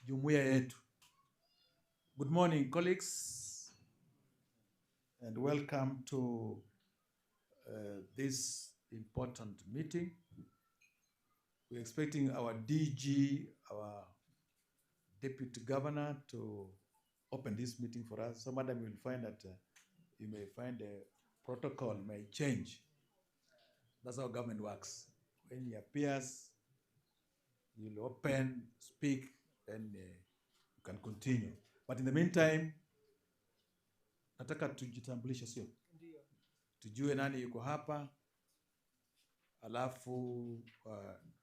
jumuiya yetu. Good morning, colleagues, and welcome to this important meeting. We're expecting our DG, our Deputy Governor, to open this meeting for us. So, madam, you will find that you may find the protocol may change. That's how government works. When he appears, you'll open, speak, then you can continue. But in the meantime, nataka tujitambulishe, sio? Ndio. Tujue nani yuko hapa. Alafu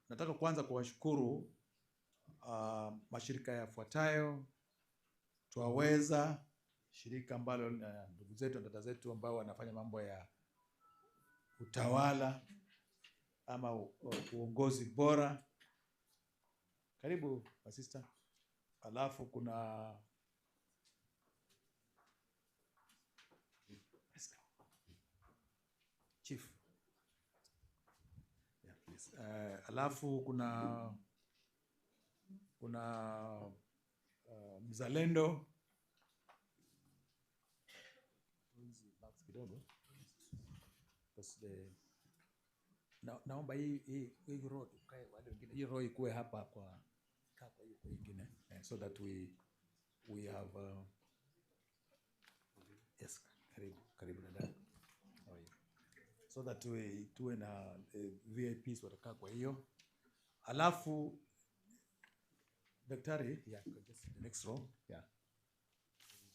nataka kwanza kuwashukuru mashirika yafuatayo. Twaweza, shirika ambalo ndugu zetu na dada zetu ambao wanafanya mambo ya utawala ama uongozi bora. Karibu sister. Alafu kuna Chief. Yeah, please. Alafu kuna mzalendo kidogo. Naomba hii road ukae wale wengine. Hii road ikuwe hapa kwa hiyo nyingine, so that we have yes, karibu dada. So that tuwe na VIPs watakaa kwa hiyo. Alafu daktari, yeah, just the next row, yeah.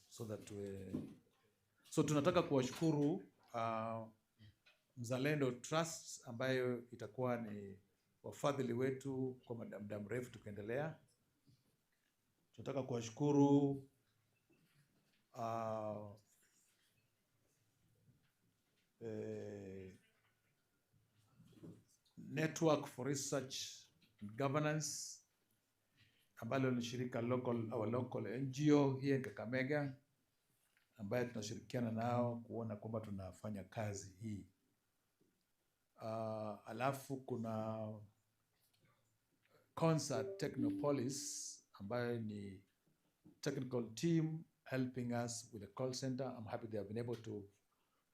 So that so tunataka kuwashukuru Mzalendo Trust ambayo itakuwa ni wafadhili wetu kwa muda mrefu tukiendelea. Tunataka kuwashukuru Network for Research and Governance ambalo ni shirika our local NGO here in Kakamega ambayo tunashirikiana nao kuona kwamba tunafanya kazi hii. Alafu kuna Concert Technopolis ambayo ni technical team helping us with the call center. I'm happy they have been able to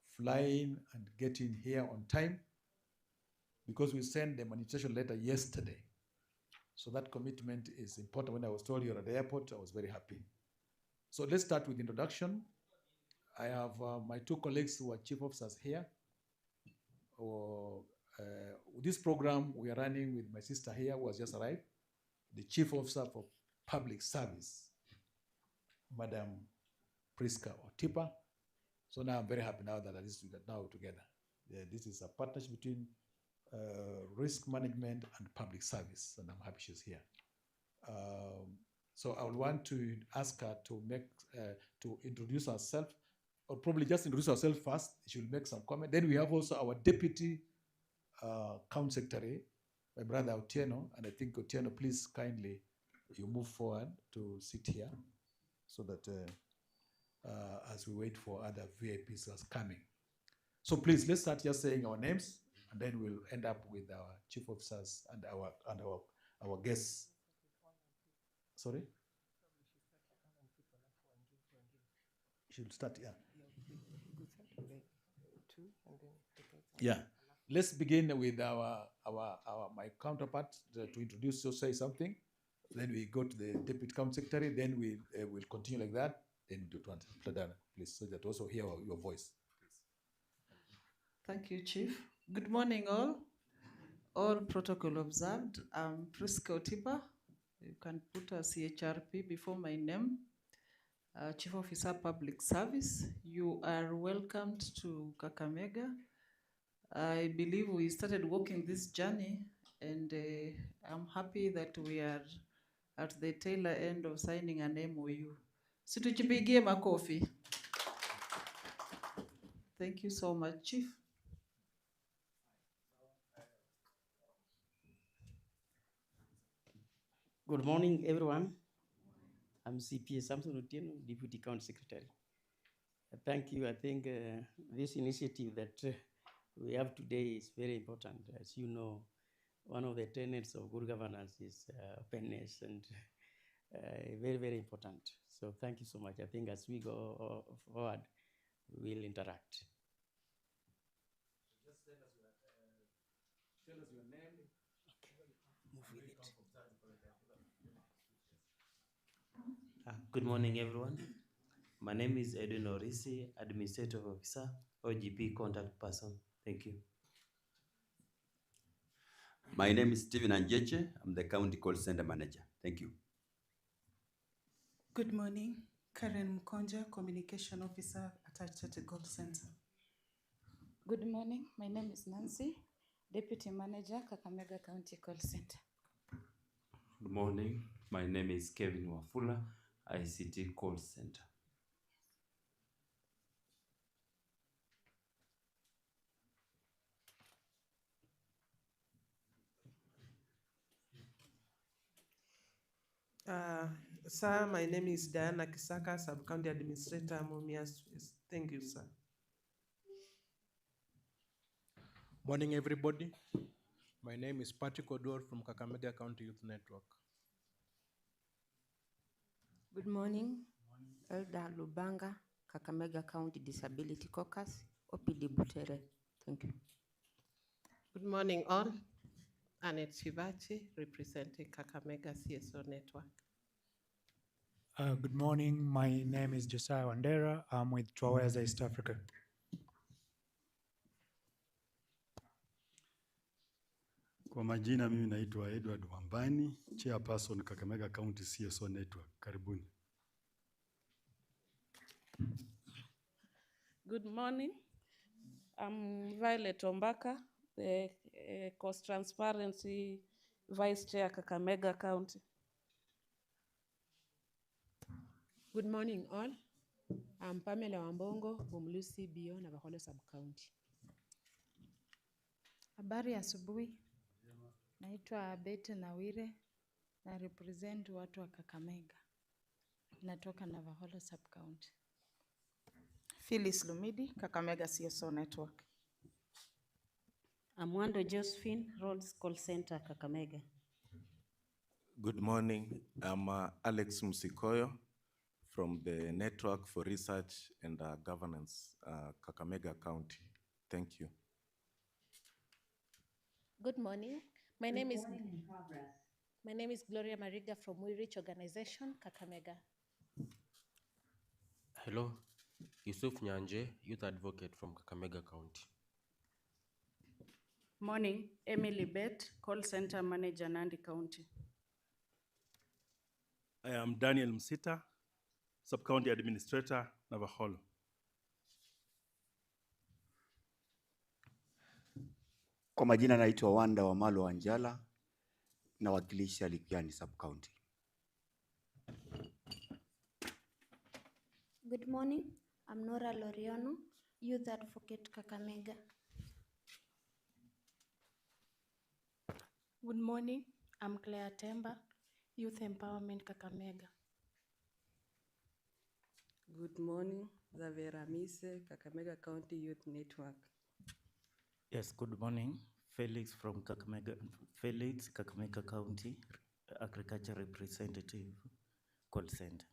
fly in and get in here on time because we sent the invitation letter yesterday. So that commitment is important. When I was told you're at the airport, I was very happy. So let's start with introduction. I have my two colleagues who are chief officers here. This program we are running with my sister here who has just arrived, the chief officer for public service, Madam Priska Otipa. So now I'm very happy now that at least we got now together. This is a partnership between risk management and public service, and I'm happy she's here. So I would want to ask her to to introduce herself, or probably just introduce herself first. She will make some comment. Then we have also our deputy Count Secretary, my brother Otieno, and I think Otieno, please kindly you move forward to sit here, so that as we wait for other VIPs as coming. So please let's start just saying our names, and then we'll end up with our chief officers and our guests. Sorry? She'll start, yeah. Yeah. Let's begin with my counterpart to introduce, so say something. Then we go to the deputy count secretary. Then we will continue like that. Then do Pladana, please, so that also hear your voice. Thank you, Chief. Good morning, all protocol observed. I'm Priska Otipa. You can put a CHRP before my name. Chief Officer Public Service. You are welcomed to Kakamega. I believe we started walking this journey, and I'm happy that we are at the tail end of signing an MOU. Situjipigie makofi. Thank you so much, Chief. Good morning, everyone. I'm CPA Samson Otieno, Deputy County Secretary. Thank you. I think this initiative that we have today is very important. As you know, one of the tenets of good governance is openness, and very, very important. So thank you so much. I think as we go forward, we'll interact. Just tell us your name. Move with it. Good morning, everyone. My name is Edwin Orisi, Administrative Officer, OGP Contact Person. Thank you. My name is Stephen Anjeche. I'm the County Call Center Manager. Thank you. Good morning. Karen Mkonja, Communication Officer at Achete Call Center. Good morning. My name is Nancy, Deputy Manager, Kakamega County Call Center. Good morning. My name is Kevin Wafula, ICT Call Center. Sir, my name is Diana Kisaka, Sub-County Administrator, Mumias. Thank you, sir. Morning, everybody. My name is Patrick Odor from Kakamega County Youth Network. Good morning. Elda Lubanga, Kakamega County Disability Caucus, OPD Butere. Thank you. Good morning, all. Annette Shivachi, representing Kakamega CSO Network. Good morning. My name is Josiah Wandera. I'm with Twaweza East Africa. Kwa majina mimi naitwa Edward Wambani, Chairperson Kakamega County CSO Network. Karibuni. Good morning. I'm Violet Ombaka, the Cost Transparency Vice Chair, Kakamega County. Good morning, all. I'm Pamela Wambongo, Bumlusi Bio, Navakholo Sub-County. Habari asubuhi. Naitwa Bete Nawire na represent watu wa Kakamega. Natoka Navakholo Sub-County. Phyllis Lumidi, Kakamega CSO Network. Amwando Josephine, Rhodes Call Center, Kakamega. Good morning. I'm Alex Musikoyo from the Network for Research and Governance, Kakamega County. Thank you. Good morning. My name is Gloria Mariga from We Reach Organization, Kakamega. Hello, Yusuf Nyanje, Youth Advocate from Kakamega County. Morning, Emily Bet, Call Center Manager, Nandi County. I am Daniel Msita, Sub-County Administrator, Navakholo. Kwa majina naitwa Wanda Wamalo Wanjala, nawakilisha Likiani Sub-County. Good morning. I'm Nora Loriano, Youth Advocate, Kakamega. Good morning. I'm Claire Temba, Youth Empowerment, Kakamega. Good morning. Zavera Mise, Kakamega County Youth Network. Yes, good morning. Felix from Kakamega County, Agriculture Representative, Call Center.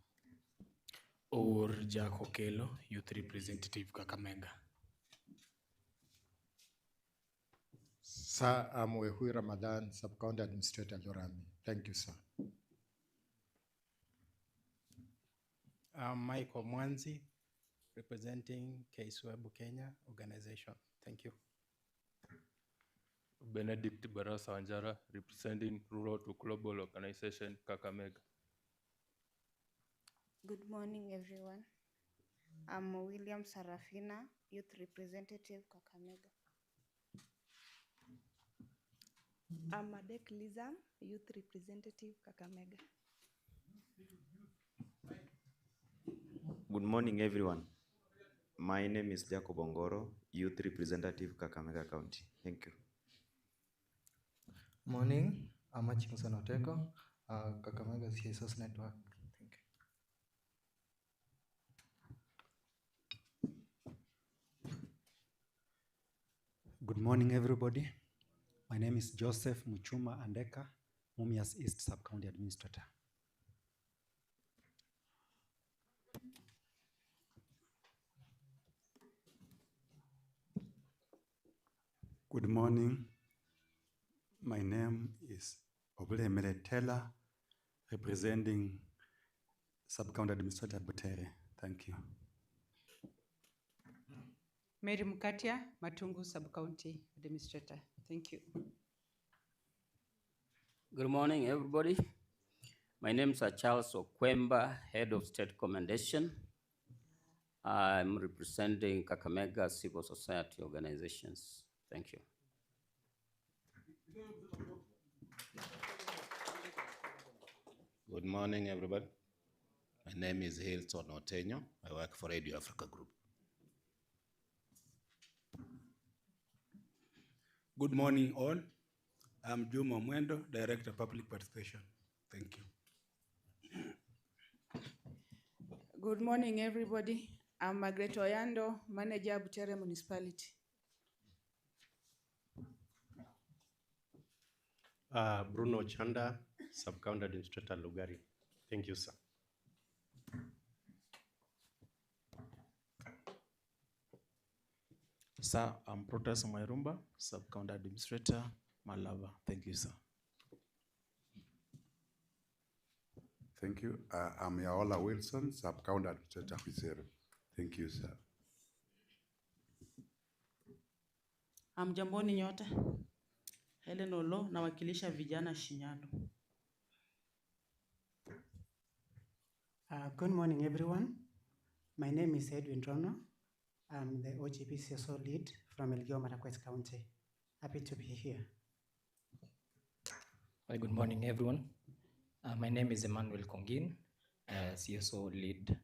Or Jaco Kelo, Youth Representative, Kakamega. Sir, I'm Wehui Ramadan, Sub-County Administrator, Jorami. Thank you, sir. I'm Michael Mwanzi, representing KSWEB Kenya organization. Thank you. Benedict Barasa Wanjara, representing Rural to Global Organization, Kakamega. Good morning, everyone. I'm William Sarafina, Youth Representative, Kakamega. I'm Adek Lizam, Youth Representative, Kakamega. Good morning, everyone. My name is Jacob Ongoro, Youth Representative, Kakamega County. Thank you. Morning, I'm Aching Sanoteko, Kakamega CSO Network. Thank you. Good morning, everybody. My name is Joseph Muchuma Andeka, Mumias East Sub-County Administrator. Good morning. My name is Obule Taylor, representing Sub-County Administrator Butere. Thank you. Mary Mukatia, Matungu Sub-County Administrator. Thank you. Good morning, everybody. My name is Charles Okwemba, Head of State Commendation. I'm representing Kakamega Civil Society Organizations. Thank you. Good morning, everybody. My name is Hilton Otenyo. I work for Radio Africa Group. Good morning, all. I'm Juma Mwendo, Director of Public Participation. Thank you. Good morning, everybody. I'm Margaret Oyando, Manager, Butere Municipality. Bruno Chanda, Sub-County Administrator, Lugari. Thank you, sir. Sir, I'm Protas Mairumba, Sub-County Administrator, Malava. Thank you, sir. Thank you. I'm Yaola Wilson, Sub-County Administrator, Kwizeru. Thank you, sir. Mjamboni nyote. Helen Olo, nawakilisha vijana Shinyano. Good morning, everyone. My name is Edwin Rono. I'm the OGP CSO lead from Elgeyo Marakwet County. Happy to be here. Well, good morning, everyone. My name is Emmanuel Kongin, CSO lead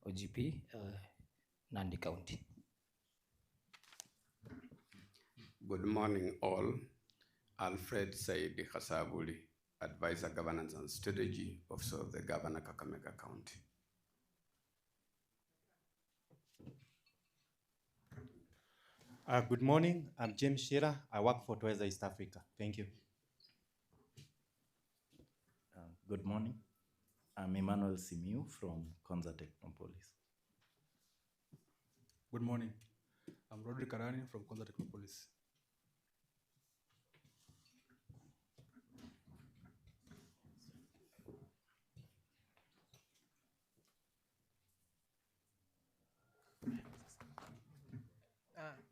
OGP, Nandi County. Good morning, all. Alfred Said Khasabuli, Advisor Governance and Strategy, Officer of the Governor, Kakamega County. Good morning, I'm James Shira. I work for Toyota East Africa. Thank you. Good morning. I'm Emmanuel Simiu from Konza Technopolis. Good morning. I'm Roderick Karani from Konza Technopolis.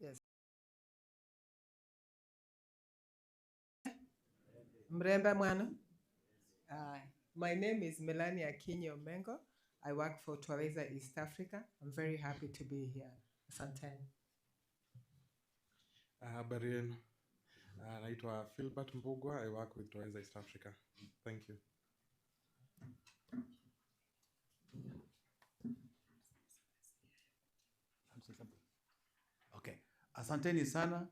Yes. Mremba Mwana. My name is Melania Kinyo Mengo. I work for Twaweza East Africa. I'm very happy to be here. Asante. Habari yenu. Naitwa Philbert Mbugwa. I work with Twaweza East Africa. Thank you. Okay. Asanteni sana.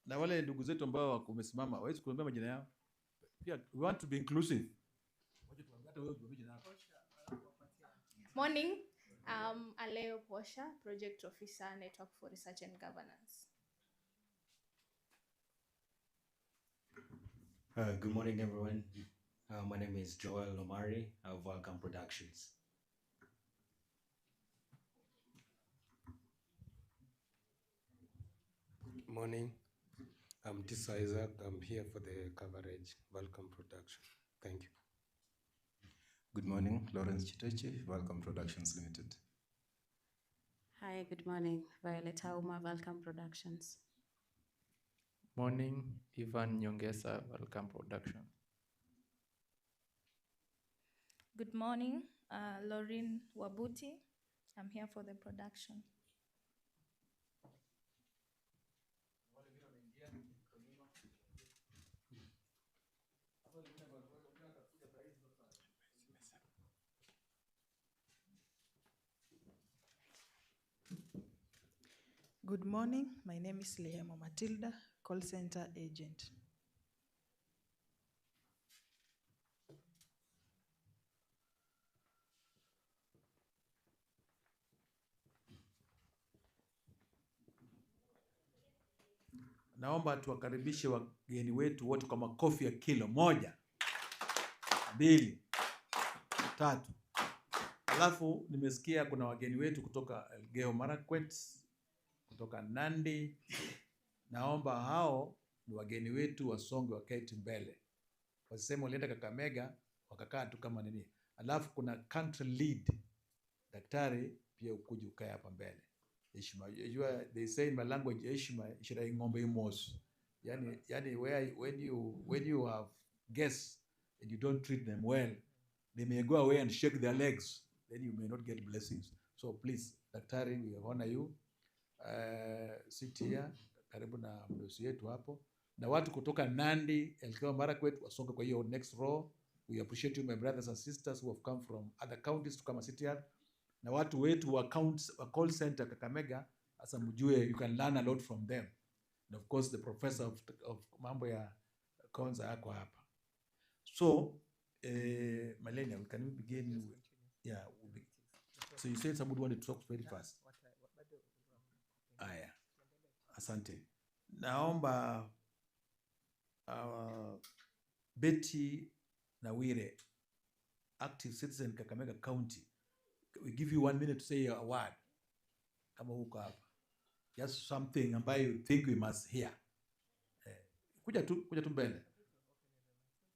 Na wale ndugu zetu ambao wamesimama, hawezi kuambia majina yao. Pia we want to be inclusive. Morning. Aleo Posha, Project Officer, Network for Research and Governance. Good morning, everyone. My name is Joel Omari of Welcome Productions. Morning. I'm Tisa Isaac. I'm here for the coverage. Welcome Production. Thank you. Good morning, Lawrence Chiteche, Welcome Productions Limited. Hi, good morning. Violet Auma, Welcome Productions. Morning, Ivan Nyongesa, Welcome Production. Good morning, Lauren Wabuti. I'm here for the production. Good morning. My name is Lehemo Matilda, call center agent. Naomba tuwakaribishe wageni wetu wote kwa makofi ya kilo 1, 2, 3. Alafu nimesikia kuna wageni wetu kutoka Elgeyo Marakwet, kutoka Nandi, naomba hao ni wageni wetu wasonge waketi mbele. Wasisema walienda Kakamega wakakaa tu kama nini. Alafu kuna country lead daktari pia ukuje ukae hapa mbele. Heshima. They say in my language heshima ishira ng'ombe imos. Yani when you have guests and you don't treat them well, they may go away and shake their legs, then you may not get blessings. So please, daktari, we honor you. Sit here karibu na mdosi yetu hapo, na watu kutoka Nandi, Elgeyo Marakwet wasonge kwa hiyo next row. We appreciate you, my brothers and sisters who have come from other counties to come and sit here. Na watu wetu wa call center Kakamega, asa mjue you can learn a lot from them. And of course the professor of mambo ya Konza yako hapa. So Malenia, can we begin? Yeah. So you said somebody wanted to talk very fast. Aya, asante. Naomba Betty Nawire, active citizen Kakamega County. We give you 1 minute to say a word. Kama huko hapa. Just something ambayo you think we must hear. Kuja tu mbele.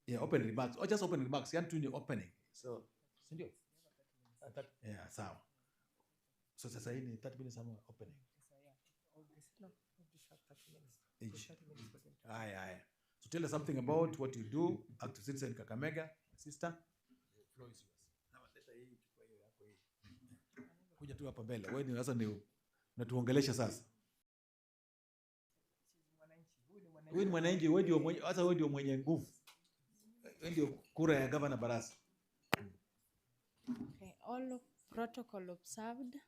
Yeah, open remarks. Or just open remarks. Yani tu ni opening. So, sindio? Yeah, sawa. So sasa hii ni 30 minutes ama opening. Aye. So tell us something about what you do, active citizen Kakamega, sister. The floor is yours. Kuja tu hapa mbele. Wewe sasa ndio unatuongelesha sasa. Wewe ni mwananchi, wewe ndio mwenye nguvu. Wewe ndio kura ya Governor Barasa. Okay, all protocol observed.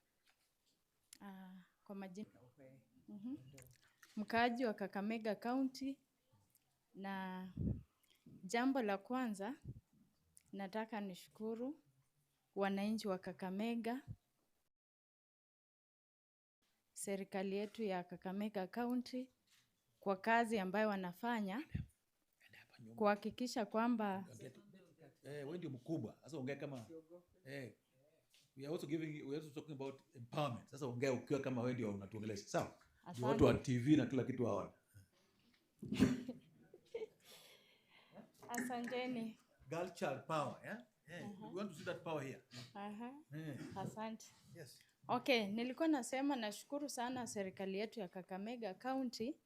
Kwa majina. Mkaaji wa Kakamega County, na jambo la kwanza nataka nishukuru wananchi wa Kakamega, serikali yetu ya Kakamega County kwa kazi ambayo wanafanya kuhakikisha kwamba wewe ndio mkubwa. Sasa ongea kama we are also talking about empowerment. Sasa ongea ukiwa kama wewe ndio unatuongelesha. Sawa? Watu wa TV na kila kitu hawana. Asanteni. Girl child power, yeah? We want to see that power here. Asante. Yes. Okay, nilikuwa nasema nashukuru sana serikali yetu ya Kakamega County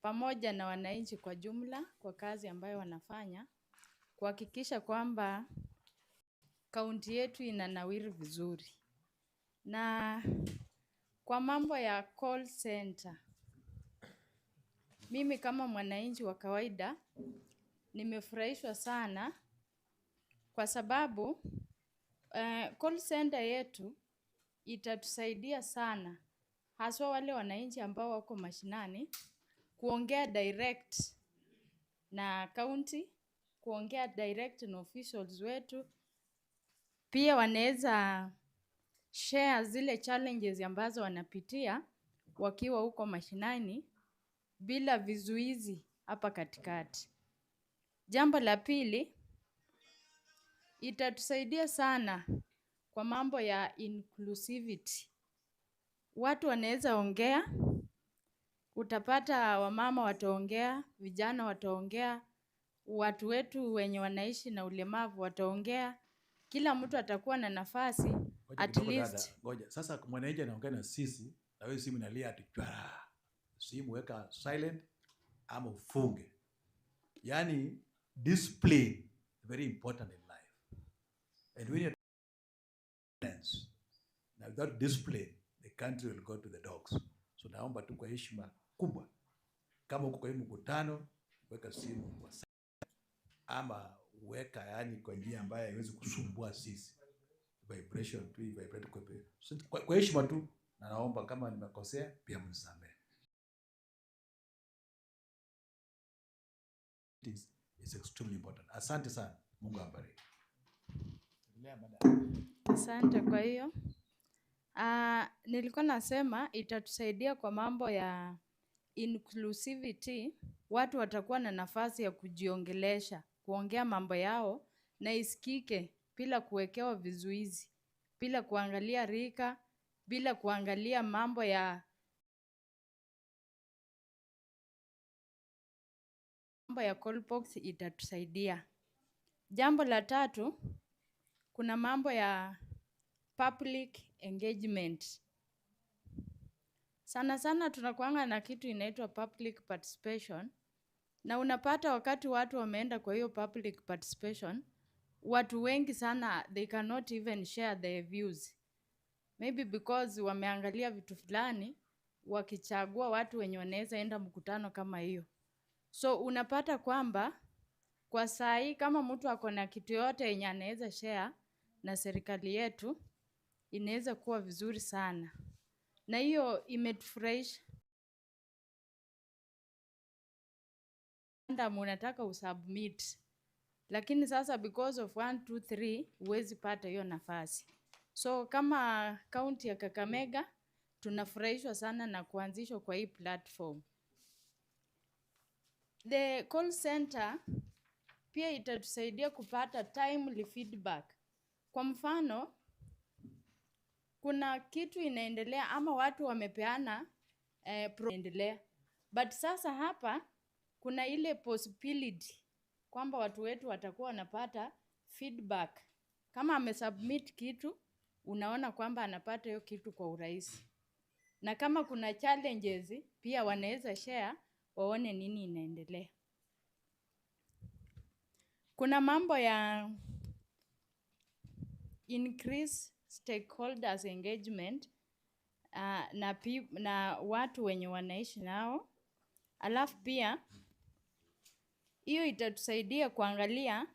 pamoja na wananchi kwa jumla kwa kazi ambayo wanafanya kuhakikisha kwamba kaunti yetu inanawiri vizuri. Na kwa mambo ya call center, mimi kama mwananchi wa kawaida nimefurahishwa sana kwa sababu call center yetu itatusaidia sana, haswa wale wananchi ambao wako mashinani, kuongea direct na county, kuongea direct na officials wetu. Pia wanaweza share zile challenges ambazo wanapitia wakiwa huko mashinani bila vizuizi hapa katikati. Jambo la pili, itatusaidia sana kwa mambo ya inclusivity. Watu wanaweza ongea, utapata wamama wataongea, vijana wataongea, watu wetu wenye wanaishi na ulemavu wataongea. Kila mtu atakuwa na nafasi at least. Ngoja. Sasa mwananchi anaongea na sisi na wewe simu inalia ati simu weka silent ama ufunge. Yani discipline very important in life. And when you dance, now without discipline, the country will go to the dogs. So naomba tu kwa heshima kubwa, kama uko kwa hii mkutano, weka simu kwa ama weka yani kwa njia ambayo haiwezi kusumbua sisi. Vibration tu, vibrate kwa heshima tu, na naomba kama nimekosea pia mnisamehe. It's extremely important. Asante sana. Mungu awabariki. Asante. Kwa hiyo nilikuwa nasema itatusaidia kwa mambo ya inclusivity. Watu watakuwa na nafasi ya kujiongelesha, kuongea mambo yao na isikike bila kuwekewa vizuizi, bila kuangalia rika, bila kuangalia mambo ya mambo ya callbox itatusaidia. Jambo la tatu, kuna mambo ya public engagement. Sana sana tunakuanga na kitu inaitwa public participation, na unapata wakati watu wameenda kwa hiyo public participation, watu wengi sana they cannot even share their views. Maybe because wameangalia vitu fulani, wakichagua watu wenye wanaweza enda mkutano kama hiyo. So unapata kwamba kwa saa hii kama mtu ako na kitu yote yenye anaweza share na serikali yetu, inaweza kuwa vizuri sana. Na hiyo imetufurahisha. Ndio unataka usubmit. Lakini sasa because of 1, 2, 3 huwezi pata hiyo nafasi. So kama kaunti ya Kakamega tunafurahishwa sana na kuanzishwa kwa hii platform. The call center pia itatusaidia kupata timely feedback. Kwa mfano, kuna kitu inaendelea ama watu wamepeana endelea. But sasa hapa kuna ile possibility kwamba watu wetu watakuwa wanapata feedback. Kama amesubmit kitu, unaona kwamba anapata hiyo kitu kwa urahisi. Na kama kuna challenges, pia wanaweza share waone nini inaendelea. Kuna mambo ya increase stakeholders engagement na watu wenye wanaishi nao. Alafu pia hiyo itatusaidia kuangalia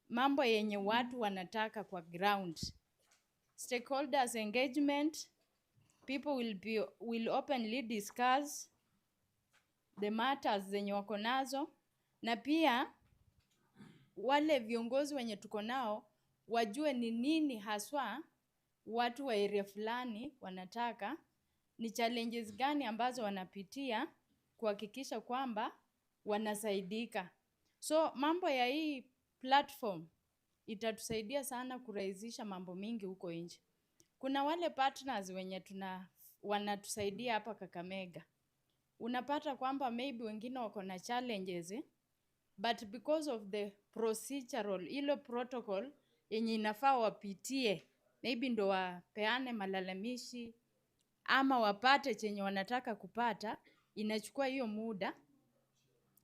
mambo yenye watu wanataka kwa ground. Stakeholders engagement, people will openly discuss the matters zenye wako nazo, na pia wale viongozi wenye tuko nao wajue ni nini haswa watu wa area fulani wanataka, ni challenges gani ambazo wanapitia kuhakikisha kwamba wanasaidika. So mambo ya hii platform itatusaidia sana kurahisisha mambo mingi huko nje. Kuna wale partners wenye wanatusaidia hapa Kakamega. Unapata kwamba maybe wengine wako na challenges, but because of the procedural, ilo protocol yenye inafaa wapitie, maybe ndo wapeane malalamishi ama wapate chenye wanataka kupata, inachukua hiyo muda.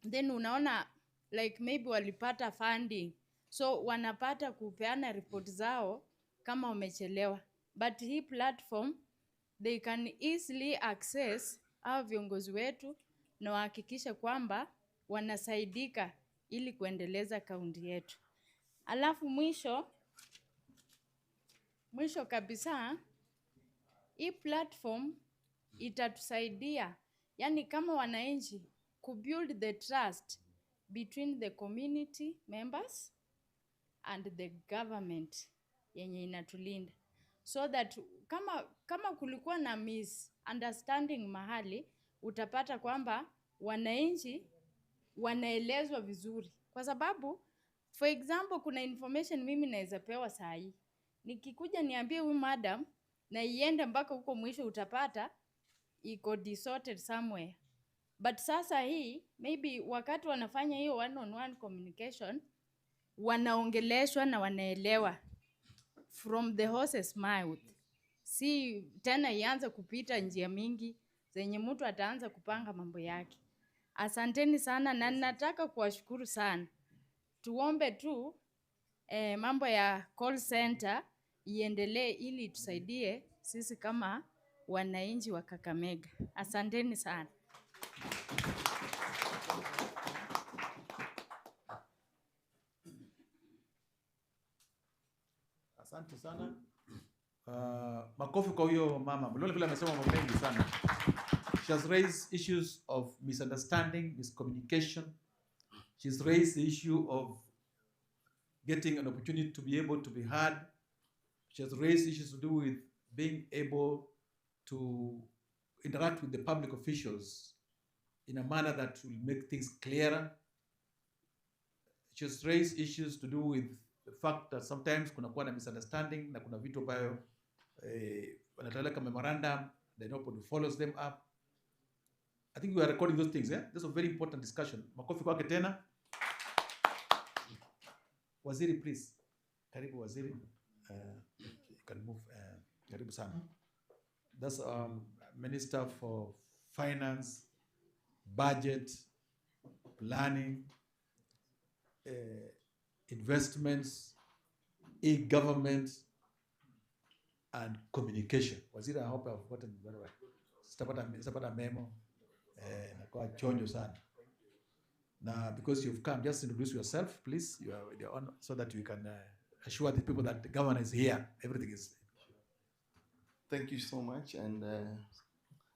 Then unaona like maybe walipata funding, so wanapata kupeana report zao kama wamechelewa. But hii platform, they can easily access hao viongozi wetu na wahakikishe kwamba wanasaidika ili kuendeleza kaunti yetu. Alafu mwisho kabisa, hii platform itatusaidia, yani kama wananchi, kubuild the trust between the community members and the government yenye inatulinda. So that kama kulikuwa na misunderstanding mahali, utapata kwamba wananchi wanaelezwa vizuri. Kwa sababu, for example, kuna information mimi naweza pewa saa hii. Nikikuja niambie huyu madam na iende mpaka huko mwisho, utapata iko distorted somewhere. But sasa hii, maybe wakati wanafanya hiyo one-on-one communication, wanaongeleshwa na wanaelewa from the horse's mouth. Si tena ianze kupita njia mingi zenye mtu ataanza kupanga mambo yake. Asanteni sana na nataka kuwashukuru sana. Tuombe tu mambo ya call center iendelee ili tusaidie sisi kama wananchi wa Kakamega. Asanteni sana. Asante sana. Makofi kwa huyo mama. Mlole vile amesema mambo mengi sana. She has raised issues of misunderstanding, miscommunication. She's raised the issue of getting an opportunity to be able to be heard. She has raised issues to do with being able to interact with the public officials in a manner that will make things clearer. She has raised issues to do with the fact that sometimes kunakuwa na misunderstanding na kuna vitu ambayo wanatoleka memorandum, then nobody follows them up. I think we are recording those things, yeah? That's a very important discussion. Makofi kwake tena. Waziri, please. Karibu Waziri. You can move. Karibu sana. That's Minister for Finance, Budget, Planning, Investments, e-government, and communication. Waziri, I hope I've gotten very well. Sitapata memo. Nakuwa chonjo sana. Now, because you've come, just introduce yourself, please. You are the honor, so that we can assure the people that the governor is here. Everything is. Thank you so much, and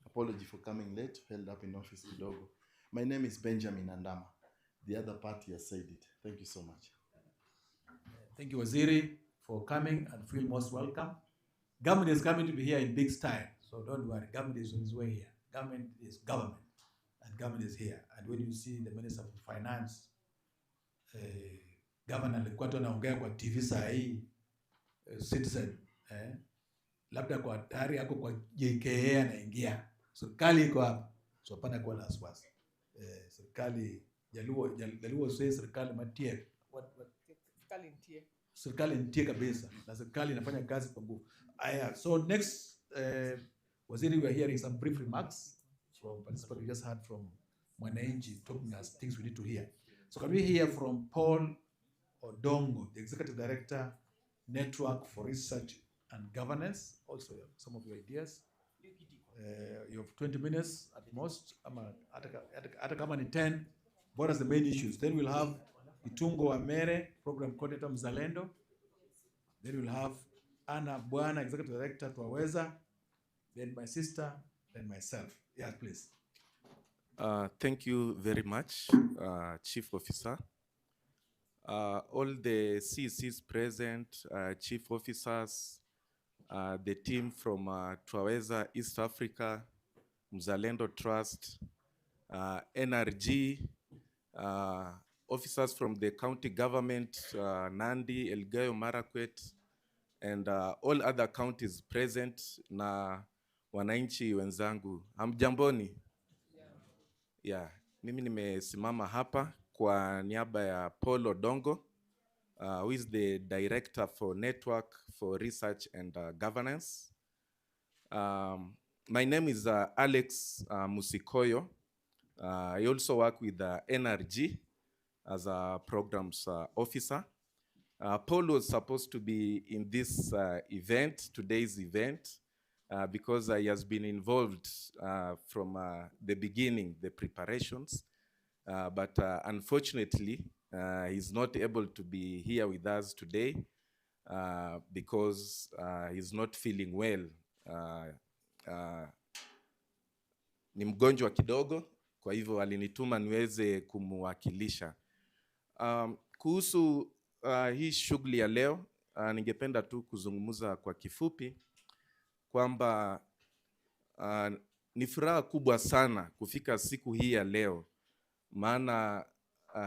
apology for coming late. Held up in office kidogo. My name is Benjamin Andama. The other party has said it. Thank you so much. Thank you, Waziri, for coming, and feel most welcome. Government is coming to be here in big style, so don't worry. Government is on his way here. Government is government, and government is here. And when you see the Minister for Finance, governor alikuwa tu anaongea kwa TV saa hii, Citizen, labda kwa tayari yako kwa JKA anaingia. Serikali iko hapa, so hapana kuwa na wasiwasi. Serikali Jaluo says serikali matie. Serikali ntie. Serikali ntie kabisa, na serikali inafanya kazi kwa nguvu. So next, Waziri, we are hearing some brief remarks from participants we just heard from Wananchi talking us things we need to hear. So can we hear from Paul Odongo, the Executive Director, Network for Research and Governance, also some of your ideas. You have 20 minutes at most, hata kama ni 10, what are the main issues? Then we'll have Itungo Amere, Program Coordinator Mzalendo. Then we'll have Anna Bwana, Executive Director Twaweza. Then my sister, then myself. Yeah, please. Thank you very much, Chief Officer. All the CECs present, Chief Officers, the team from Twaweza East Africa, Mzalendo Trust, NRG, officers from the county government, Nandi, Elgeyo Marakwet, and all other counties present, na wananchi wenzangu. Hamjamboni? Yeah, mimi nimesimama hapa kwa niaba ya Paul Odongo, who is the Director for Network for Research and Governance. My name is Alex Musikoyo. I also work with NRG as a programs officer. Paul was supposed to be in this event, today's event, because he has been involved from the beginning, the preparations, but unfortunately, he's not able to be here with us today because he's not feeling well. Ni mgonjwa kidogo, kwa hivyo alinituma niweze kumwakilisha. Kuhusu hii shughuli ya leo, ningependa tu kuzungumza kwa kifupi kwamba ni furaha kubwa sana kufika siku hii ya leo, maana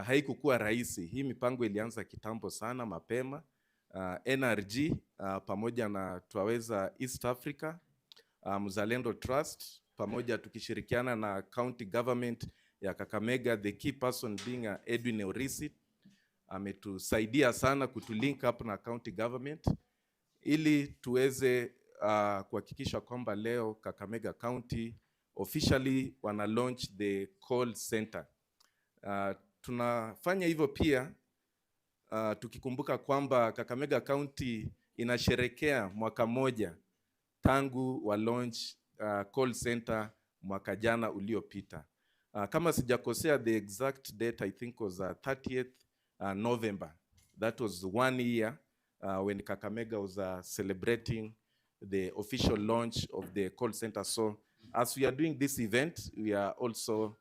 haikukuwa rahisi. Hii mipango ilianza kitambo sana mapema. NRG pamoja na Twaweza East Africa, Mzalendo Trust, pamoja tukishirikiana na county government ya Kakamega, the key person being Edwin Orisi, ametusaidia sana kutulink up na county government ili tuweze kuhakikisha kwamba leo Kakamega County officially wana launch the call center. Tunafanya hivyo pia tukikumbuka kwamba Kakamega County inasherekea mwaka moja tangu wa launch call center mwaka jana uliopita. Kama sijakosea, the exact date I think was 30th November. That was 1 year when Kakamega was celebrating the official launch of the call center. So as we are doing this event, we are also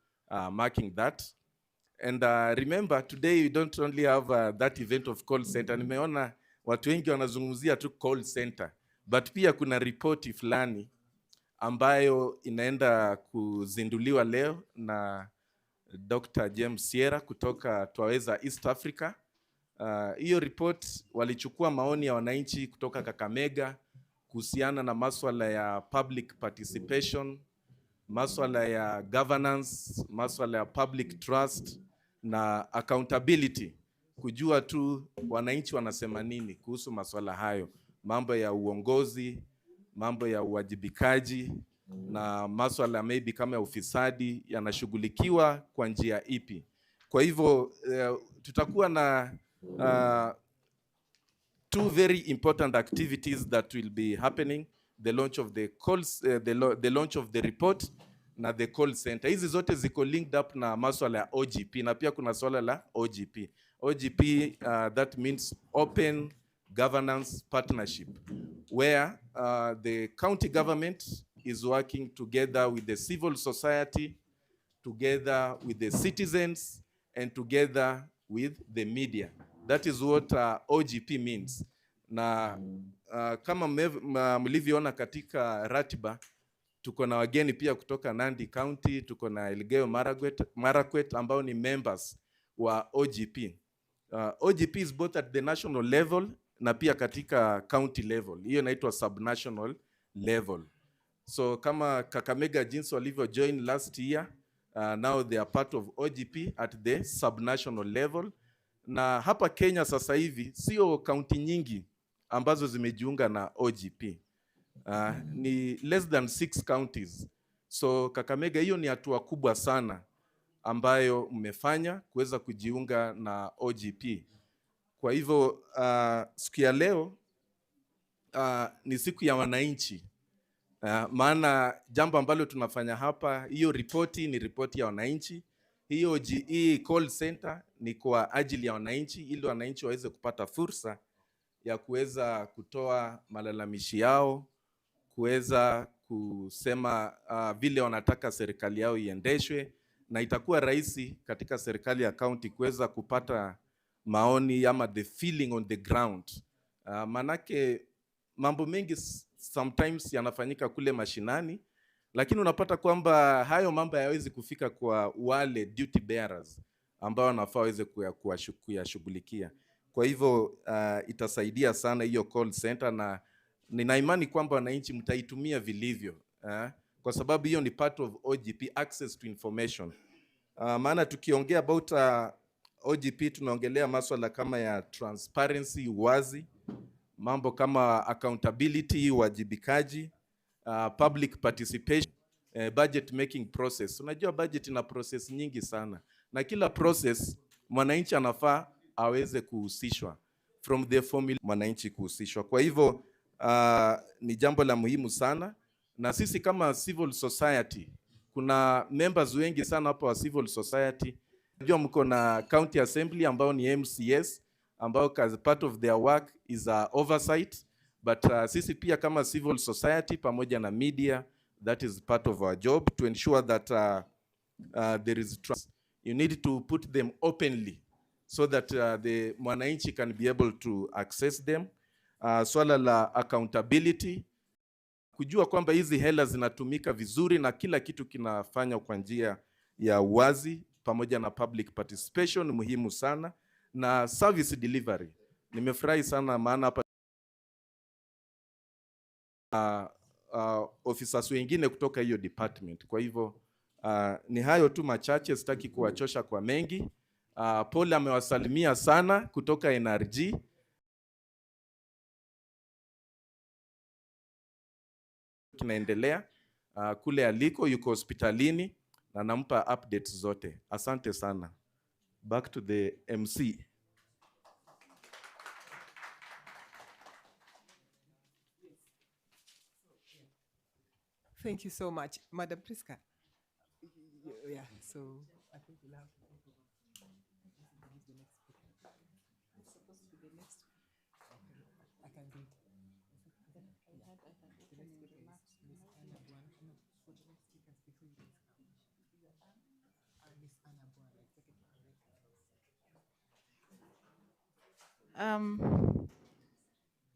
marking that. And remember, today we don't only have that event of call center. Nimeona watu wengi wanazungumzia tu call center, but pia kuna ripoti fulani ambayo inaenda kuzinduliwa leo na Dr. James Sierra kutoka Twaweza East Africa. Hiyo report walichukua maoni ya wananchi kutoka Kakamega kuhusiana na masuala ya public participation, maswala ya governance, maswala ya public trust na accountability, kujua tu wananchi wanasema nini kuhusu maswala hayo, mambo ya uongozi, mambo ya uwajibikaji na maswala maybe kama ya ufisadi yanashughulikiwa kwa njia ipi. Kwa hivyo tutakuwa na two very important activities that will be happening: the launch of the calls, the launch of the report na the call center. Hizi zote ziko linked up na maswala ya OGP na pia kuna swala la OGP. OGP, that means Open Governance Partnership, where the county government is working together with the civil society, together with the citizens, and together with the media. That is what OGP means. Na kama mlivyoona katika ratiba, tuko na wageni pia kutoka Nandi County, tuko na Elgeyo Marakwet ambao ni members wa OGP. OGP is both at the national level na pia katika county level. Hiyo inaitwa subnational level. So kama Kakamega jinsi walivyo join last year, now they are part of OGP at the subnational level. Na hapa Kenya sasa hivi sio county nyingi ambazo zimejiunga na OGP. Ni less than 6 counties. So Kakamega, hiyo ni hatua kubwa sana ambayo mmefanya kuweza kujiunga na OGP. Kwa hivyo siku ya leo ni siku ya wananchi. Maana jambo ambalo tunafanya hapa, hiyo ripoti ni ripoti ya wananchi. Hii call center ni kwa ajili ya wananchi, ili wananchi waweze kupata fursa ya kuweza kutoa malalamishi yao, kuweza kusema vile wanataka serikali yao iendeshwe, na itakuwa rahisi katika serikali ya county kuweza kupata maoni ama the feeling on the ground. Manake mambo mengi sometimes yanafanyika kule mashinani, lakini unapata kwamba hayo mambo hayawezi kufika kwa wale duty bearers ambao wanafaa waweze kuyashughulikia. Kwa hivyo itasaidia sana hiyo call center, na nina imani kwamba wananchi mtaitumia vilivyo, kwa sababu hiyo ni part of OGP, access to information. Maana tukiongea about OGP tunaongelea masuala kama ya transparency, uwazi, mambo kama accountability, uwajibikaji, public participation, budget making process. Unajua budget ina process nyingi sana, na kila process mwananchi anafaa aweze kuhusishwa, from the formula mwananchi kuhusishwa. Kwa hivyo ni jambo la muhimu sana, na sisi kama civil society, kuna members wengi sana hapa wa civil society. Unajua mko na county assembly ambao ni MCS, ambao as part of their work is oversight, but sisi pia kama civil society pamoja na media, that is part of our job to ensure that there is trust. You need to put them openly so that the mwananchi can be able to access them. Swala la accountability, kujua kwamba hizi hela zinatumika vizuri na kila kitu kinafanywa kwa njia ya uwazi, pamoja na public participation muhimu sana, na service delivery. Nimefurahi sana maana hapa officers wengine kutoka hiyo department. Kwa hivyo ni hayo tu machache, sitaki kuwachosha kwa mengi. Paul amewasalimia sana kutoka NRG. Kinaendelea kule aliko, yuko hospitalini na nampa updates zote. Asante sana. Back to the MC. Thank you so much, Madam Priska. Yeah, so I think we'll have to the next speaker. It's supposed to be the next. Okay, I can do it. The next speaker is Miss Anna Buana. No, for the next speakers before you guys come. Miss Anna Buana, Executive Director.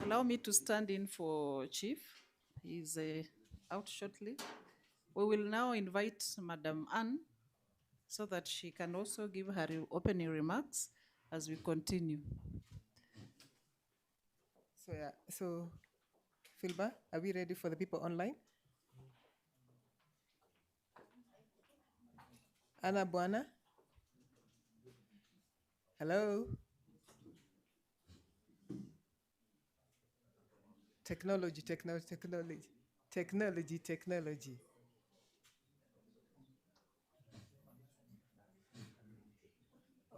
Allow me to stand in for Chief. He's out shortly. We will now invite Madam Anne so that she can also give her opening remarks as we continue. So yeah, so Philba, are we ready for the people online? Anna Buana? Hello? Technology.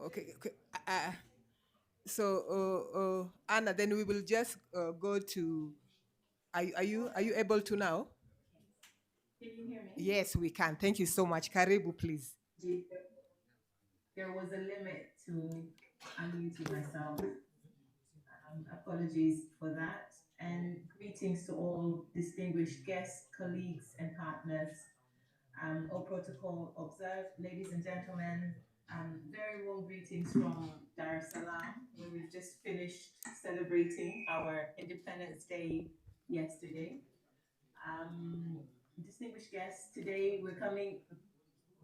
Okay. So, Anna, then we will just go to. Are you able to now? Can you hear me? Yes, we can. Thank you so much. Karibu, please. There was a limit to unmuting myself. Apologies for that. And greetings to all distinguished guests, colleagues, and partners. All protocol observed, ladies and gentlemen. Very warm greetings from Dar es Salaam, where we've just finished celebrating our Independence Day yesterday. Distinguished guests, today we're coming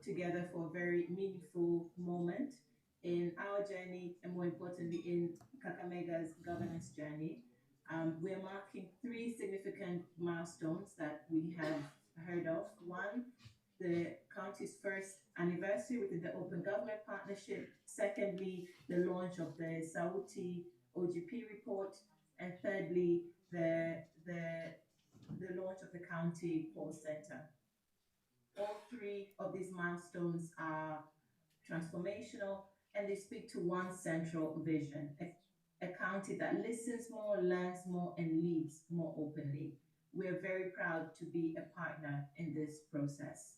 together for a very meaningful moment in our journey, and more importantly, in Kakamega's governance journey. We're marking 3 significant milestones that we have heard of. One, the county's first anniversary within the Open Government Partnership. Secondly, the launch of the Sauti OGP report. And thirdly, the launch of the county call center. All 3 of these milestones are transformational, and they speak to one central vision, a county that listens more, learns more, and leads more openly. We're very proud to be a partner in this process.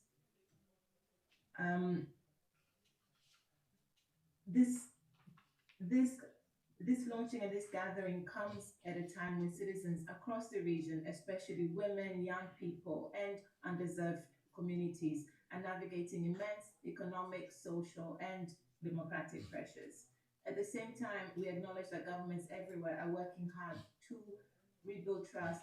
This launching and this gathering comes at a time when citizens across the region, especially women, young people, and underserved communities, are navigating immense economic, social, and democratic pressures. At the same time, we acknowledge that governments everywhere are working hard to rebuild trust,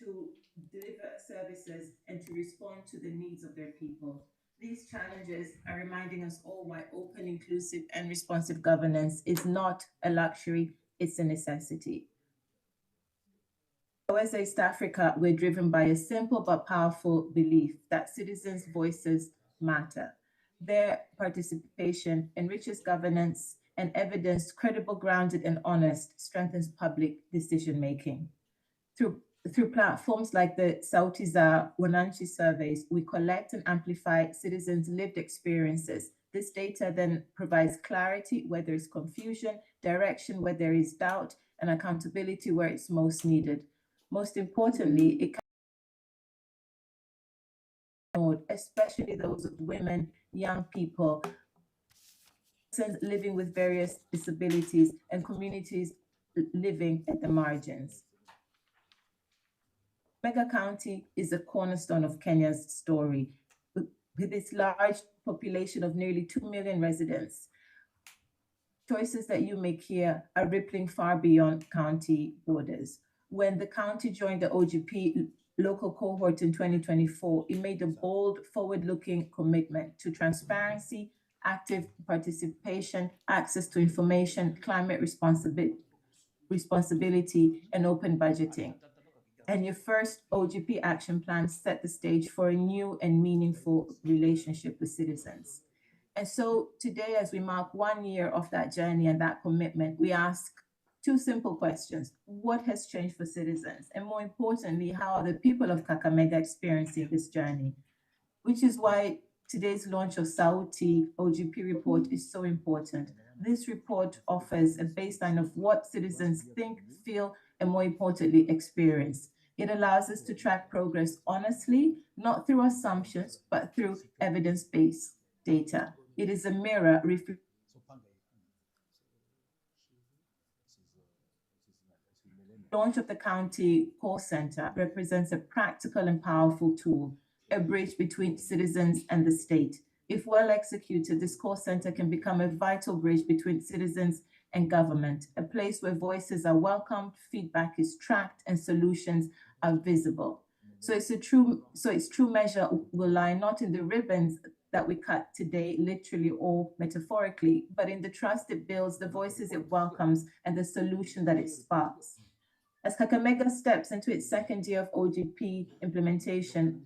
to deliver services, and to respond to the needs of their people. These challenges are reminding us all why open, inclusive, and responsive governance is not a luxury, it's a necessity. As East Africa, we're driven by a simple but powerful belief that citizens' voices matter. Their participation enriches governance, and evidence, credible, grounded, and honest, strengthens public decision-making. Through platforms like the Sauti za Wananchi surveys, we collect and amplify citizens' lived experiences. This data then provides clarity where there is confusion, direction where there is doubt, and accountability where it's most needed. Most importantly, it can, especially those of women, young people, living with various disabilities, and communities living at the margins. Kakamega County is a cornerstone of Kenya's story. With its large population of nearly 2 million residents, choices that you make here are rippling far beyond county borders. When the county joined the OGP local cohort in 2024, it made a bold, forward-looking commitment to transparency, active participation, access to information, climate responsibility, and open budgeting. And your first OGP action plan set the stage for a new and meaningful relationship with citizens. And so today, as we mark 1 year of that journey and that commitment, we ask 2 simple questions. What has changed for citizens? And more importantly, how are the people of Kakamega experiencing this journey? Which is why today's launch of Sauti OGP report is so important. This report offers a baseline of what citizens think, feel, and more importantly, experience. It allows us to track progress honestly, not through assumptions, but through evidence-based data. It is a mirror reflecting launch of the county call center represents a practical and powerful tool, a bridge between citizens and the state. If well executed, this call center can become a vital bridge between citizens and government, a place where voices are welcomed, feedback is tracked, and solutions are visible. So its true measure will lie not in the ribbons that we cut today, literally or metaphorically, but in the trust it builds, the voices it welcomes, and the solution that it sparks. As Kakamega steps into its 2nd year of OGP implementation,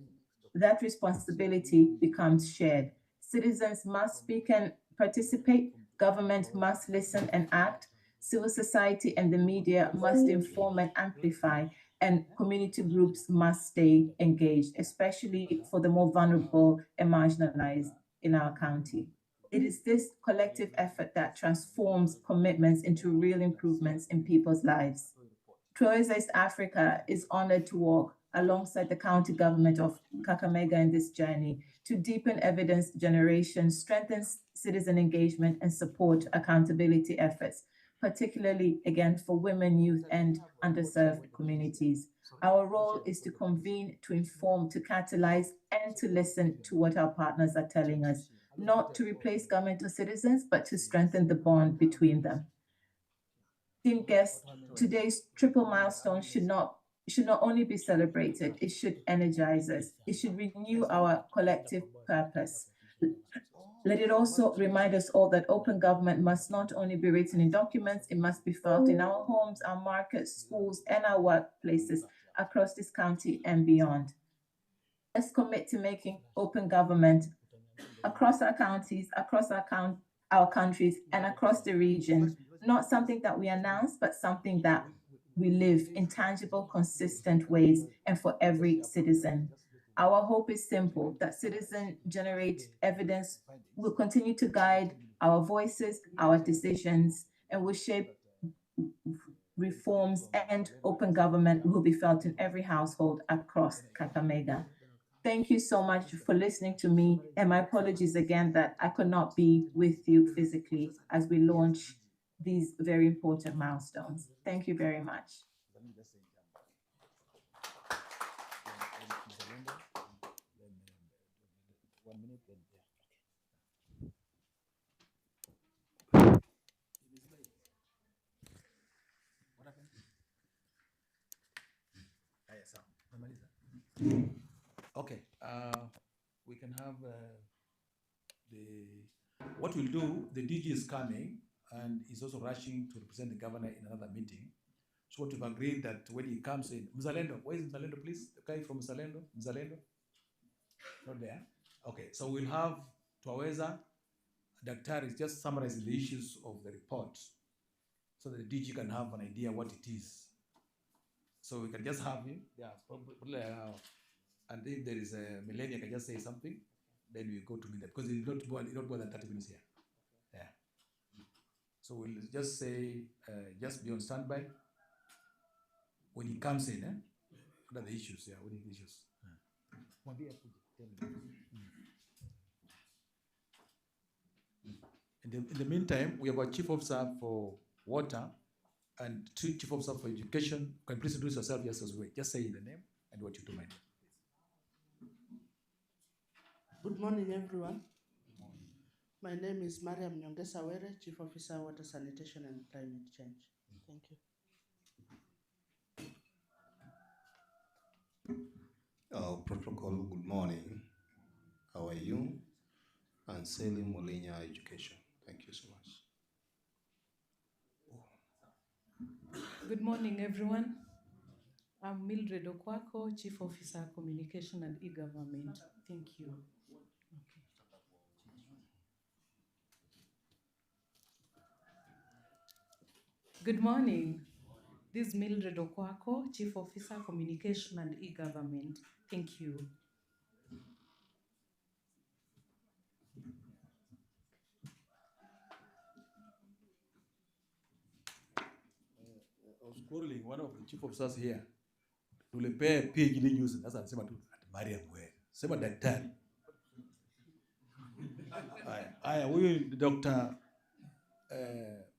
that responsibility becomes shared. Citizens must speak and participate. Government must listen and act. Civil society and the media must inform and amplify, and community groups must stay engaged, especially for the more vulnerable and marginalized in our county. It is this collective effort that transforms commitments into real improvements in people's lives. Troyes East Africa is honored to work alongside the county government of Kakamega in this journey to deepen evidence generation, strengthen citizen engagement, and support accountability efforts, particularly again for women, youth, and underserved communities. Our role is to convene, to inform, to catalyze, and to listen to what our partners are telling us, not to replace government or citizens, but to strengthen the bond between them. Esteemed guests, today's triple milestone should not only be celebrated, it should energize us. It should renew our collective purpose. Let it also remind us all that open government must not only be written in documents, it must be felt in our homes, our markets, schools, and our workplaces across this county and beyond. Let's commit to making open government across our counties, across our countries, and across the region, not something that we announce, but something that we live in tangible, consistent ways, and for every citizen. Our hope is simple, that citizen-generated evidence will continue to guide our voices, our decisions, and will shape reforms, and open government will be felt in every household across Kakamega. Thank you so much for listening to me, and my apologies again that I could not be with you physically as we launch these very important milestones. Thank you very much. Okay, we can have what we'll do, the DG is coming and is also rushing to represent the governor in another meeting. So what we've agreed that when he comes in, Mzalendo, where is Mzalendo, please? The guy from Mzalendo? Not there? Okay, so we'll have Twaweza, Daktari just summarizing the issues of the report so that the DG can have an idea what it is. So we can just have him, yeah, probably, and if there is a Millennia can just say something, then we go to Millennia, because it's not more than 30 minutes here. Yeah. So we'll just say, just be on standby. When he comes in, what are the issues? Yeah, what are the issues? In the meantime, we have a chief officer for water and two chief officers for education. Can you please introduce yourself just as well? Just say the name and what you do, mind. Good morning, everyone. My name is Mariam Nyongesa Were, Chief Officer, Water Sanitation and Climate Change. Thank you. Protocol, good morning. How are you? And Selim Molinya Education. Thank you so much. Good morning, everyone. I'm Mildred Okwako, Chief Officer, Communication and E-Government. Thank you. Good morning. This is Mildred Okwako, Chief Officer, Communication and E-Government. Thank you. I was quarreling one of the chief officers here. Tulepea PhD news. Sasa anasema tu Mariam Were. Sema daktari. Haya, huyu Dr.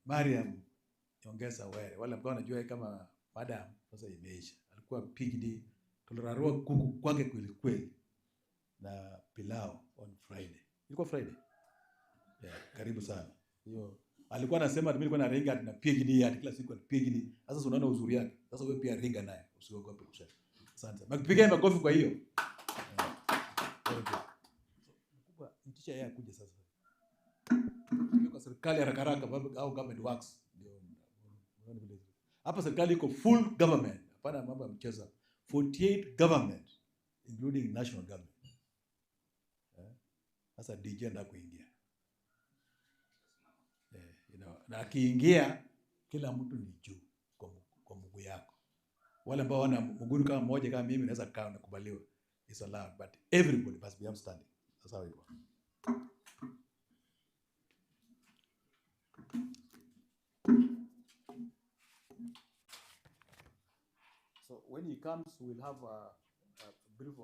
Mariam Nyongesa Were. Wale ambao wanajua kama madam sasa imeisha. Alikuwa PhD, tulirarua kuku kwake kweli kweli na pilau on Friday. Ilikuwa Friday? Yeah, karibu sana. Hiyo alikuwa anasema mimi nilikuwa na ringa na PhD hadi kila siku na PhD. Sasa unaona uzuri yake. Sasa wewe pia ringa naye. Usiogope kusema. Asante. Mpigie makofi kwa hiyo. Mkubwa mtisha yeye akuje sasa. Kwa serikali haraka haraka au government works ndio. Hapa serikali iko full government. Hapana mambo ya mchezo. 48 government including national government. Sasa DJ anataka kuingia. Na akiingia kila mtu ni juu kwa mguu yako. Wale ambao wana mguu kama mmoja kama mimi naweza kaa na kubaliwa. It's allowed, but everybody must be upstanding. That's how it works. So when he comes, we'll have a brief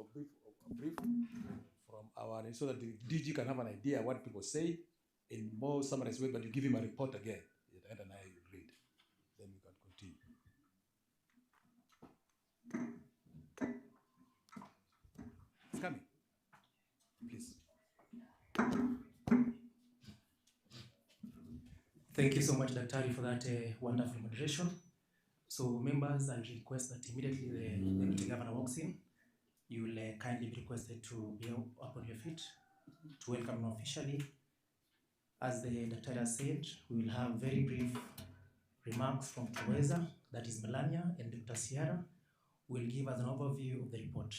from our, so that the DG can have an idea what people say in more summarized way, but you give him a report again. And I read. Then we can continue. It's coming. Please. Thank you so much, Daktari, for that wonderful moderation. So members, I'll request that immediately the deputy governor walks in, you will kindly be requested to be up on your feet to welcome him officially. As the Daktari has said, we will have very brief remarks from Taweza, that is Melania, and Dr. Sierra will give us an overview of the report.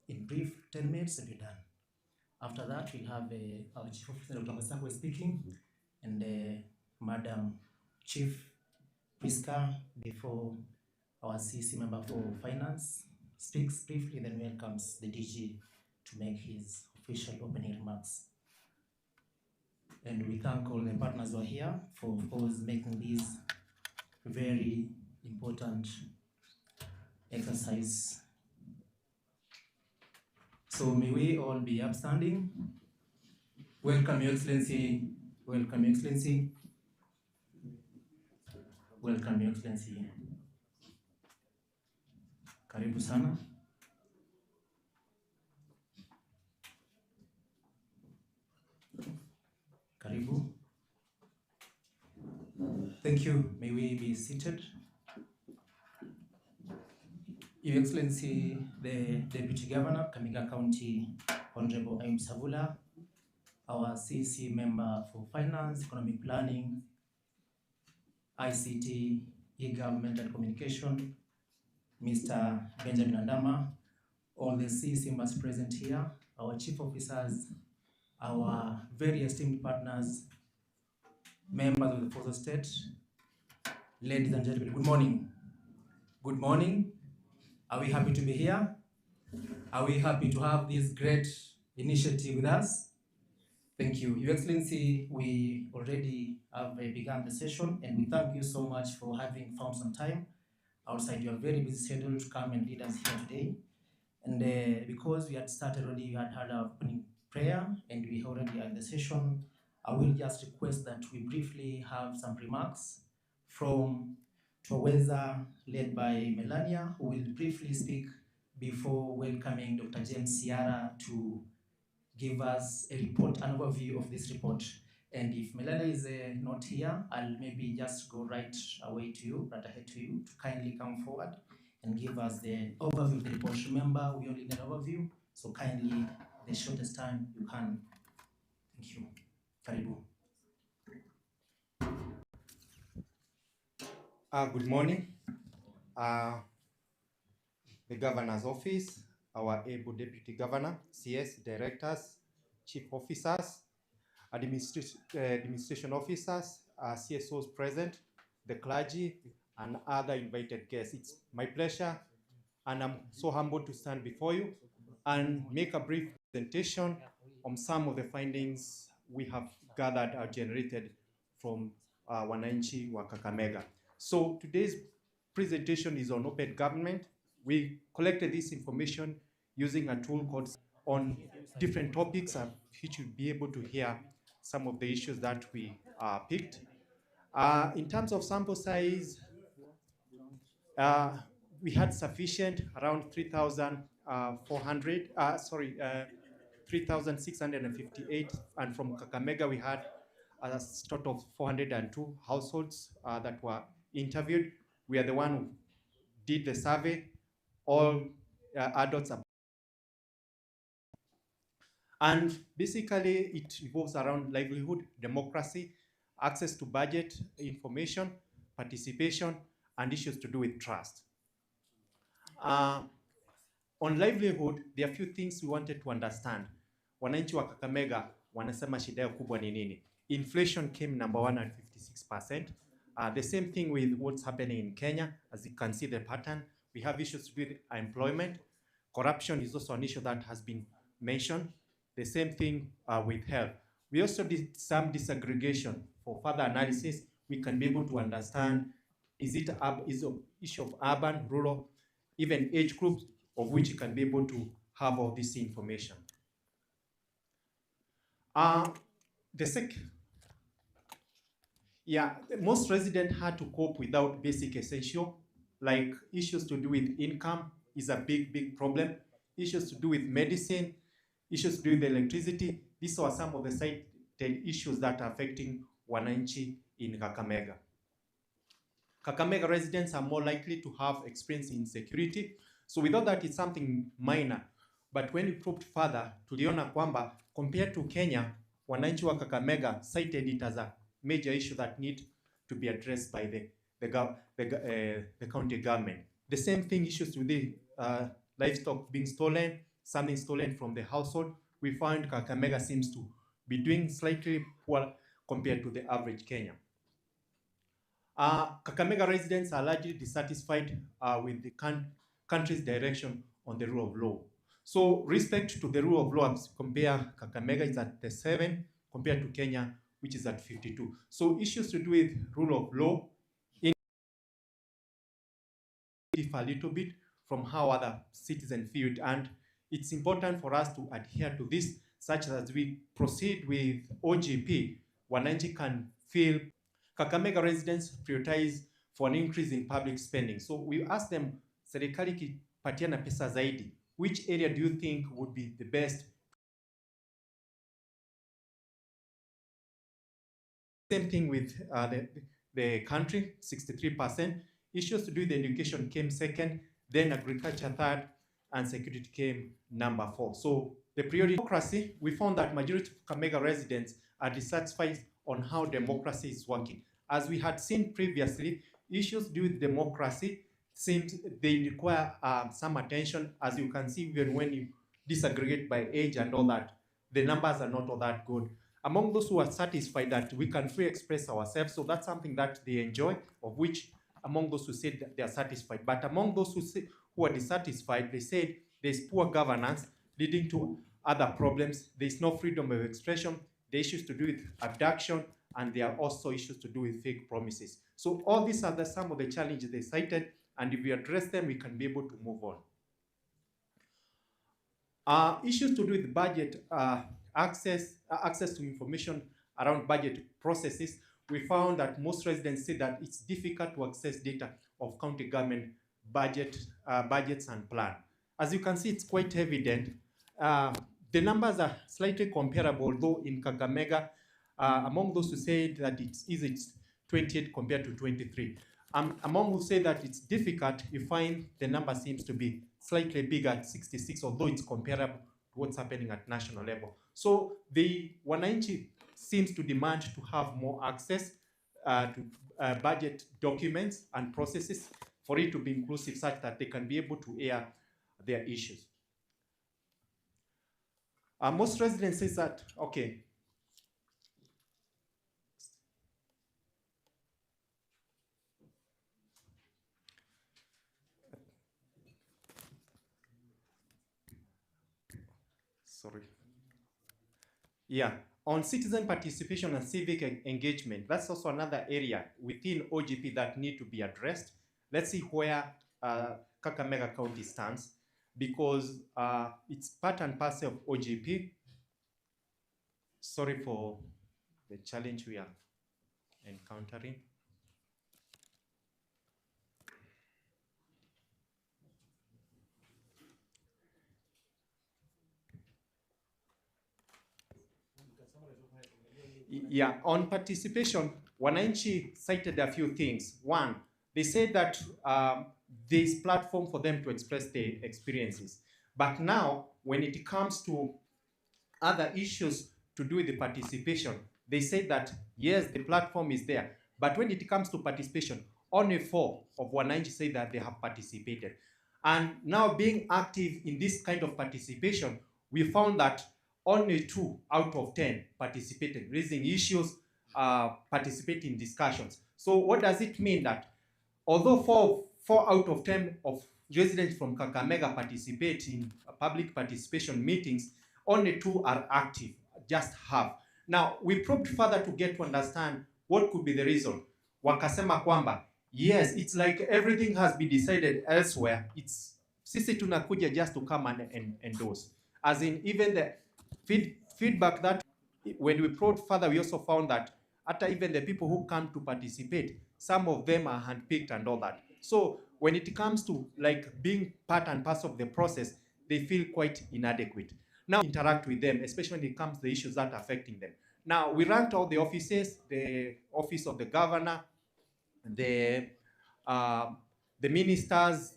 In brief, 10 minutes and we're done. After that, we'll have our Chief Officer, Dr. Masako, speaking, and Madam Chief Priska, before our CC member for Finance speaks briefly, then welcomes the DG to make his official opening remarks. And we thank all the partners who are here for, of course, making this very important exercise. So may we all be upstanding. Welcome, Your Excellency. Welcome, Your Excellency. Welcome, Your Excellency. Karibu sana. Karibu. Thank you. May we be seated. Your Excellency, the Deputy Governor, Kakamega County, Honorable Aim Savula, our CC member for Finance, Economic Planning, ICT, E-Government and Communication, Mr. Benjamin Andama, all the CC members present here, our chief officers, our very esteemed partners, members of the Force of State, ladies and gentlemen, good morning. Good morning. Are we happy to be here? Are we happy to have this great initiative with us? Thank you. Your Excellency, we already have begun the session, and we thank you so much for having found some time outside your very busy schedule to come and lead us here today. And because we had started already, we had our opening prayer, and we already had the session, I will just request that we briefly have some remarks from Taweza, led by Melania, who will briefly speak before welcoming Dr. James Sierra to give us a report, an overview of this report. And if Melania is not here, I'll maybe just go right away to you, right ahead to you, to kindly come forward and give us the overview of the report. Remember, we only need an overview, so kindly, the shortest time you can. Thank you. Karibu. Good morning. The Governor's Office, our able Deputy Governor, CS Directors, Chief Officers, Administration Officers, CSOs present, the clergy, and other invited guests. It's my pleasure, and I'm so humbled to stand before you and make a brief presentation on some of the findings we have gathered or generated from Wananchi wa Kakamega. So today's presentation is on open government. We collected this information using a tool called on different topics, which you'll be able to hear some of the issues that we picked. In terms of sample size, we had sufficient, around 3,658, and from Kakamega we had a total of 402 households that were interviewed. We are the one who did the survey. All adults are, and basically it revolves around livelihood, democracy, access to budget information, participation, and issues to do with trust. On livelihood, there are a few things we wanted to understand. Wananchi wa Kakamega wanasema shida yao kubwa ni nini. Inflation came number 1 at 56%. The same thing with what's happening in Kenya. As you can see the pattern, we have issues with employment. Corruption is also an issue that has been mentioned. The same thing with health. We also did some disaggregation for further analysis. We can be able to understand, is it an issue of urban, rural, even age groups, of which you can be able to have all this information. Most residents had to cope without basic essential, like issues to do with income is a big problem. Issues to do with medicine, issues to do with electricity. These are some of the cited issues that are affecting Wananchi in Kakamega. Kakamega residents are more likely to have experience in insecurity. So we thought that it's something minor, but when we probed further, tuliona kwamba compared to Kenya, Wananchi wa Kakamega cited it as a major issue that need to be addressed by the county government. The same thing, issues with the livestock being stolen, something stolen from the household. We found Kakamega seems to be doing slightly poor compared to the average Kenya. Kakamega residents are largely dissatisfied with the country's direction on the rule of law. So respect to the rule of law, compare Kakamega is at 7 compared to Kenya, which is at 52. So issues to do with rule of law differ a little bit from how other citizens feel it, and it's important for us to adhere to this, such that as we proceed with OGP, Wananchi can feel. Kakamega residents prioritize for an increase in public spending. So we ask them, serikali kipatiana pesa zaidi, which area do you think would be the best? Same thing with the country, 63%. Issues to do with education came second, then agriculture third, and security came number 4. So the priority democracy, we found that majority of Kakamega residents are dissatisfied on how democracy is working. As we had seen previously, issues to do with democracy seems they require some attention. As you can see, even when you disaggregate by age and all that, the numbers are not all that good. Among those who are satisfied that we can free express ourselves, so that's something that they enjoy, of which among those who said that they are satisfied. But among those who are dissatisfied, they said there's poor governance leading to other problems. There's no freedom of expression. The issues to do with abduction, and there are also issues to do with fake promises. So all these are some of the challenges they cited, and if we address them, we can be able to move on. Issues to do with budget, access to information around budget processes. We found that most residents say that it's difficult to access data of county government budgets and plan. As you can see, it's quite evident. The numbers are slightly comparable, though in Kakamega, among those who say that it's easy, it's 28 compared to 23. Among who say that it's difficult, you find the number seems to be slightly bigger at 66, although it's comparable to what's happening at national level. So the Wananchi seems to demand to have more access to budget documents and processes for it to be inclusive, such that they can be able to air their issues. Most residents say that, okay, sorry. Yeah, on citizen participation and civic engagement, that's also another area within OGP that need to be addressed. Let's see where Kakamega County stands, because it's part and parcel of OGP. Sorry for the challenge we are encountering. Yeah, on participation, Wananchi cited a few things. One, they said that there's platform for them to express their experiences. But now, when it comes to other issues to do with the participation, they said that, yes, the platform is there. But when it comes to participation, only 4 of Wananchi say that they have participated. And now being active in this kind of participation, we found that only 2 out of 10 participated, raising issues, participating in discussions. So what does it mean? That although 4 out of 10 of residents from Kakamega participate in public participation meetings, only 2 are active, just half. Now, we probed further to get to understand what could be the reason. Wakasema kwamba, yes, it's like everything has been decided elsewhere. It's sisi tunakuja just to come and endorse. As in, even the feedback that when we probed further, we also found that even the people who come to participate, some of them are handpicked and all that. So when it comes to like being part and parcel of the process, they feel quite inadequate. Now interact with them, especially when it comes to the issues that are affecting them. Now we ranked all the offices, the office of the governor, the ministers,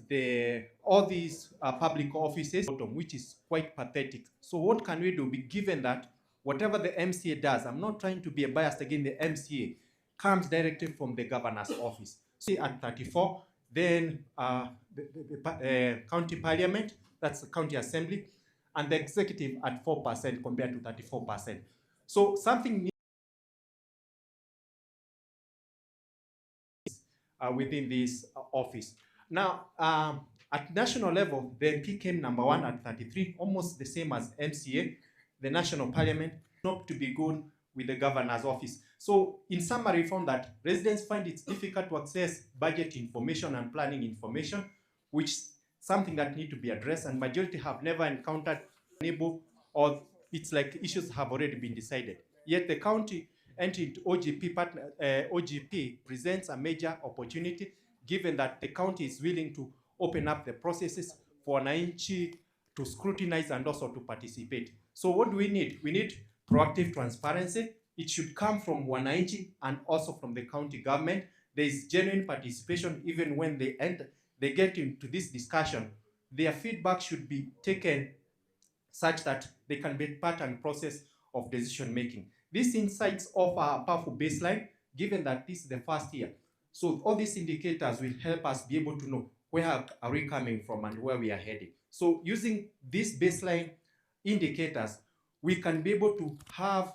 all these public offices, which is quite pathetic. So what can we do? Given that whatever the MCA does, I'm not trying to be biased against the MCA, comes directly from the governor's office. See at 34, then the county parliament, that's the county assembly, and the executive at 4% compared to 34%. So something within this office. Now, at national level, the MP came number 1 at 33, almost the same as MCA. The national parliament not to be good with the governor's office. So in summary, we found that residents find it difficult to access budget information and planning information, which is something that need to be addressed, and majority have never encountered able, or it's like issues have already been decided. Yet the county entry into OGP presents a major opportunity, given that the county is willing to open up the processes for Wananchi to scrutinize and also to participate. So what do we need? We need proactive transparency. It should come from Wananchi and also from the county government. There is genuine participation even when they enter, they get into this discussion. Their feedback should be taken such that they can be part and process of decision making. These insights offer a powerful baseline, given that this is the first year. So all these indicators will help us be able to know where are we coming from and where we are heading. So using these baseline indicators, we can be able to have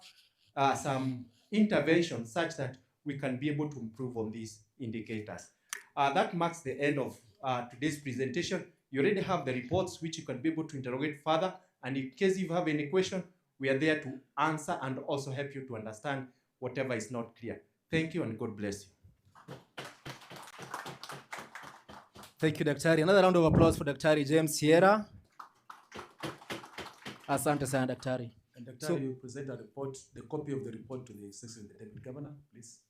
some intervention such that we can be able to improve on these indicators. That marks the end of today's presentation. You already have the reports which you can be able to interrogate further, and in case you have any question, we are there to answer and also help you to understand whatever is not clear. Thank you and God bless you. Thank you, Daktari. Another round of applause for Daktari James Sierra. Asante sana, Daktari. And Daktari, you present a report, the copy of the report to the Executive Deputy Governor, please.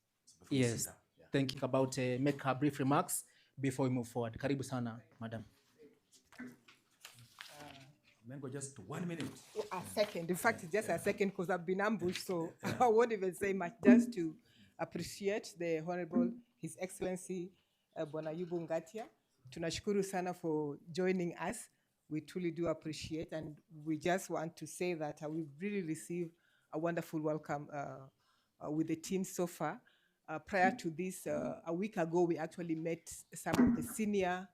Yes, yeah. Thank you. About make her brief remarks before we move forward. Karibu sana, madam. Mango, just 1 minute. A second. In fact, just a second, because I've been ambushed, so I won't even say much. Just to appreciate the Honorable His Excellency Bwana Yubu Ngatia. Tunashukuru sana for joining us. We truly do appreciate, and we just want to say that we've really received a wonderful welcome with the team so far. Prior to this, a week ago, we actually met some of the senior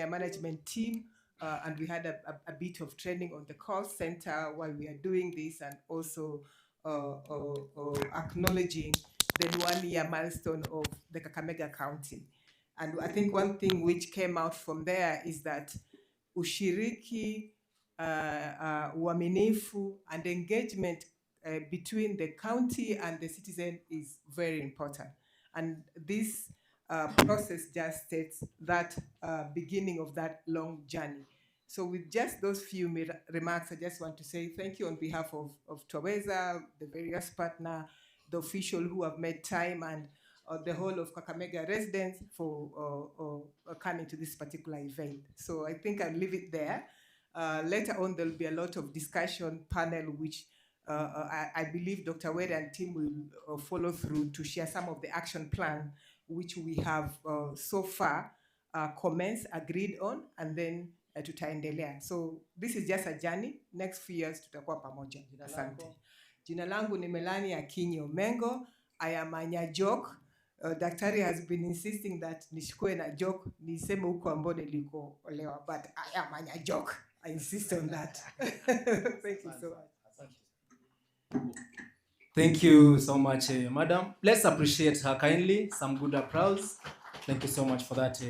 management team, and we had a bit of training on the call center while we are doing this, and also acknowledging the 1-year milestone of the Kakamega County. And I think one thing which came out from there is that ushiriki, uaminifu, and engagement between the county and the citizen is very important. And this process just states that beginning of that long journey. So with just those few remarks, I just want to say thank you on behalf of Twaweza, the various partners, the officials who have made time, and the whole of Kakamega residents for coming to this particular event. So I think I'll leave it there. Later on, there'll be a lot of discussion panel, which I believe Dr. Wade and team will follow through to share some of the action plan, which we have so far commenced, agreed on, and then tutaendelea. So this is just a journey. Next few years tutakuwa pamoja. Asante. Jina langu ni Melania Akinyi Omengo. I am a Nyajok. Daktari has been insisting that nishikue na joke niseme huko ambao niliko olewa, but I am a Nyajok. I insist on that. Thank you so much. Thank you so much, Madam. Let's appreciate her kindly. Some good applause. Thank you so much for that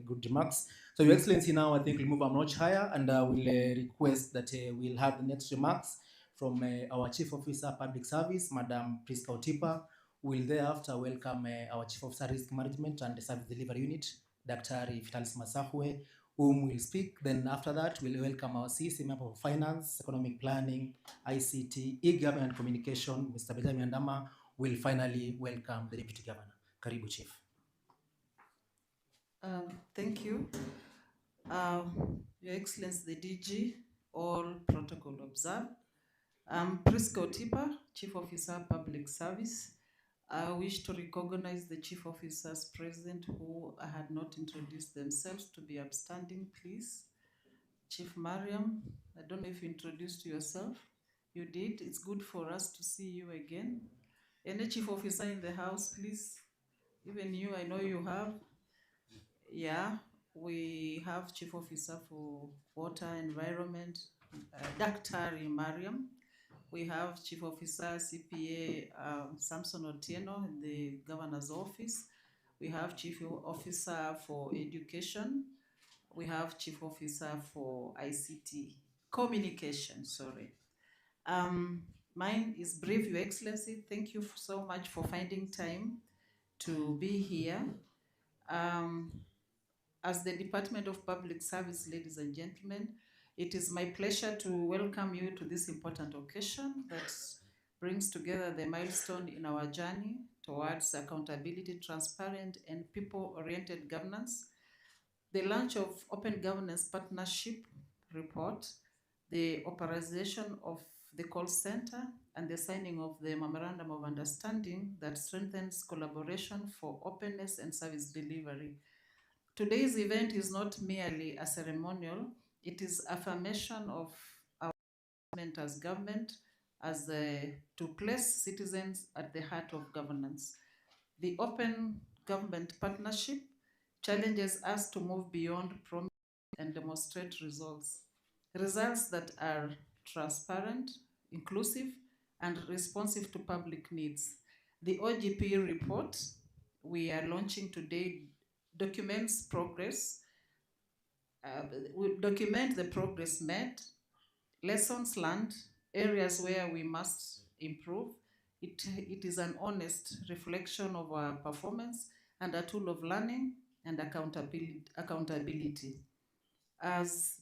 good remarks. So, Your Excellency, now I think we'll move a notch higher and we'll request that we'll have the next remarks from our Chief Officer Public Service, Madam Priska Otipa. We'll thereafter welcome our Chief Officer Risk Management and the Service Delivery Unit, Dr. Vitalis Masahwe, whom will speak. Then after that, we'll welcome our CC member of Finance, Economic Planning, ICT, E-Government and Communication, Mr. Benjamin Ndama. Will finally welcome the Deputy Governor. Karibu, Chief. Thank you. Your Excellency, the DG, all protocol observed. Priska Otipa, Chief Officer, Public Service. I wish to recognize the Chief Officers present who had not introduced themselves to be upstanding, please. Chief Mariam, I don't know if you introduced yourself. You did. It's good for us to see you again. Any Chief Officer in the house, please? Even you, I know you have. Yeah, we have Chief Officer for Water Environment, Dr. Mariam. We have Chief Officer CPA Samson Otieno in the Governor's Office. We have Chief Officer for Education. We have Chief Officer for ICT, Communication, sorry. Mine is brief, Your Excellency. Thank you so much for finding time to be here. As the Department of Public Service, ladies and gentlemen, it is my pleasure to welcome you to this important occasion that brings together the milestone in our journey towards accountability, transparent, and people-oriented governance. The launch of Open Governance Partnership Report, the authorization of the call center, and the signing of the Memorandum of Understanding that strengthens collaboration for openness and service delivery. Today's event is not merely a ceremonial, it is affirmation of our commitment as government to place citizens at the heart of governance. The Open Government Partnership challenges us to move beyond promise and demonstrate results. Results that are transparent, inclusive, and responsive to public needs. The OGP report we are launching today documents progress, we document the progress made, lessons learned, areas where we must improve. It is an honest reflection of our performance and a tool of learning and accountability. As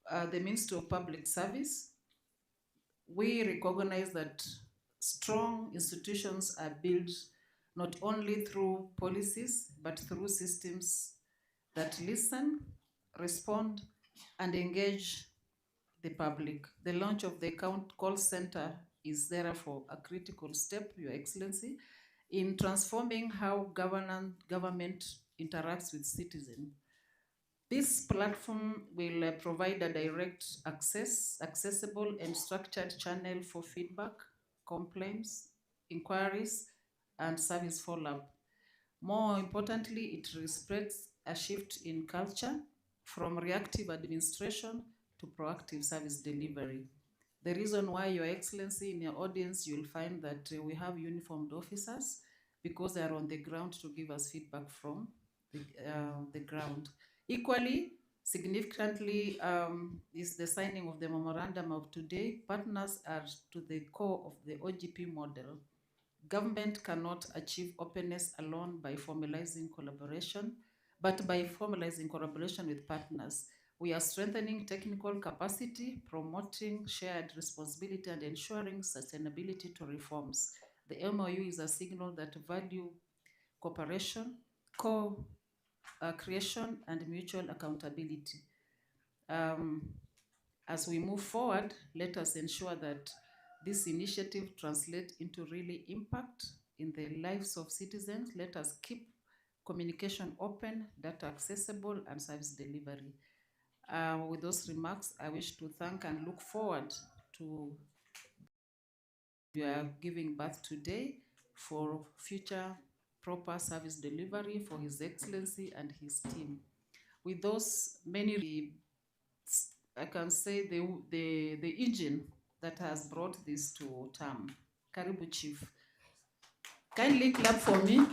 the Ministry of Public Service, we recognize that strong institutions are built not only through policies, but through systems that listen, respond, and engage the public. The launch of the call center is therefore a critical step, Your Excellency, in transforming how government interacts with citizens. This platform will provide a direct accessible and structured channel for feedback, complaints, inquiries, and service follow-up. More importantly, it respects a shift in culture from reactive administration to proactive service delivery. The reason why, Your Excellency, in your audience, you'll find that we have uniformed officers because they are on the ground to give us feedback from the ground. Equally, significantly, is the signing of the memorandum of today. Partners are to the core of the OGP model. Government cannot achieve openness alone by formalizing collaboration, but by formalizing collaboration with partners. We are strengthening technical capacity, promoting shared responsibility, and ensuring sustainability to reforms. The MOU is a signal that value cooperation, co-creation, and mutual accountability. As we move forward, let us ensure that this initiative translates into really impact in the lives of citizens. Let us keep communication open, data accessible, and service delivery. With those remarks, I wish to thank and look forward to you are giving birth today for future proper service delivery for His Excellency and his team. With those many I can say the engine that has brought this to term. Karibu Chief. Kindly clap for me.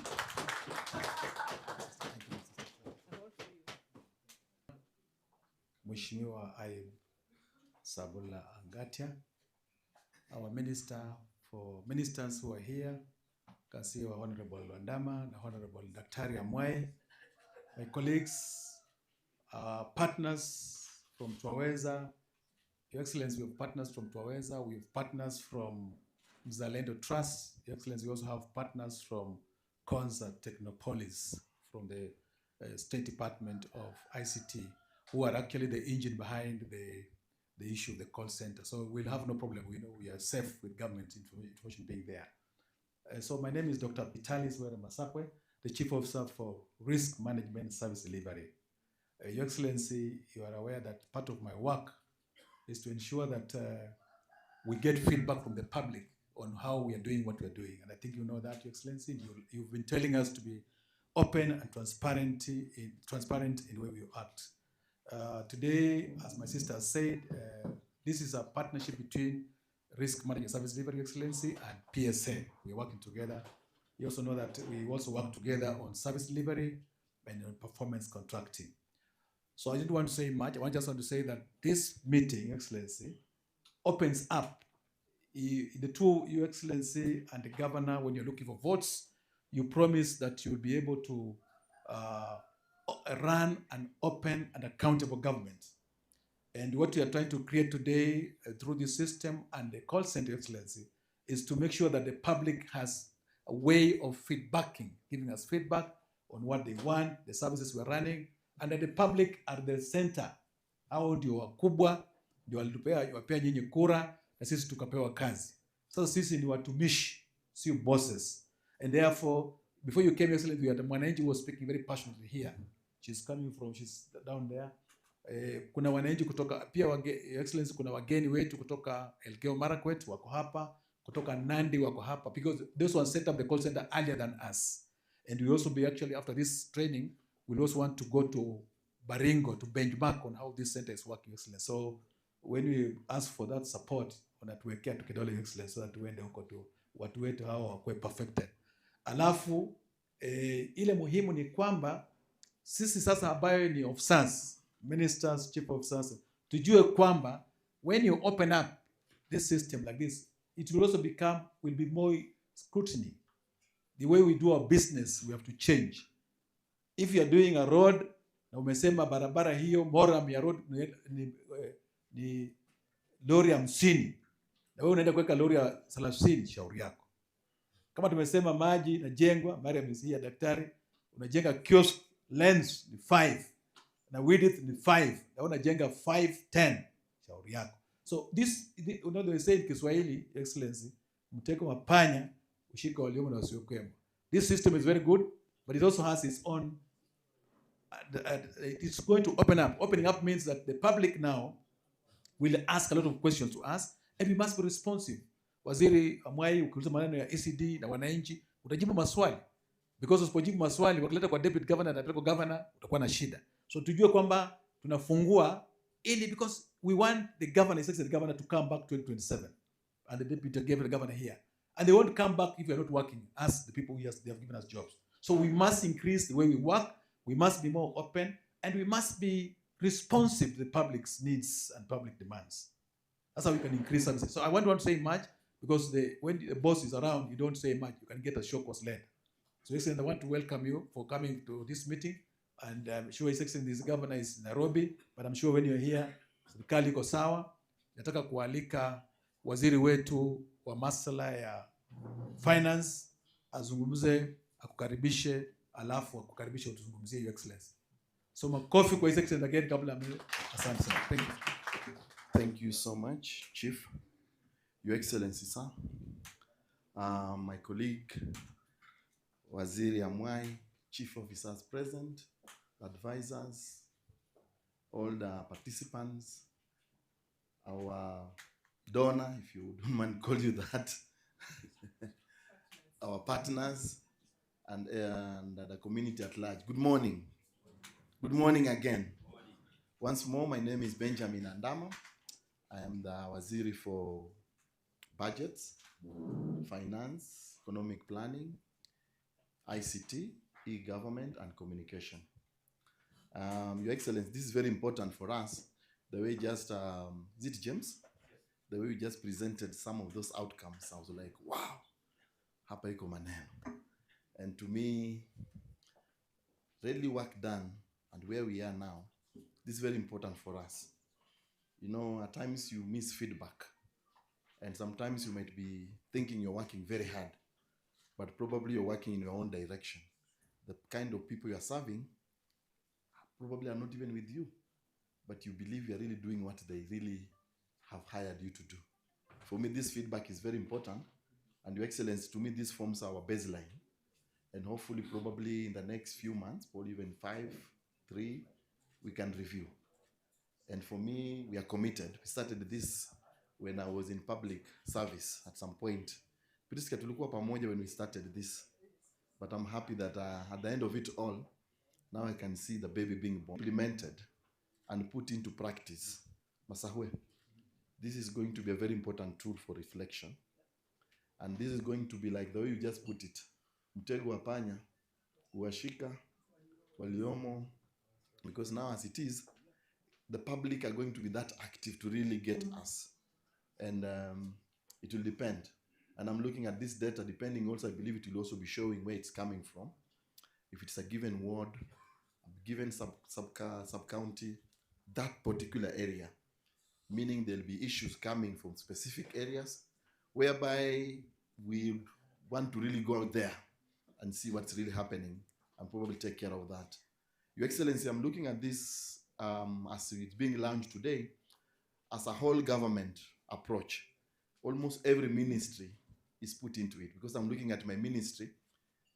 Mheshimiwa Ayub Sabula Angatia, our ministers who are here, can see our Honorable Wandama and Honorable Daktari Amwai, my colleagues, partners from Twaweza, Your Excellency, we have partners from Twaweza, we have partners from Mzalendo Trust, Your Excellency, we also have partners from Konza Technopolis, from the State Department of ICT, who are actually the engine behind the issue of the call center. So we'll have no problem. We know we are safe with government information being there. So my name is Dr. Vitalis Were Masakwe, the Chief Officer for Risk Management Service Delivery. Your Excellency, you are aware that part of my work is to ensure that we get feedback from the public on how we are doing what we are doing. And I think you know that, Your Excellency. You've been telling us to be open and transparent in the way we act. Today, as my sister said, this is a partnership between Risk Management Service Delivery, Your Excellency, and PSA. We're working together. You also know that we also work together on service delivery and on performance contracting. So I didn't want to say much. I just want to say that this meeting, Your Excellency, opens up the two, Your Excellency, and the governor. When you're looking for votes, you promise that you'll be able to run an open and accountable government. And what we are trying to create today through this system and the call center, Your Excellency, is to make sure that the public has a way of feedbacking, giving us feedback on what they want, the services we're running, and that the public are the center. Hao ndio wakubwa, ndio wapea nyinyi kura, na sisi tukapewa kazi. So sisi ni watumishi, sio bosses. And therefore, before you came, Your Excellency, we had Wananchi who was speaking very passionately here. She's down there. Kuna wananchi kutoka, pia Your Excellency, kuna wageni wetu kutoka Elgeyo Marakwet wako hapa, kutoka Nandi wako hapa, because those ones set up the call center earlier than us. And we also be actually, after this training, we'll also want to go to Baringo to benchmark on how this center is working, Your Excellency. So when we ask for that support, wanatuwekea tukidole, Your Excellency, so that tuende huko tu watu wetu hao wakuwe perfected. Alafu ile muhimu ni kwamba sisi sasa ambayo ni officers, ministers, chief officers, tujue kwamba when you open up this system like this, it will also will be more scrutiny. The way we do our business, we have to change. If you are doing a road, na umesema barabara hiyo moram ya road ni lori 50, na wewe unaenda kuweka lori ya 30, shauri yako. Kama tumesema maji na jengwa, Mariam is here, daktari, unajenga kiosk, length ni 5 na width ni 5, na unajenga 510, shauri yako. So this, you know, they say in Kiswahili, Excellency, mteko mapanya ushika waliomo na wasiokwemo. This system is very good, but it also has its own it's going to open up. Opening up means that the public now will ask a lot of questions to us, and we must be responsive. Waziri Amwai, ukiuliza maneno ya ECD na wananchi, utajibu maswali. Because usipojibu maswali, wakileta kwa deputy governor na kwa governor, utakuwa na shida. So tujue kwamba tunafungua ili, because we want the governor, the governor to come back 2027, and the deputy governor here. And they won't come back if we are not working as the people they have given us jobs. So we must increase the way we work. We must be more open, and we must be responsive to the public's needs and public demands. That's how we can increase services. So I won't want to say much, because when the boss is around, you don't say much. You can get a shock was led. So Excellency, I want to welcome you for coming to this meeting. And I'm sure His Excellency, this governor is Nairobi, but I'm sure when you're here, serikali iko sawa. Nataka kualika waziri wetu wa masuala ya finance azungumze, akukaribishe, alafu akukaribishe utuzungumzie, Your Excellency. So makofi kwa His Excellency again kabla mimi. Asante sana. Thank you. Thank you so much, Chief. Your Excellency, sir. My colleague, Waziri Amwai, Chief Officers present, advisors, all the participants, our donor, if you don't mind call you that, our partners, and the community at large. Good morning. Good morning again. Once more, my name is Benjamin Andama. I am the Waziri for Budgets, Finance, Economic Planning, ICT, e-government, and communication. Your Excellency, this is very important for us. The way just, is it James? The way we just presented some of those outcomes, I was like, wow, hapa iko maneno. And to me, really work done and where we are now, this is very important for us. You know, at times you miss feedback, and sometimes you might be thinking you're working very hard, but probably you're working in your own direction. The kind of people you're serving probably are not even with you, but you believe you're really doing what they really have hired you to do. For me, this feedback is very important, and Your Excellency, to me, this forms our baseline. And hopefully, probably in the next few months, or even 5, 3, we can review. And for me, we are committed. We started this when I was in public service at some point. Priska tulikuwa pamoja when we started this. But I'm happy that at the end of it all, now I can see the baby being born, implemented and put into practice. Masahwe, this is going to be a very important tool for reflection. And this is going to be like the way you just put it. Mtego wa panya, uwashika, waliomo. Because now as it is, the public are going to be that active to really get us. And it will depend. And I'm looking at this data, depending also, I believe it will also be showing where it's coming from. If it's a given ward, a given sub-county, that particular area. Meaning there'll be issues coming from specific areas, whereby we want to really go out there and see what's really happening and probably take care of that. Your Excellency, I'm looking at this as it's being launched today as a whole government approach. Almost every ministry is put into it, because I'm looking at my ministry,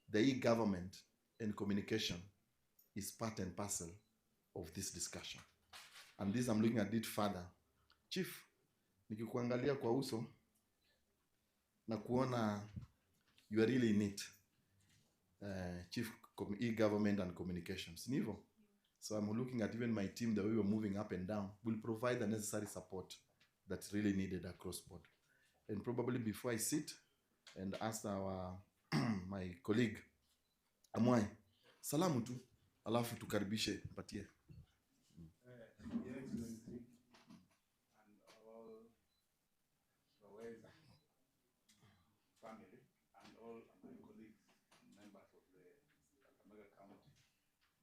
the e-government and communication is part and parcel of this discussion. And this, I'm looking at it further. Chief, nikikuangalia kwa uso na kuona you are really in it. Chief e-government and communications. Nivo. So I'm looking at even my team, the way we're moving up and down, will provide the necessary support that's really needed across board. And probably before I sit and ask our my colleague, Amwai, salamu tu, alafu tukaribishe, patie. Your Excellency, and all Roweza family, and all my colleagues and members of the Kakamega County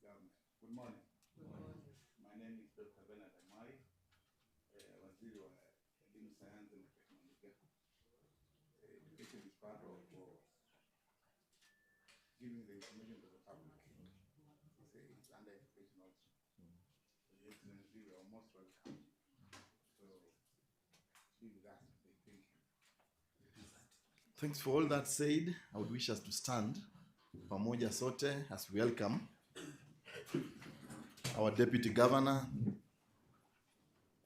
government. Good morning. Good morning. My name is Dr. Bernard Amai, Waziri wa Elimu, Sayansi na Teknolojia. Education is part of giving the information to the public. It's under education also. Your Excellency, you are most welcome. So, be with us today. Thank you. Thanks for all that said. I would wish us to stand pamoja sote as we welcome our Deputy Governor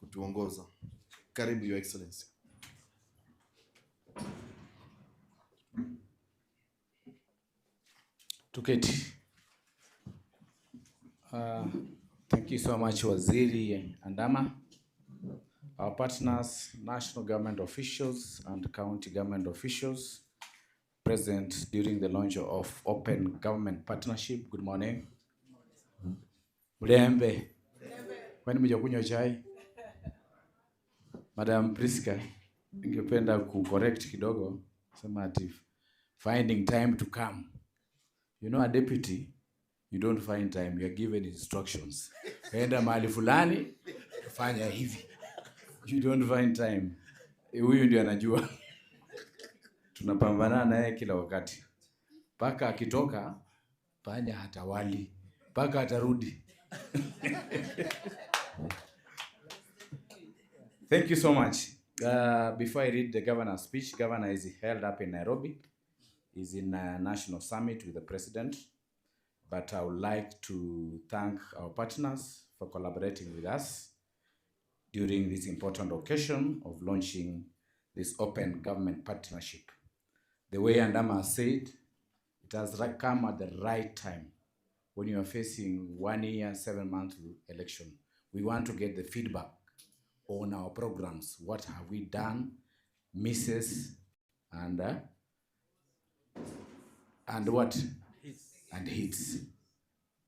kutuongoza. Karibu, Your Excellency. Tuketi. Thank you so much, Waziri Andama. Our partners, national government officials and county government officials present during the launch of Open Government Partnership. Good morning. Mlembe. Kwani mjakunywa chai? Madam Priska, ningependa ku-correct kidogo, sema ati finding time to come. You know, a deputy, you don't find time, you are given instructions. Enda mahali fulani, fanya hivi. You don't find time. Huyu ndio anajua. Tunapambana naye kila wakati. Paka akitoka, panya hatawali. Paka atarudi. Thank you so much. Before I read the governor's speech, governor is held up in Nairobi. He's in a national summit with the president. But I would like to thank our partners for collaborating with us during this important occasion of launching this Open Government Partnership. The way Andama said, it has come at the right time when you are facing 1 year, 7 months election. We want to get the feedback on our programs. What have we done, misses, and what? And hits.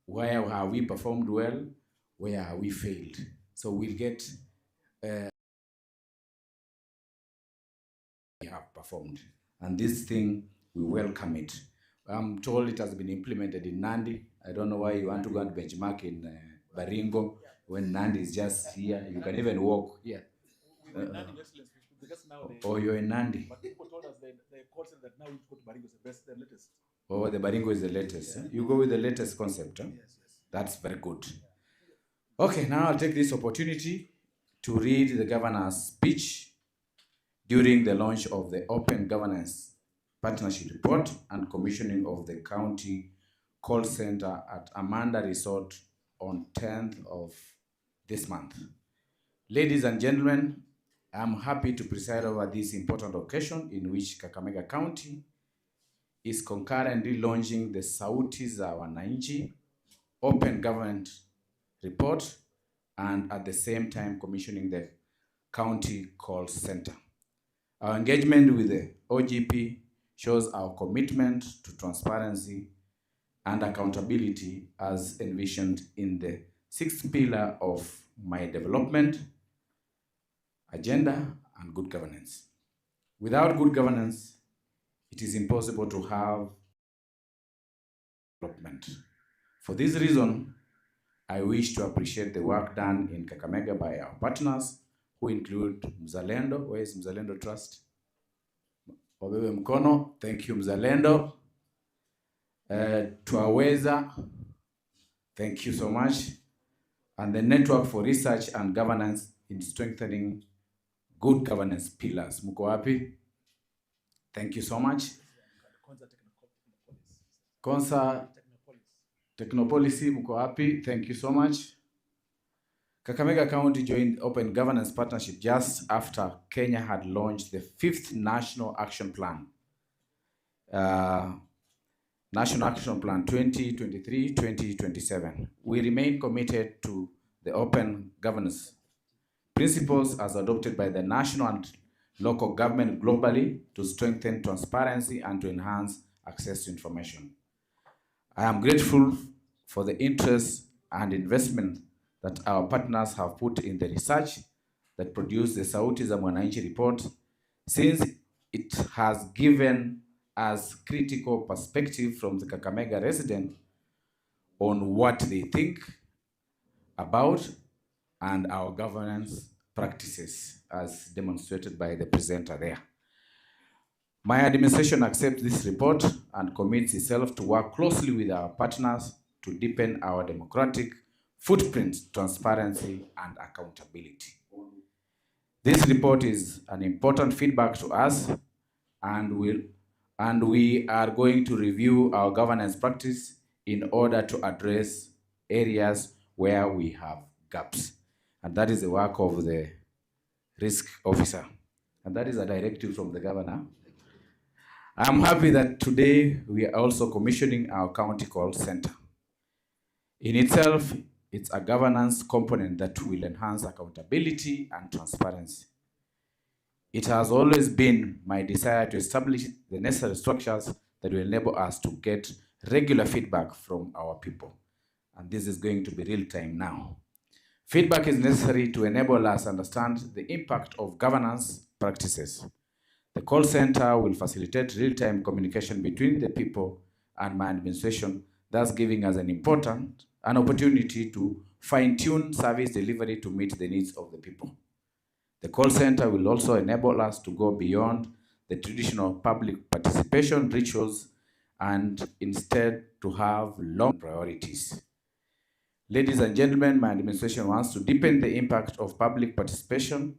Where have we performed well? Where have we failed? So we'll get we have performed. And this thing, we welcome it. I'm told it has been implemented in Nandi. I don't know why you want to go and benchmark in Baringo when Nandi is just here. You can even walk here. Oh, you're in Nandi. But people told us they called that now we go to Baringo is the best, the latest. Oh, the Baringo is the latest. Huh? You go with the latest concept. Huh? Yes. That's very good. Okay, now I'll take this opportunity to read the governor's speech during the launch of the Open Governance Partnership Report and commissioning of the county call center at Amanda Resort on 10th of this month. Ladies and gentlemen, I'm happy to preside over this important occasion in which Kakamega County is concurrently launching the Sauti za Wananchi Open Government Report and at the same time commissioning the county call center. Our engagement with the OGP shows our commitment to transparency and accountability as envisioned in the sixth pillar of my development agenda and good governance. Without good governance, it is impossible to have development. For this reason, I wish to appreciate the work done in Kakamega by our partners who include Mzalendo. Where is Mzalendo Trust? Obewe mkono. Thank you, Mzalendo. Tuaweza. Thank you so much. And the Network for Research and Governance in strengthening good governance pillars. Muko wapi? Thank you so much. Konsa Technopolicy, muko wapi? Thank you so much. Kakamega County joined Open Governance Partnership just after Kenya had launched the 5th National Action Plan. National Action Plan 2023-2027. We remain committed to the open governance principles as adopted by the national and local government globally to strengthen transparency and to enhance access to information. I am grateful for the interest and investment that our partners have put in the research that produced the Sauti za Wananchi report, since it has given us critical perspective from the Kakamega resident on what they think about and our governance practices, as demonstrated by the presenter there. My administration accepts this report and commits itself to work closely with our partners to deepen our democratic footprint, transparency, and accountability. This report is an important feedback to us, and we are going to review our governance practice in order to address areas where we have gaps. And that is the work of the risk officer. And that is a directive from the governor. I'm happy that today we are also commissioning our county call center. In itself, it's a governance component that will enhance accountability and transparency. It has always been my desire to establish the necessary structures that will enable us to get regular feedback from our people. And this is going to be real time now. Feedback is necessary to enable us to understand the impact of governance practices. The call center will facilitate real-time communication between the people and my administration, thus giving us an opportunity to fine-tune service delivery to meet the needs of the people. The call center will also enable us to go beyond the traditional public participation rituals and instead to have long priorities. Ladies and gentlemen, my administration wants to deepen the impact of public participation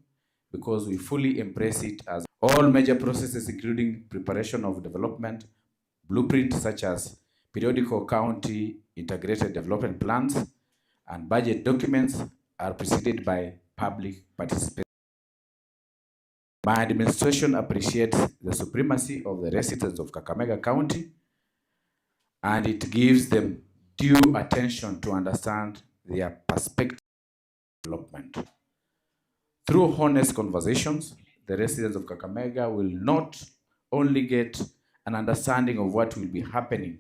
because we fully embrace it as all major processes, including preparation of development blueprints such as periodical county integrated development plans and budget documents, are preceded by public participation. My administration appreciates the supremacy of the residents of Kakamega County, and it gives them due attention to understand their perspective development. Through honest conversations, the residents of Kakamega will not only get an understanding of what will be happening,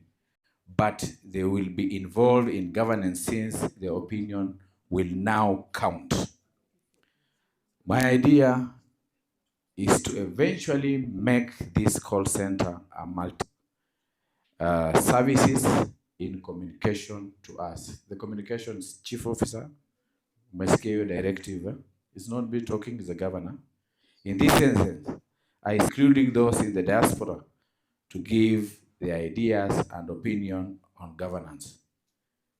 but they will be involved in governance since their opinion will now count. My idea is to eventually make this call center a multi services in communication to us. The communications chief officer, umesikia directive, is not be talking to the governor. In this instance, I including those in the diaspora to give their ideas and opinion on governance.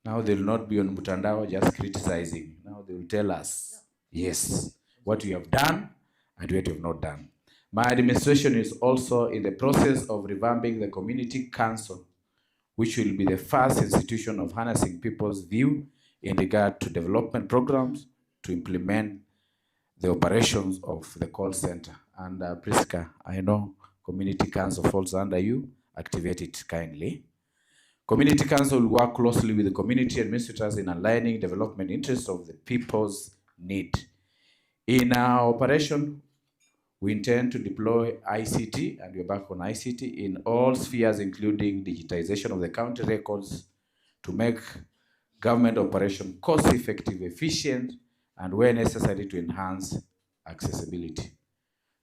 Now they will not be on Mutandao just criticizing. Now they will tell us, yes, what you have done and what you have not done. My administration is also in the process of revamping the Community Council, which will be the first institution of harnessing people's view in regard to development programs to implement the operations of the call center. And Priska, I know Community Council falls under you. Activate it kindly. Community Council will work closely with the community administrators in aligning development interests of the people's need. In our operation, we intend to deploy ICT, and we're back on ICT, in all spheres, including digitization of the county records to make government operation cost-effective, efficient, and where necessary to enhance accessibility.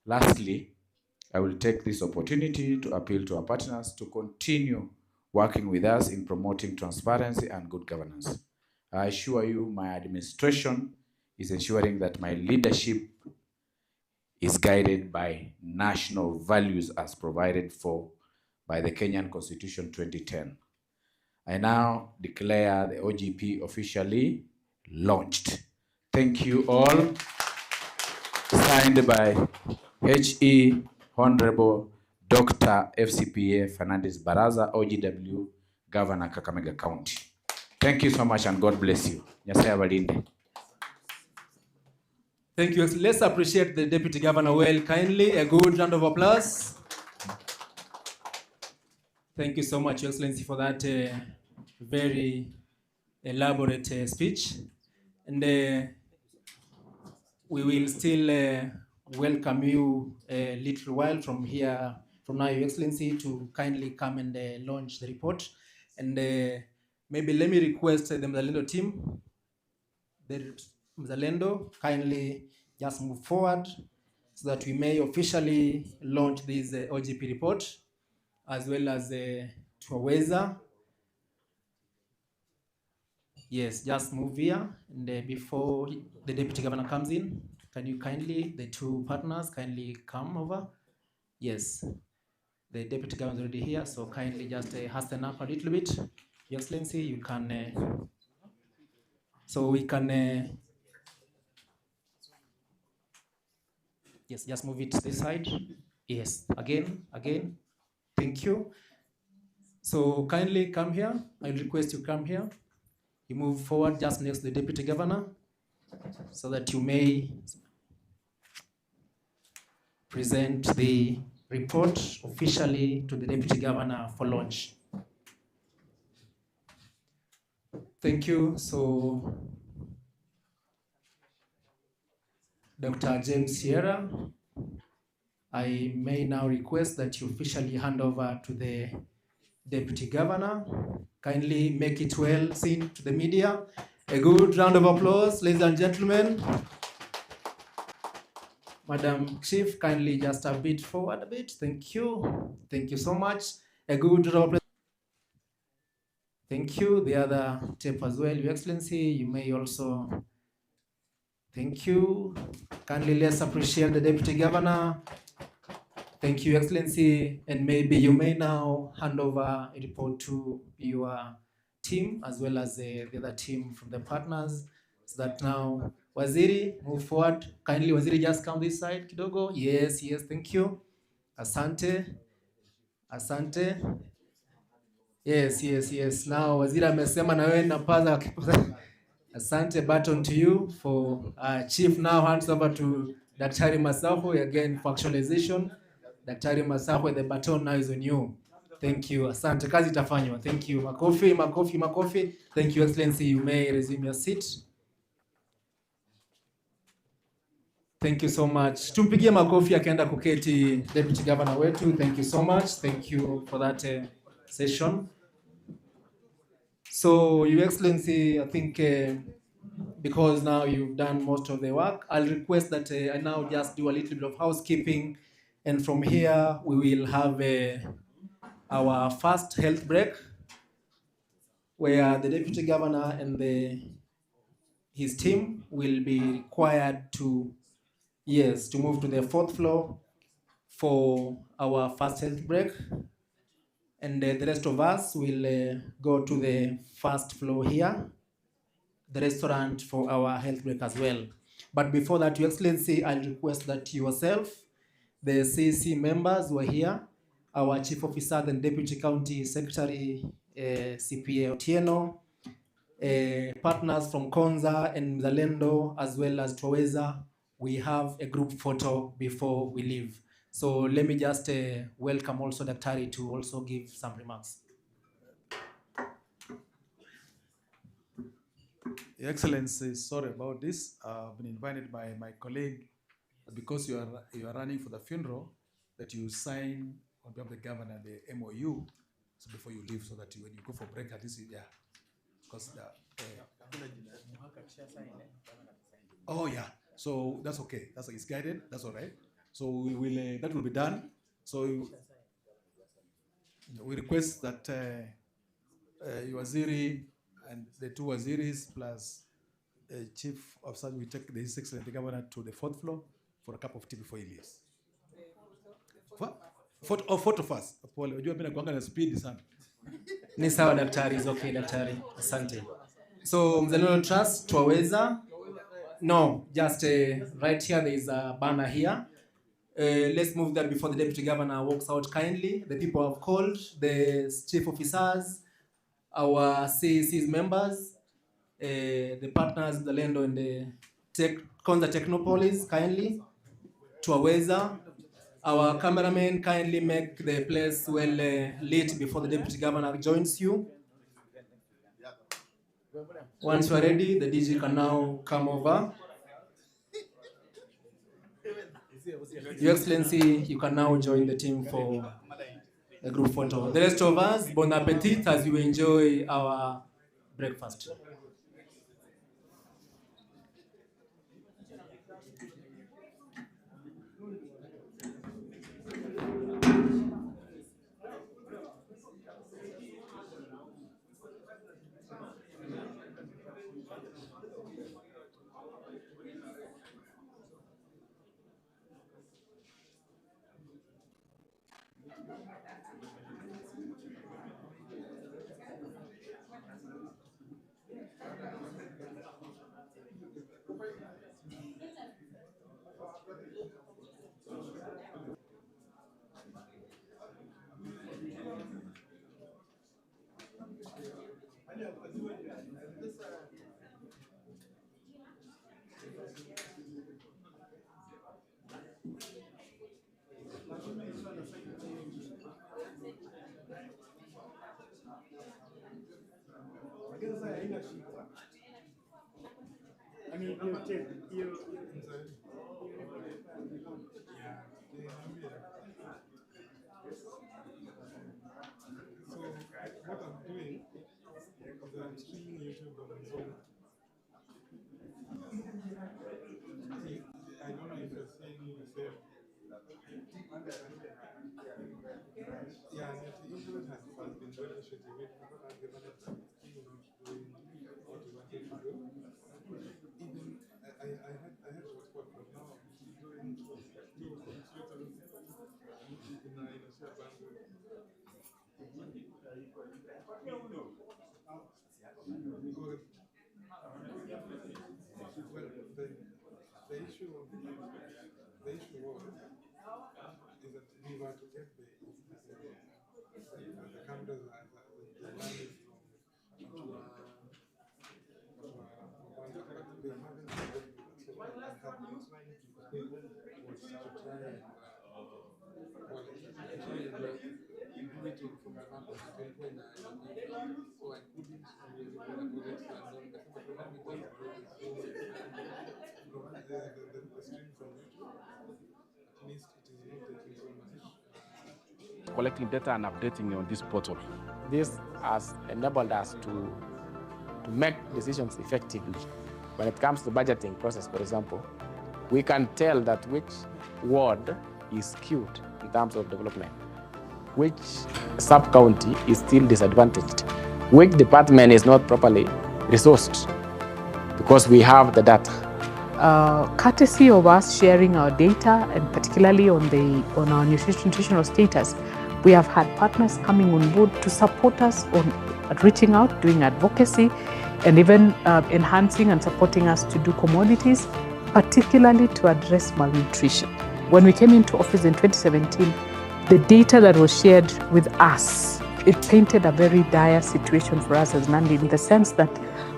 Lastly, I will take this opportunity to appeal to our partners to continue working with us in promoting transparency and good governance. I assure you my administration is ensuring that my leadership is guided by national values as provided for by the Kenyan Constitution 2010. I now declare the OGP officially launched. Thank you all. Signed by H.E. Honorable Dr. FCPA Fernandez Baraza, OGW, Governor Kakamega County. Thank you so much and God bless you. Nyasaye abalinde. Thank you. Let's appreciate the Deputy Governor well kindly. A good round of applause. Thank you so much, Your Excellency, for that very elaborate speech. And we will still welcome you a little while from here, from now, Your Excellency, to kindly come and launch the report. And maybe let me request the Mzalendo team, the Mzalendo, kindly just move forward so that we may officially launch this OGP report, as well as Tuweza. Yes, just move here. And before the Deputy Governor comes in, can you kindly, the two partners, kindly come over? Yes, the Deputy Governor is already here, so kindly just hasten up a little bit. Your Excellency, you can, so we can, yes, just move it to this side. Yes, again, thank you. So kindly come here. I request you come here. You move forward just next to the Deputy Governor so that you may present the report officially to the Deputy Governor for launch. Thank you. So, Dr. James Sierra, I may now request that you officially hand over to the Deputy Governor. Kindly make it well seen to the media. A good round of applause, ladies and gentlemen. Madam Chief, kindly just a bit forward a bit. Thank you. Thank you so much. A good round of applause. Thank you. The other tape as well, Your Excellency, you may also. Thank you. Kindly let's appreciate the Deputy Governor. Thank you, Your Excellency. And maybe you may now hand over a report to your team as well as the other team from the partners. So that now, Waziri, move forward. Kindly, Waziri, just come this side, kidogo. Yes, thank you. Asante. Yes. Now, Waziri amesema na wewe napaza. Asante, baton to you for Chief now hands over to Daktari Masaho again for actualization. Daktari Masaho, the baton now is on you. Thank you. Asante, kazi itafanywa. Thank you. Makofi. Thank you, Excellency. You may resume your seat. Thank you so much. Tumpigie makofi akaenda kuketi Deputy Governor wetu. Thank you so much. Thank you for that session. So, Your Excellency, I think because now you've done most of the work, I'll request that I now just do a little bit of housekeeping, and from here we will have our first health break, where the Deputy Governor and his team will be required to, yes, to move to the 4th floor for our first health break. And the rest of us will go to the 1st floor here, the restaurant, for our health break as well. But before that, Your Excellency, I'll request that yourself, the CC members who are here, our Chief Officer and Deputy County Secretary, CPA Otieno, partners from Konza and Mzalendo, as well as Twaweza, we have a group photo before we leave. So let me just welcome also Daktari to also give some remarks. Your Excellency, sorry about this. I've been invited by my colleague because you are running for the funeral, that you sign on behalf of the governor the MOU, so before you leave, so that when you go for break at least, yeah, because the oh yeah, so that's okay. That's it's guided. That's all right. So we will that will be done. So we request that your waziri and the two waziris plus chief of staff will take the His Excellency Governor to the 4th floor for a cup of tea before he leaves. Photo first. Pole, unajua mimi nakuanga na speed sana. Ni sawa daktari, is okay daktari. Asante. So Mzalendo Trust, Twaweza. No, just right here there is a banner here. Let's move that before the Deputy Governor walks out kindly. The people have called, the chief officers, our CAC's members, the partners, the Lendo and the Konza Technopolis, kindly. Twaweza. Our cameraman, kindly make the place well lit before the Deputy Governor joins you. Once you are ready, the DG can now come over. Your Excellency, you can now join the team for a group photo. The rest of us, bon appetit as you enjoy our breakfast. collecting data and updating on this portal. This has enabled us to make decisions effectively. When it comes to budgeting process, for example, we can tell that which ward is skewed in terms of development, which sub-county is still disadvantaged, which department is not properly resourced, because we have the data. Courtesy of us sharing our data, and particularly on our nutritional status, we have had partners coming on board to support us on reaching out, doing advocacy, and even enhancing and supporting us to do commodities, particularly to address malnutrition. When we came into office in 2017, the data that was shared with us, it painted a very dire situation for us as Nandi, in the sense that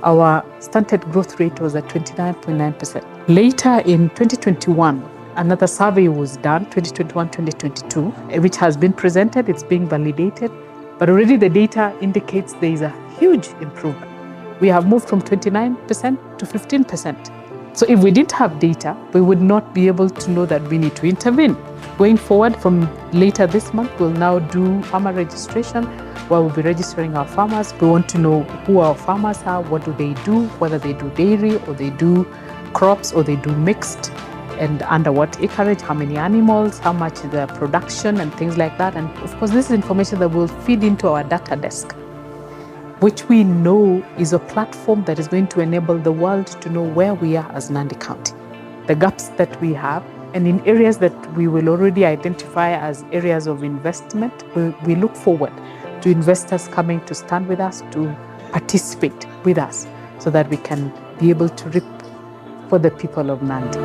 our stunted growth rate was at 29.9%. Later in 2021, another survey was done, 2021-2022, which has been presented, it's being validated, but already the data indicates there is a huge improvement. We have moved from 29% to 15%. So if we didn't have data, we would not be able to know that we need to intervene. Going forward, from later this month, we'll now do farmer registration, where we'll be registering our farmers. We want to know who our farmers are, what do they do, whether they do dairy or they do crops or they do mixed, and under what acreage, how many animals, how much is the production, and things like that. And of course, this is information that will feed into our data desk, which we know is a platform that is going to enable the world to know where we are as Nandi County, the gaps that we have, and in areas that we will already identify as areas of investment. We look forward to investors coming to stand with us, to participate with us, so that we can be able to reap for the people of Nandi.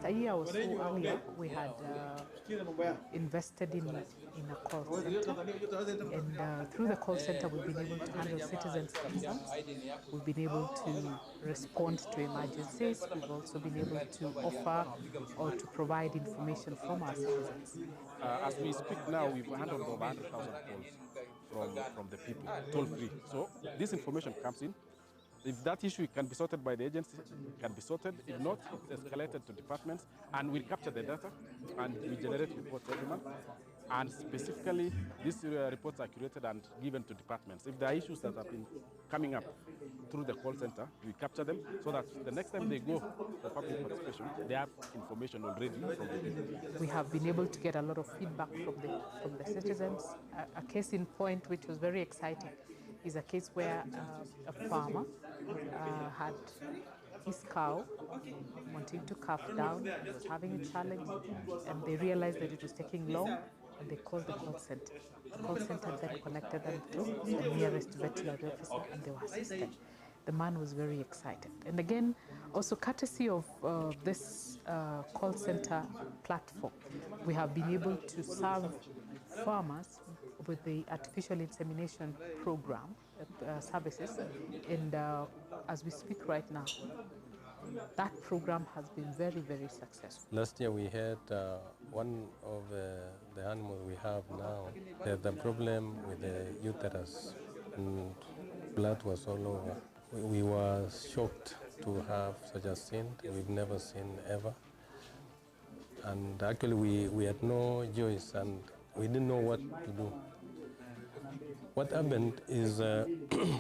A year or so earlier, we had invested in a call center, and through the call center, we've been able to handle citizens' concerns. We've been able to respond to emergencies. We've also been able to offer or to provide information from our citizens. As we speak now, we've handled over 100,000 calls from the people, toll-free. So this information comes in. If that issue can be sorted by the agency, it can be sorted. If not, it's escalated to departments, and we capture the data, and we generate reports every month. And specifically, these reports are curated and given to departments. If there are issues that have been coming up through the call center, we capture them so that the next time they go for public participation, they have information already from the people. We have been able to get a lot of feedback from the citizens. A case in point, which was very exciting, is a case where a farmer had his cow wanting to calf down, was having a challenge, and they realized that it was taking long, and they called the call center. The call center then connected them to the nearest veterinary officer, and they were assisted. The man was very excited. And again, also courtesy of this call center platform, we have been able to serve farmers with the artificial insemination program services, and as we speak right now, that program has been very, very successful. Last year we had one of the animals we have now, they had a problem with the uterus, and blood was all over. We were shocked to have such a scene. We've never seen ever. And actually we had no choice, and we didn't know what to do. What happened is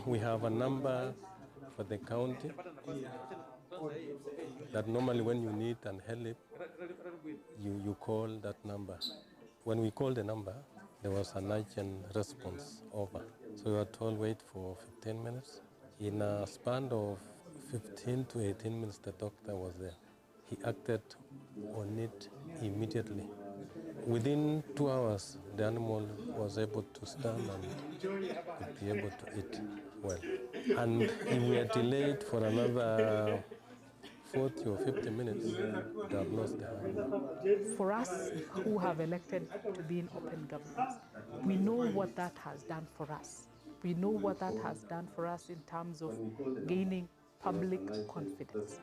we have a number for the county that normally when you need an help, you call that number. When we called the number, there was an urgent response over. So we were told wait for 15 minutes. In a span of 15 to 18 minutes, the doctor was there. He acted on it immediately. Within 2 hours, the animal was able to stand and could be able to eat well. And if we are delayed for another 40 or 50 minutes, they have lost the animal. For us who have elected to be in open governance, we know what that has done for us. We know what that has done for us in terms of gaining public confidence.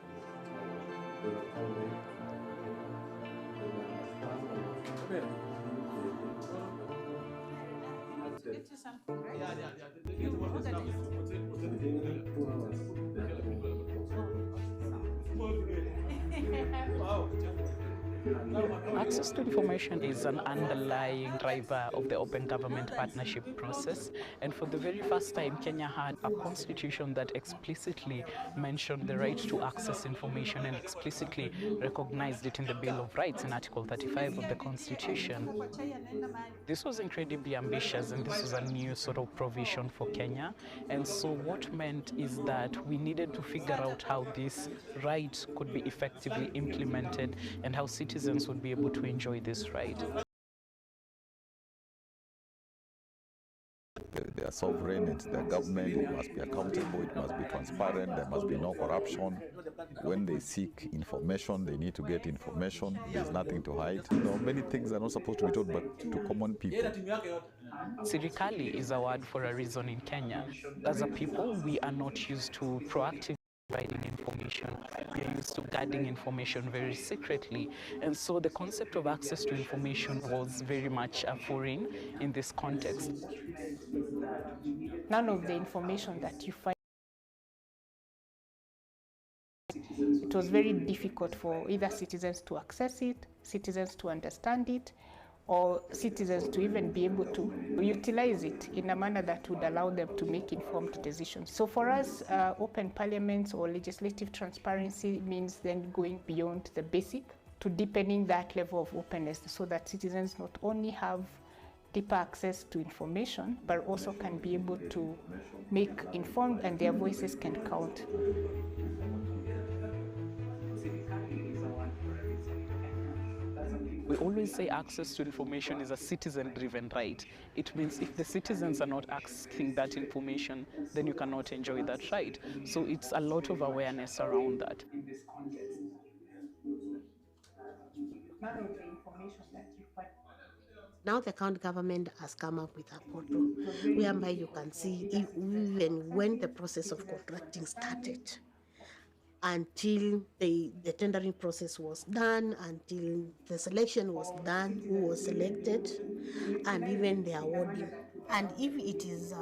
Access to information is an underlying driver of the open government partnership process, and for the very first time, Kenya had a constitution that explicitly mentioned the right to access information and explicitly recognized it in the Bill of Rights in Article 35 of the Constitution. This was incredibly ambitious, and this was a new sort of provision for Kenya. And so what meant is that we needed to figure out how this right could be effectively implemented and how citizens would be able to enjoy this right. They are sovereign, it's their government, it must be accountable, it must be transparent, there must be no corruption. When they seek information, they need to get information, there's nothing to hide. You know, many things are not supposed to be told but to common people. Sirikali is a word for a reason in Kenya. As a people, we are not used to proactively providing information. We are used to guarding information very secretly. And so the concept of access to information was very much foreign in this context. None of the information that you find, it was very difficult for either citizens to access it, citizens to understand it, or citizens to even be able to utilize it in a manner that would allow them to make informed decisions. So for us, open parliaments or legislative transparency means then going beyond the basic to deepening that level of openness so that citizens not only have deeper access to information, but also can be able to make informed and their voices can count. We always say access to information is a citizen-driven right. It means if the citizens are not accessing that information, then you cannot enjoy that right. So it's a lot of awareness around that. In this context, none of the information that you find. Now the county government has come up with a portal whereby you can see even when the process of contracting started, until the tendering process was done, until the selection was done, who was selected, and even the awarding. And if it is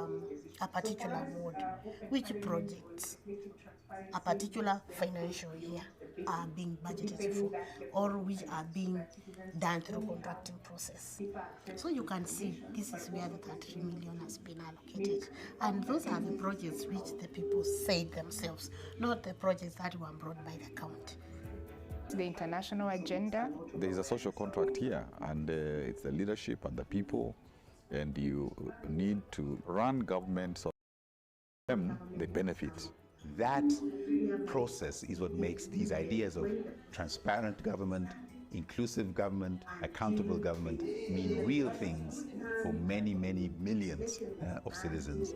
a particular award, which projects a particular financial year are being budgeted for, or which are being done through contracting process. So you can see this is where the 33 million has been allocated. And those are the projects which the people say themselves, not the projects that were brought by the county. The international agenda. There is a social contract here, and it's the leadership and the people, and you need to run government so them they benefit. That process is what makes these ideas of transparent government, inclusive government, accountable government mean real things for many, many millions of citizens.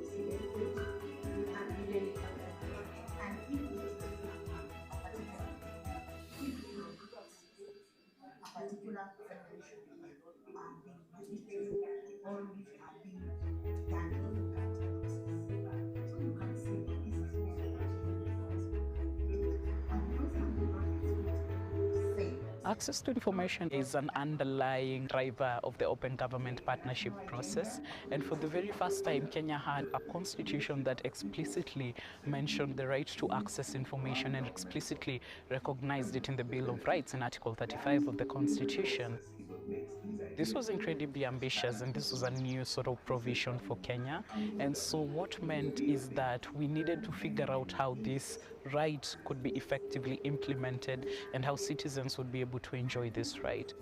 Access to information is an underlying driver of the open government partnership process. And for the very first time, Kenya had a constitution that explicitly mentioned the right to access information and explicitly recognized it in the Bill of Rights in Article 35 of the Constitution. This was incredibly ambitious, and this was a new sort of provision for Kenya. And so what meant is that we needed to figure out how this right could be effectively implemented and how citizens would be able to enjoy this right.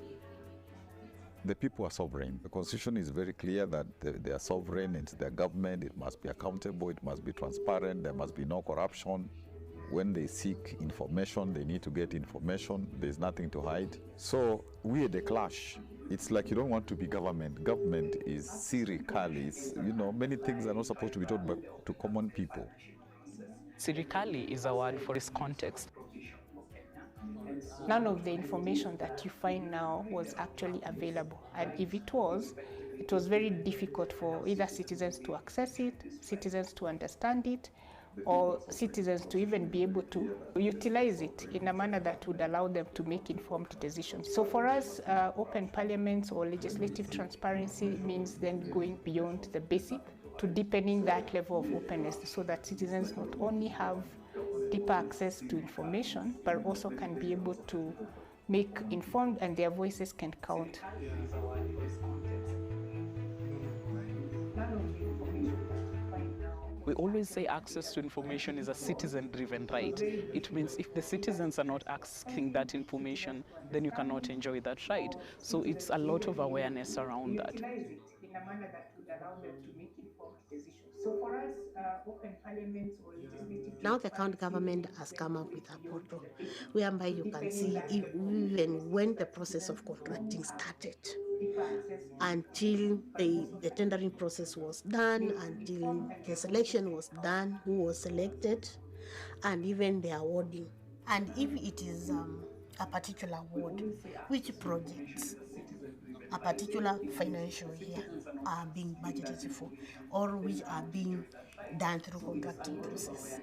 The people are sovereign. The Constitution is very clear that they are sovereign, it's their government, it must be accountable, it must be transparent, there must be no corruption. When they seek information, they need to get information. There's nothing to hide. So we had a clash. It's like you don't want to be government. Government is Sirikali. It's, you know, many things are not supposed to be told but to common people. Sirikali is a word for this context. None of the information that you find now was actually available. And if it was very difficult for either citizens to access it, citizens to understand it, or citizens to even be able to utilize it in a manner that would allow them to make informed decisions. So for us, open parliaments or legislative transparency means then going beyond the basic to deepening that level of openness so that citizens not only have deeper access to information, but also can be able to make informed and their voices can count. We always say access to information is a citizen-driven right. It means if the citizens are not asking that information, then you cannot enjoy that right. So it's a lot of awareness around that. Utilize it in a manner that would allow them to make informed decisions. So for us, open parliaments or legislative... Now the county government has come up with a portal whereby you can see even when the process of contracting started until the tendering process was done, until the selection was done, who was selected, and even the awarding. And if it is a particular award, which projects a particular financial year are being budgeted for, or which are being done through contracting process.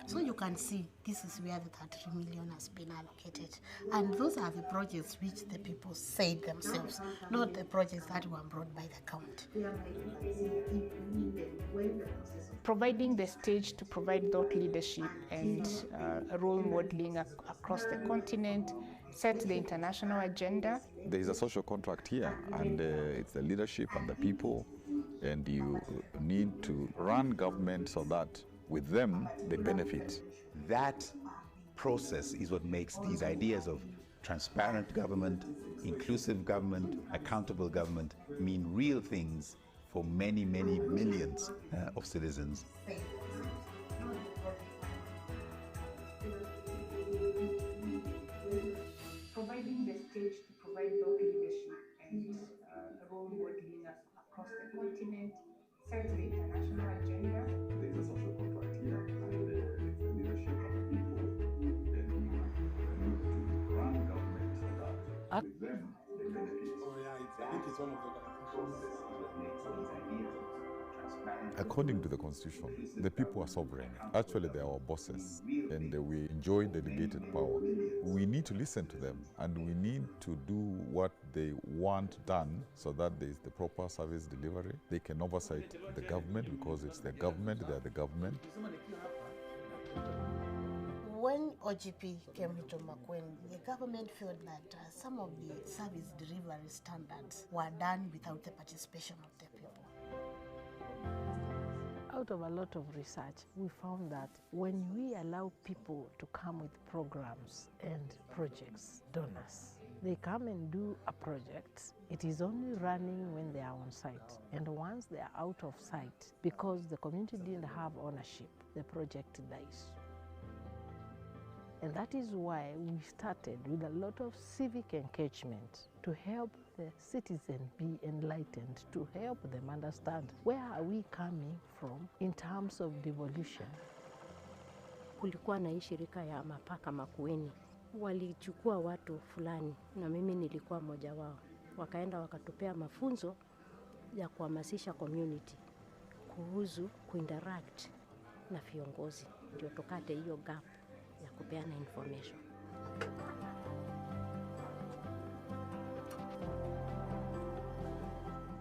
So you can see this is where the 33 million has been allocated. And those are the projects which the people say themselves, not the projects that were brought by the county. Providing the stage to provide thought leadership and role modeling across the continent, set the international agenda. There is a social contract here, and it's the leadership and the people, and you need to run government so that with them they benefit. That process is what makes these ideas of transparent government, inclusive government, accountable government mean real things for many, many millions of citizens. Providing the stage to provide thought leadership and role modeling across the continent, set the international agenda. There is a social contract here, and it's the leadership and the people, and you need to run government so that with them they benefit. I think it's one of the According to the Constitution, the people are sovereign. Actually, they are our bosses, and we enjoy delegated power. We need to listen to them, and we need to do what they want done so that there is the proper service delivery. They can oversight the government because it's the government, they are the government. When OGP came into Makueni, the government felt that some of the service delivery standards were done without the participation of the people. Out of a lot of research, we found that when we allow people to come with programs and projects, donors, they come and do a project. It is only running when they are on site. And once they are out of sight, because the community didn't have ownership, the project dies. And that is why we started with a lot of civic engagement to help the citizen be enlightened, to help them understand where are we coming from in terms of devolution. Kulikuwa na hii shirika ya mapaka Makueni. Walichukua watu fulani na mimi nilikuwa mmoja wao. Wakaenda wakatupea mafunzo ya kuhamasisha community kuhusu kuinteract na viongozi. Ndio tukate hiyo gap ya kupeana information.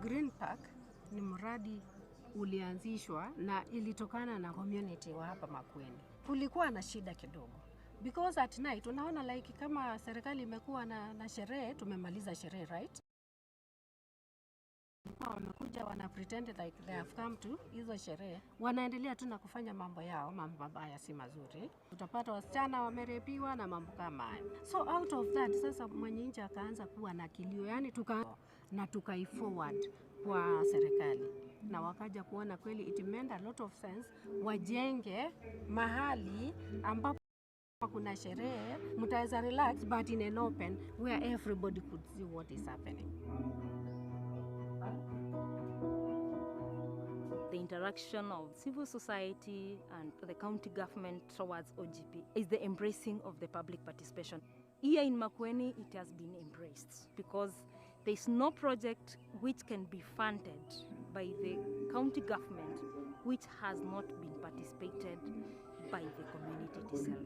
Green Park ni mradi ulianzishwa na ilitokana na community wa hapa Makueni. Kulikuwa na shida kidogo because at night unaona like kama serikali imekuwa na sherehe, tumemaliza sherehe right? Wamekuja wana pretend like they have come to hizo sherehe, wanaendelea tu na kufanya mambo yao, mambo mabaya si mazuri. Utapata wasichana wamerepiwa na mambo kama hayo. So out of that sasa mwenye nchi akaanza kuwa na kilio, yani tukai forward kwa serikali na wakaja kuona kweli it made a lot of sense wajenge mahali ambapo kuna sherehe, mtaweza relax but in an open where everybody could see what is happening. The interaction of civil society and the county government towards OGP is the embracing of the public participation. Here in Makueni, it has been embraced because there is no project which can be funded by the county government which has not been participated by the community itself.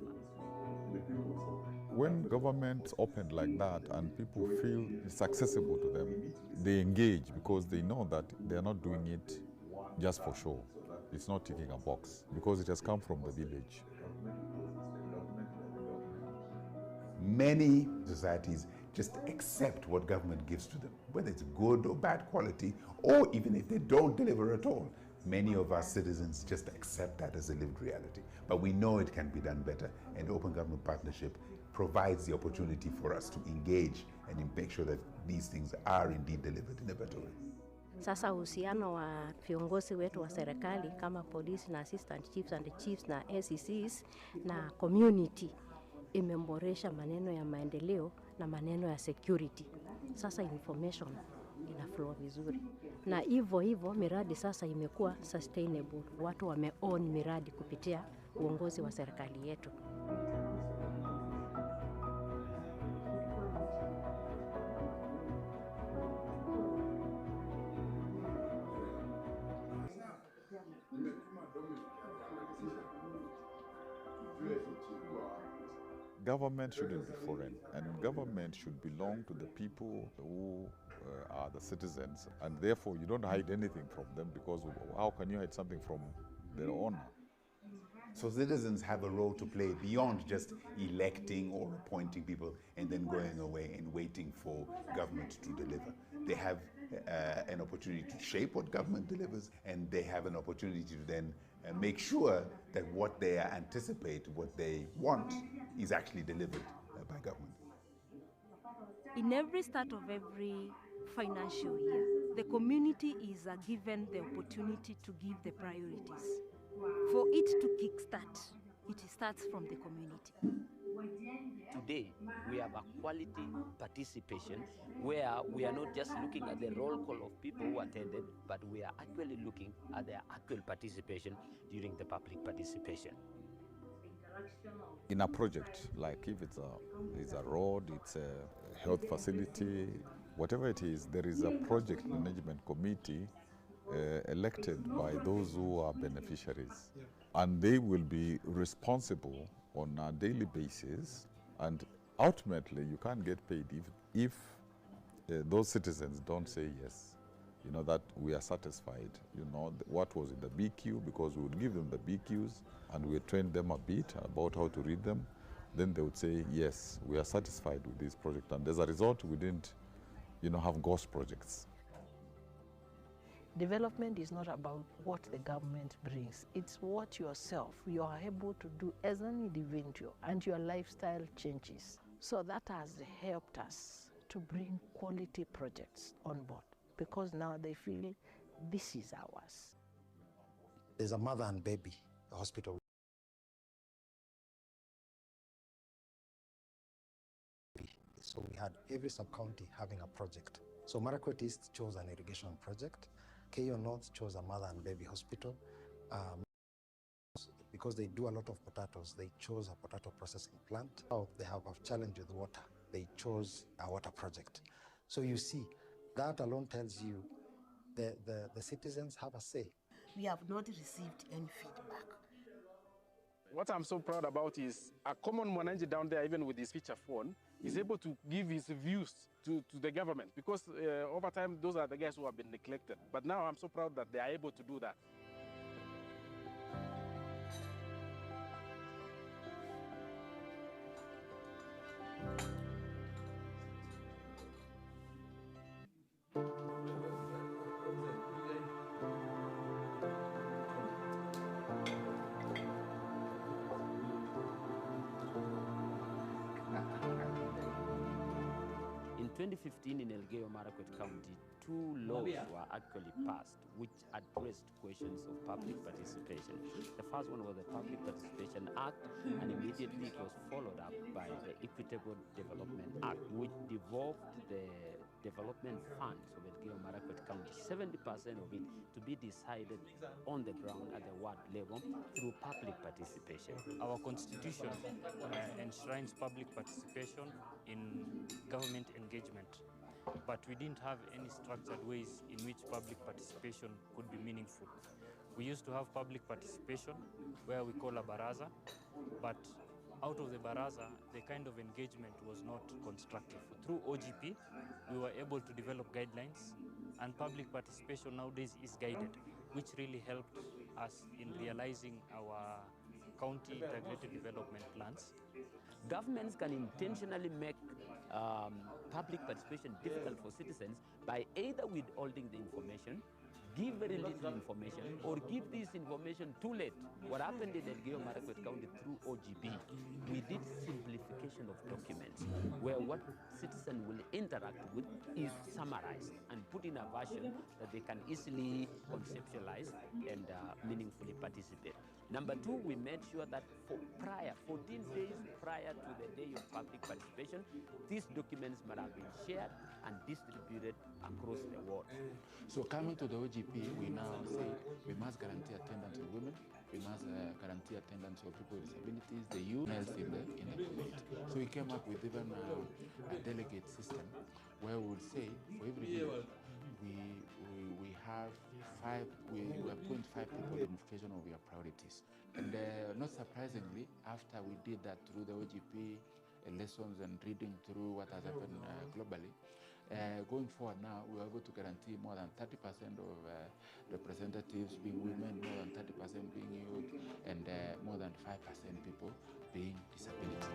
When governments open like that and people feel it's accessible to them, they engage because they know that they're not doing it just for show. It's not ticking a box because it has come from the village. Many societies just accept what government gives to them, whether it's good or bad quality, or even if they don't deliver at all. Many of our citizens just accept that as a lived reality. But we know it can be done better, and Open Government Partnership provides the opportunity for us to engage and make sure that these things are indeed delivered in a better way. Sasa uhusiano wa viongozi wetu wa serikali kama polisi na assistant chiefs and chiefs na SECs na community imemboresha maneno ya maendeleo na maneno ya security. Sasa information ina flow vizuri. Na hivyo miradi sasa imekuwa sustainable. Watu wame-own miradi kupitia uongozi wa serikali yetu. Government shouldn't be foreign, and government should belong to the people who are the citizens, and therefore you don't hide anything from them, because how can you hide something from their owner? So citizens have a role to play beyond just electing or appointing people and then going away and waiting for government to deliver. They have an opportunity to shape what government delivers, and they have an opportunity to then make sure that what they anticipate, what they want, is actually delivered by government. In every start of every financial year, the community is given the opportunity to give the priorities. For it to kickstart, it starts from the community. Today, we have a quality participation where we are not just looking at the roll call of people who attended, but we are actually looking at their actual participation during the public participation. In a project, like if it's a road, it's a health facility, whatever it is, there is a project management committee elected by those who are beneficiaries. And they will be responsible on a daily basis, and ultimately you can't get paid if those citizens don't say yes, you know, that we are satisfied, you know, what was in the BQ, because we would give them the BQs and we train them a bit about how to read them. Then they would say, yes, we are satisfied with this project. And as a result, we didn't, you know, have ghost projects. Development is not about what the government brings. It's what yourself you are able to do as an individual, and your lifestyle changes. So that has helped us to bring quality projects on board, because now they feel this is ours. There's a mother and baby hospital. So we had every sub-county having a project. So Marakwet East chose an irrigation project. Keyo North chose a mother and baby hospital. Because they do a lot of potatoes, they chose a potato processing plant. South, they have a challenge with water. They chose a water project. So you see, that alone tells you the citizens have a say. We have not received any feedback. What I'm so proud about is a common Wananchi down there, even with his feature phone, is able to give his views to the government, because over time, those are the guys who have been neglected. But now I'm so proud that they are able to do that. In 2015 in Elgeyo Marakwet County, 2 laws were actually passed which addressed questions of public participation. The first one was the Public Participation Act, and immediately it was followed up by the Equitable Development Act, which devolved the development funds of Elgeyo Marakwet County, 70% of it to be decided on the ground at the ward level through public participation. Our constitution enshrines public participation in government engagement, but we didn't have any structured ways in which public participation could be meaningful. We used to have public participation where we call a baraza, but out of the baraza, the kind of engagement was not constructive. Through OGP, we were able to develop guidelines, and public participation nowadays is guided, which really helped us in realizing our county integrated development plans. Governments can intentionally make public participation difficult for citizens by either withholding the information, give very little information, or give this information too late. What happened in Elgeyo Marakwet County through OGB, we did simplification of documents, where what citizen will interact with is summarized and put in a version that they can easily conceptualize and meaningfully participate. Number two, we made sure that for 14 days prior to the day of public participation, these documents must have been shared and distributed across the world. So coming to the OGP, we now say we must guarantee attendance of women, we must guarantee attendance of people with disabilities, the youth in the community. So we came up with even a delegate system where we would say for every village, we have we appoint 5 people in identification of your priorities. And not surprisingly, after we did that through the OGP lessons and reading through what has happened globally, going forward now, we are able to guarantee more than 30% of representatives being women, more than 30% being youth, and more than 5% people being disability.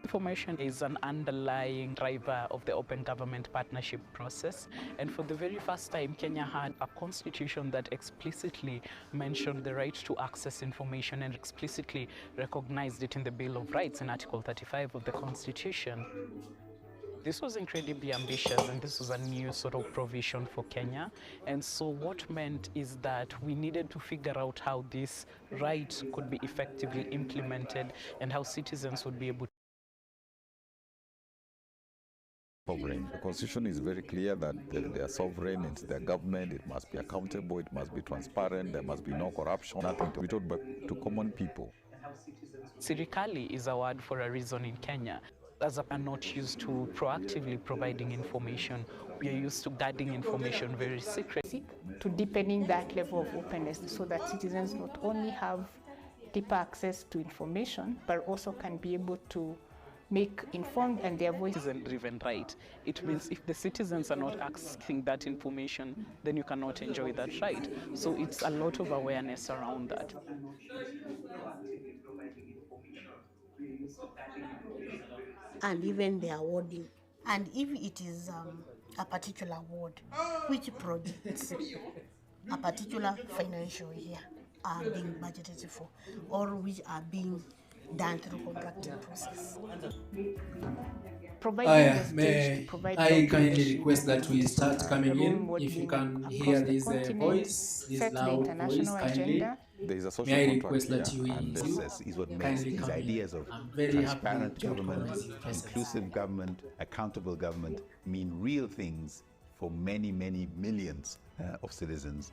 Information is an underlying driver of the open government partnership process, and for the very first time, Kenya had a constitution that explicitly mentioned the right to access information and explicitly recognized it in the Bill of Rights in Article 35 of the Constitution. This was incredibly ambitious, and this was a new sort of provision for Kenya. And so what meant is that we needed to figure out how this right could be effectively implemented and how citizens would be able to sovereign. The Constitution is very clear that they are sovereign, it's their government, it must be accountable, it must be transparent, there must be no corruption, nothing to be told but to common people. Sirikali is a word for a reason in Kenya. As we are not used to proactively providing information, we are used to guarding information very secretly. To deepening that level of openness so that citizens not only have deeper access to information, but also can be able to make informed and their voice citizen-driven right. It means if the citizens are not asking that information, then you cannot enjoy that right. So it's a lot of awareness around that. And even the awarding. And if it is a particular award, which projects a particular financial year are being budgeted for, or which are being done through contracting process. I kindly request that we start coming in. If you can hear this voice, this loud voice, kindly. There is a social May I contract request that here, you and Process is what makes these ideas of transparent government, inclusive government, accountable government mean real things for many, many millions of citizens.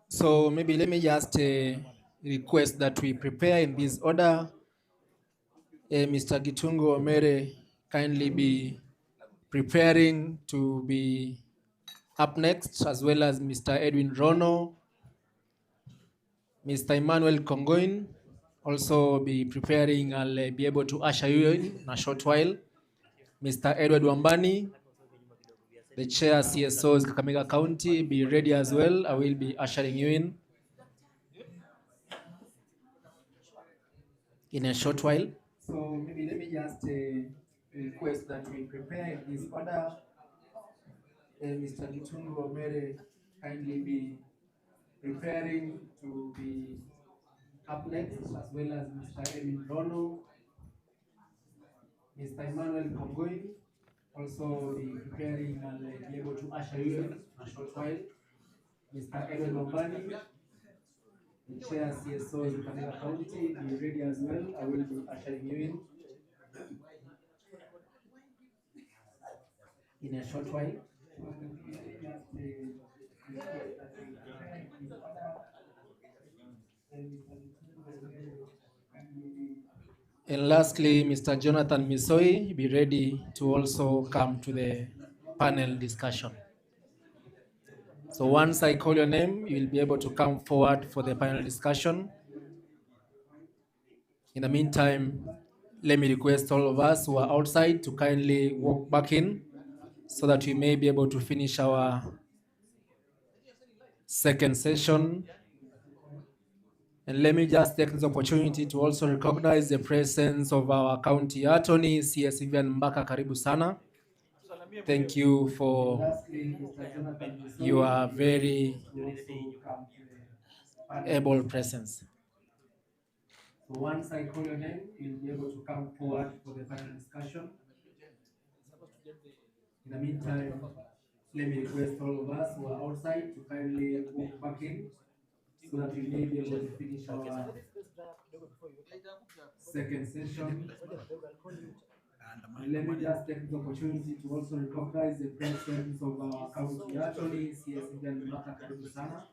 So maybe let me just request that we prepare in this order. Mr. Gitungo Omere kindly be preparing to be up next, as well as Mr. Edwin Rono, Mr. Emmanuel Kongoin also be preparing. I'll be able to usher you in a short while. Mr. Edward Wambani, the chair CSOs Kakamega County, be ready as well. I will be ushering you in a short while. So maybe let me just request that we prepare in this order. Mr. Gitungo Omere kindly be preparing to be up next, as well as Mr. Edwin Rono, Mr. Emmanuel Kongoin also be preparing and be able to usher you in a short while. Mr. Edwin Wambani, the chair CSO in Kakamega County, be ready as well. I will be ushering you in a short while. And lastly, Mr. Jonathan Misoi, be ready to also come to the panel discussion. So once I call your name, you will be able to come forward for the panel discussion. In the meantime, let me request all of us who are outside to kindly walk back in so that we may be able to finish our second session. And let me just take this opportunity to also recognize the presence of our county attorney, CS Vivian Mbaka. Karibu sana. Thank you for your very able presence. So once I call your name, you'll be able to come forward for the panel discussion. In the meantime, let me request all of us who are outside to kindly walk back in so that we may be able to finish our second session. And let me just take the opportunity to also recognize the presence of our county attorney, CS Vivian Mbaka. Karibu sana.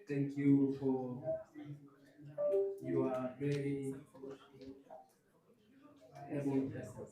Thank you for your very able presence.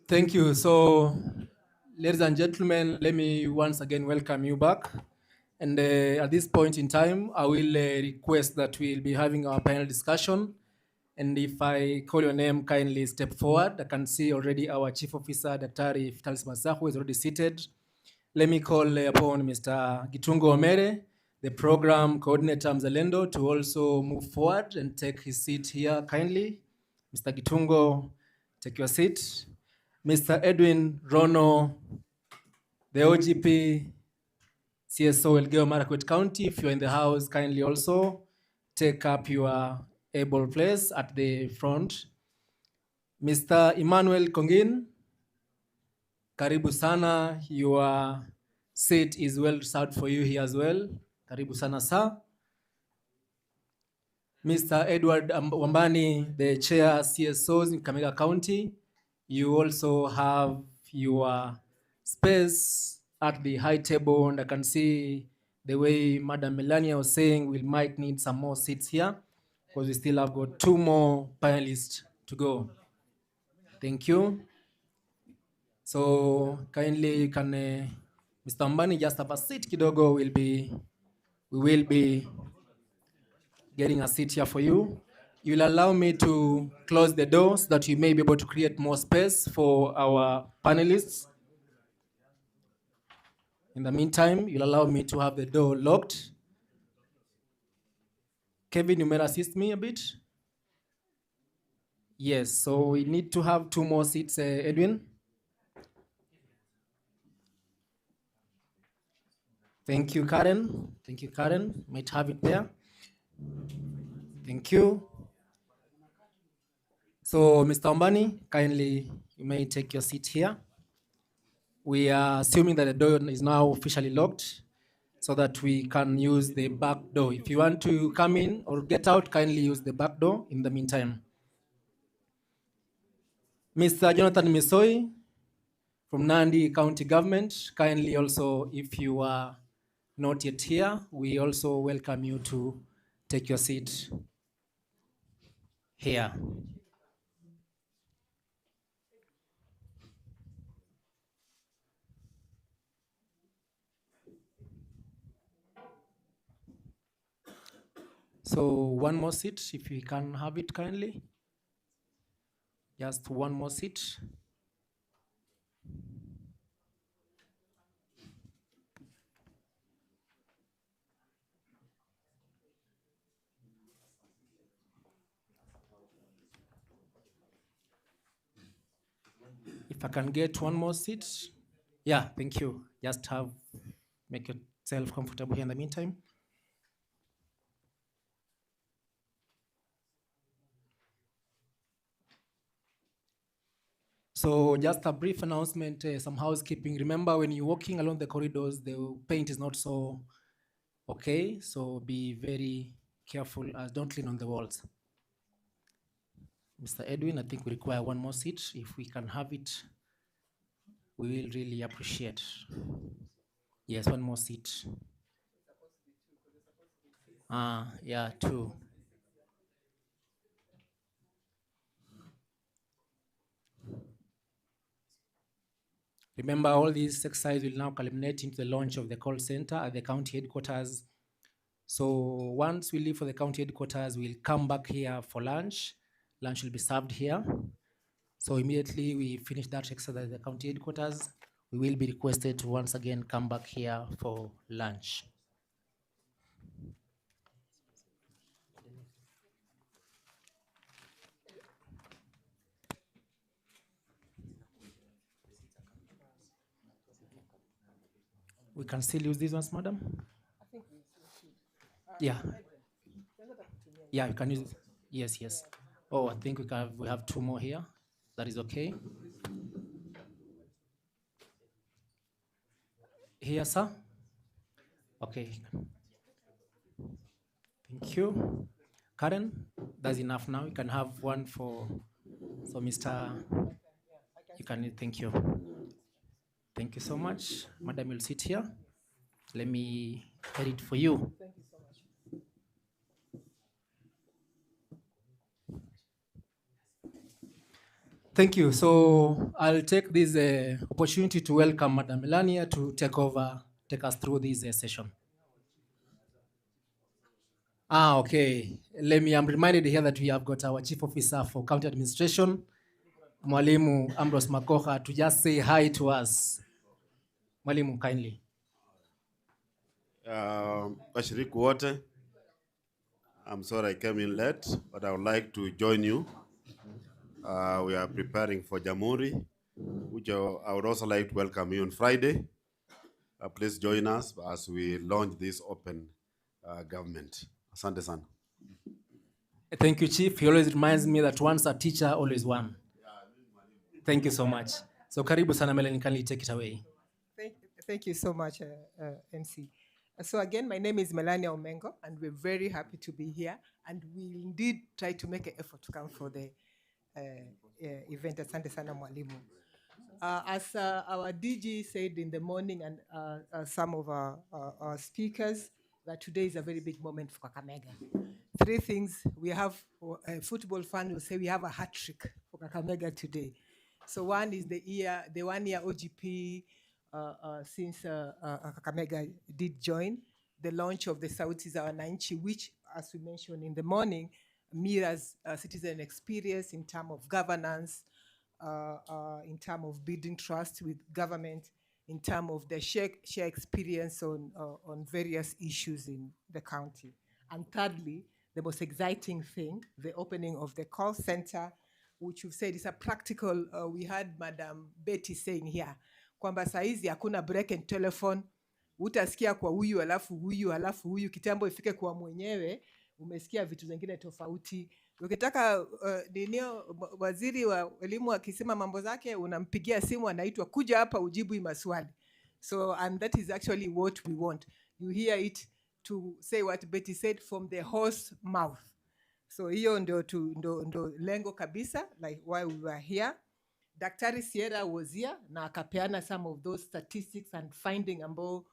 Thank you. So, ladies and gentlemen, let me once again welcome you back. And at this point in time, I will request that we'll be having our panel discussion. And if I call your name, kindly step forward. I can see already our Chief Officer, Daktari Vitalis Masahu, is already seated. Let me call upon Mr. Gitungo Omere, the Program Coordinator Mzalendo, to also move forward and take his seat here kindly. Mr. Gitungo, take your seat. Mr. Edwin Rono, the OGP, CSO Elgeyo Marakwet County, if you're in the house, kindly also take up your able place at the front. Mr. Emmanuel Kongin, karibu sana, your seat is well reserved for you here as well. Karibu sana, sir. Mr. Edward Wambani, the chair CSOs in Kakamega County. You also have your space at the high table, and I can see the way Madam Melania was saying we might need some more seats here because we still have got 2 more panelists to go. Thank you. So kindly can Mr. Mbani just have a seat kidogo. We will be getting a seat here for you. You will allow me to close the door so that you may be able to create more space for our panelists. In the meantime, you'll allow me to have the door locked. Kevin, you may assist me a bit. Yes, so we need to have 2 more seats, Edwin. Thank you, Karen. Thank you, Karen. Might have it there. Thank you. So, Mr. Ombani, kindly, you may take your seat here. We are assuming that the door is now officially locked so that we can use the back door. If you want to come in or get out, kindly use the back door in the meantime. Mr. Jonathan Misoi from Nandi County Government, kindly also, if you are not yet here, we also welcome you to take your seat here. So 1 more seat, if we can have it kindly. Just 1 more seat. If I can get 1 more seat. Yeah, thank you. Just make yourself comfortable here in the meantime. So just a brief announcement, some housekeeping. Remember, when you're walking along the corridors, the paint is not so okay. So be very careful, don't lean on the walls. Mr. Edwin, I think we require 1 more seat. If we can have it, we will really appreciate. Yes, 1 more seat. Yeah, 2. Remember, all these exercises will now culminate into the launch of the call center at the county headquarters. So once we leave for the county headquarters, we'll come back here for lunch. Lunch will be served here. So immediately we finish that exercise at the county headquarters, we will be requested to once again come back here for lunch. We can still use these ones, madam? I think we should. Yeah. Yeah, you can use it. Yes, yes. Oh, I think we have 2 more here. That is okay. Here, sir. Okay. Thank you. Karen, that's enough now. You can have 1 for, so Mr. You can, thank you. Thank you so much. Madam, you'll sit here. Let me edit for you. Thank you so much. Thank you. So I'll take this opportunity to welcome Madam Melania to take us through this session. Okay. I'm reminded here that we have got our Chief Officer for County Administration, Mwalimu Ambrose Makoha, to just say hi to us. Mwalimu, kindly. Washiriki wote, I'm sorry I came in late, but I would like to join you. We are preparing for Jamhuri, which I would also like to welcome you on Friday. Please join us as we launch this open government. Asante sana. Thank you, Chief. He always reminds me that once a teacher, always one. Thank you so much. So karibu sana Melanie, kindly take it away. Thank you so much, MC. So again, my name is Melania Omengo, and we're very happy to be here. And we indeed try to make an effort to come for the event. Asante sana mwalimu. As our DG said in the morning, and some of our speakers, that today is a very big moment for Kakamega. Three things. We have a football fan will say we have a hat trick for Kakamega today. So one is the 1 year OGP since Kakamega did join, the launch of the Sauti za Wananchi, which, as we mentioned in the morning, mirrors citizen experience in terms of governance, in terms of building trust with government, in terms of the share experience on various issues in the county. And thirdly, the most exciting thing, the opening of the call center, which you've said is a practical, we had Madam Betty saying here, kwamba saizi hakuna break and telephone, utasikia kwa huyu alafu huyu, kitambo ifike kwa mwenyewe, umesikia vitu zingine tofauti. Ukitaka waziri wa elimu akisema mambo zake, unampigia simu, anaitwa kuja hapa ujibu hii maswali. So, and that is actually what we want. You hear it to say what Betty said from the horse mouth. So hiyo ndo lengo kabisa, like why we were here. Daktari Sierra was here na akapeana some of those statistics and finding ambao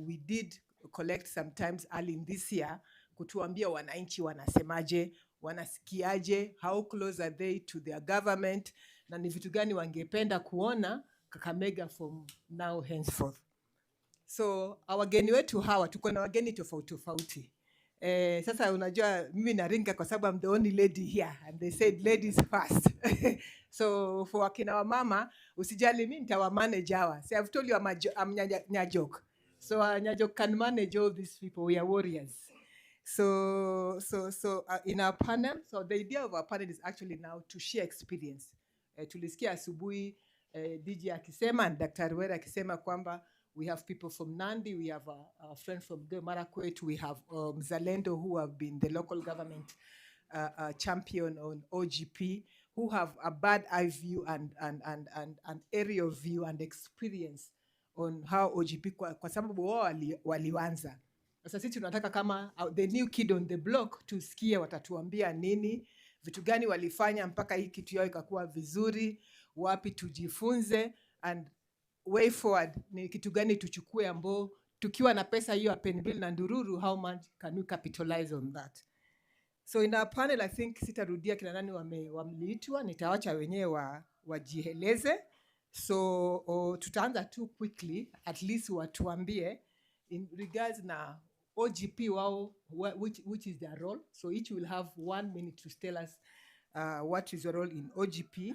we did collect sometimes early in this year, kutuambia wananchi wanasemaje, wanasikiaje, how close are they to their government, na ni vitu gani wangependa kuona Kakamega from now henceforth. So wageni wetu hawa, tuko na wageni tofauti. Sasa unajua mimi naringa kwa sababu I'm the only lady here and they said ladies first. So for wakina wa mama, usijali mimi nitawamanage hawa. See, I've told you I'm Nyajok. So Nyajok can manage all these people. We are warriors. So in our panel, so the idea of our panel is actually now to share experience. Tulisikia asubuhi DJ akisema and Dr. Wera akisema kwamba we have people from Nandi, we have a friend from Marakwet, we have Mzalendo who have been the local government champion on OGP, who have a bird eye view and aerial view and experience on how OGP, kwa sababu wao walianza. Sasa sisi tunataka kama the new kid on the block tusikie watatuambia nini, vitu gani walifanya mpaka hii kitu yao ikakuwa vizuri, wapi tujifunze, and way forward ni kitu gani tuchukue ambao tukiwa na pesa hiyo ya Penbill na Ndururu, how much can we capitalize on that. So in our panel, I think sitarudia kina nani wameliitwa, nitawacha wenyewe wajieleze. So tutaanza tu quickly, at least watuambie in regards na OGP wao, which is their role. So each will have 1 minute to tell us what is your role in OGP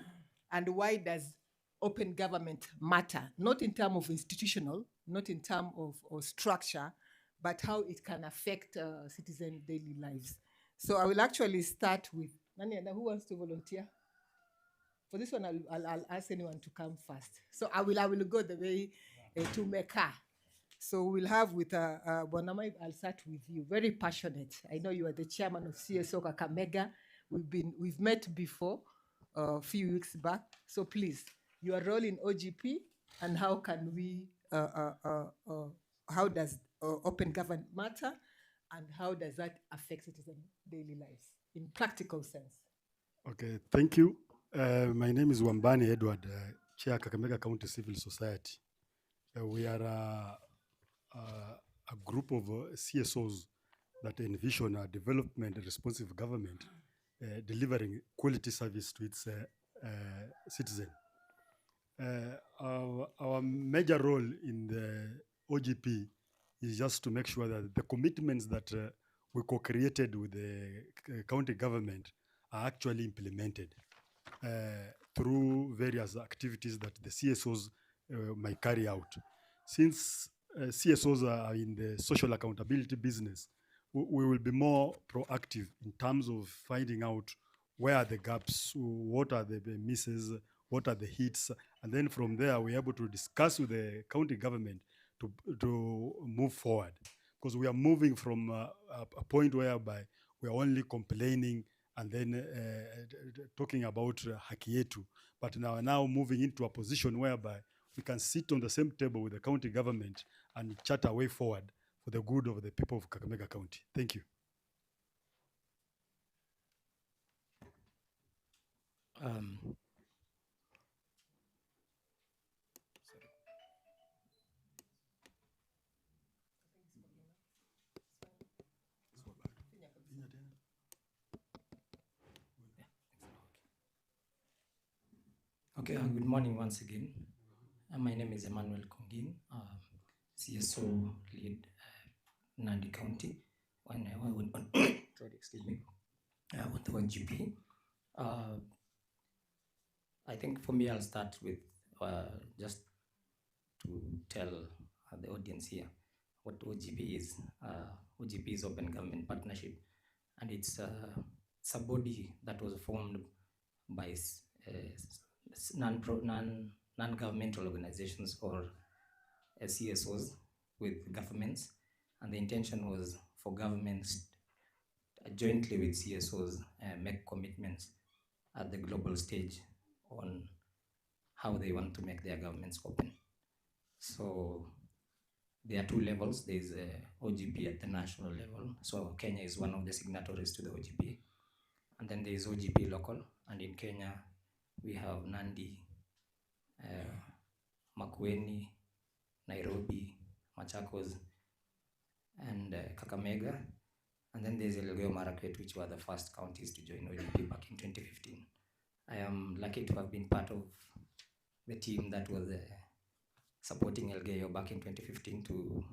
and why does open government matter, not in terms of institutional, not in terms of structure, but how it can affect citizen daily lives. So I will actually start with, who wants to volunteer? For this one, I'll ask anyone to come first. So I will go the way to Mecca. So we'll have with Bonamai, I'll start with you. Very passionate. I know you are the chairman of CSO Kakamega. We've met before a few weeks back. So please, your role in OGP and how can we, how does open government matter and how does that affect citizen daily lives in practical sense? Okay, thank you. My name is Wambani Edward, Chair Kakamega County Civil Society. We are a group of CSOs that envision a development and responsive government delivering quality service to its citizen. Our major role in the OGP is just to make sure that the commitments that we co-created with the county government are actually implemented through various activities that the CSOs might carry out. Since CSOs are in the social accountability business, we will be more proactive in terms of finding out where are the gaps, what are the misses, what are the hits, and then from there we're able to discuss with the county government to move forward. Because we are moving from a point whereby we are only complaining and then talking about haki yetu, but now moving into a position whereby we can sit on the same table with the county government and chart a way forward for the good of the people of Kakamega County. Thank you. Okay, good morning once again. My name is Emmanuel Kongin, CSO lead Nandi County. When I went on, sorry, excuse me, with the OGP. I think for me, I'll start with just to tell the audience here what OGP is. OGP is Open Government Partnership, and it's a body that was formed by non-governmental organizations or CSOs with governments, and the intention was for governments jointly with CSOs make commitments at the global stage on how they want to make their governments open. So there are two levels. There's OGP at the national level. So Kenya is one of the signatories to the OGP. And then there is OGP local. And in Kenya, we have Nandi, Makueni, Nairobi, Machakos, and Kakamega. And then there's Elgeyo Marakwet, which were the first counties to join OGP back in 2015. I am lucky to have been part of the team that was supporting Elgeyo back in 2015 to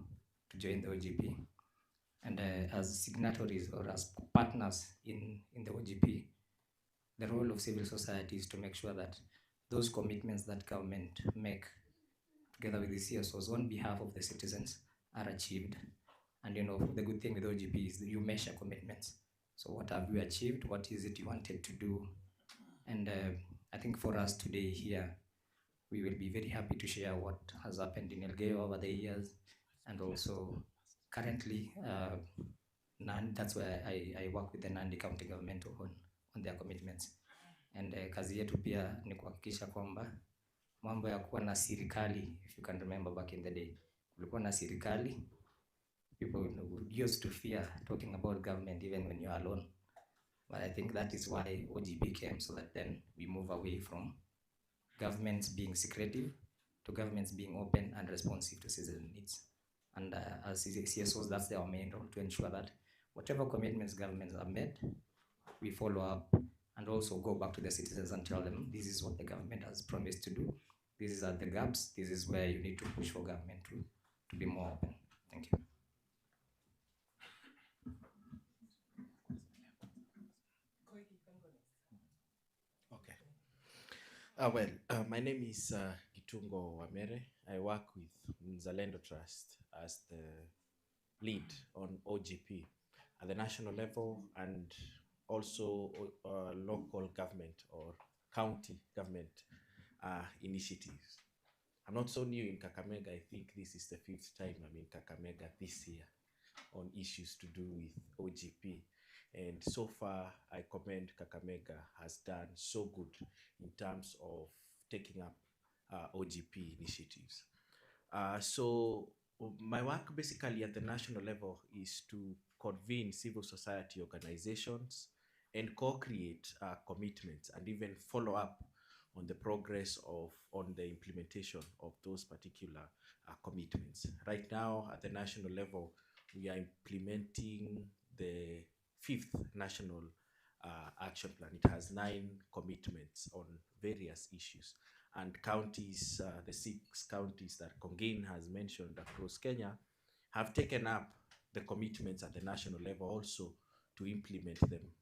join the OGP. And as signatories or as partners in the OGP, the role of civil society is to make sure that those commitments that government make together with the CSOs on behalf of the citizens are achieved. And you know, the good thing with OGP is that you measure commitments. So what have you achieved? What is it you wanted to do? And I think for us today here, we will be very happy to share what has happened in Elgeyo over the years. And also currently, that's where I work with the Nandi County government on their commitments. And kazi yetu pia ni kuhakikisha kwamba mambo ya kuwa na serikali, if you can remember back in the day, kulikuwa na serikali, people used to fear talking about government even when you're alone. But I think that is why OGP came, so that then we move away from governments being secretive to governments being open and responsive to citizen needs. And as CSOs, that's our main role, to ensure that whatever commitments governments have made, we follow up and also go back to the citizens and tell them this is what the government has promised to do. These are the gaps. This is where you need to push for government to be more open. Thank you. Okay. My name is Gitungo Wamere. I work with Mzalendo Trust as the lead on OGP at the national level and also local government or county government initiatives. I'm not so new in Kakamega. I think this is the 5th time I'm in Kakamega this year on issues to do with OGP. And so far, I commend Kakamega has done so good in terms of taking up OGP initiatives. So my work basically at the national level is to convene civil society organizations and co-create commitments and even follow up on the progress on the implementation of those particular commitments. Right now at the national level, we are implementing the 5th national action plan. It has 9 commitments on various issues, and counties, the 6 counties that Kongin has mentioned across Kenya, have taken up the commitments at the national level also to implement them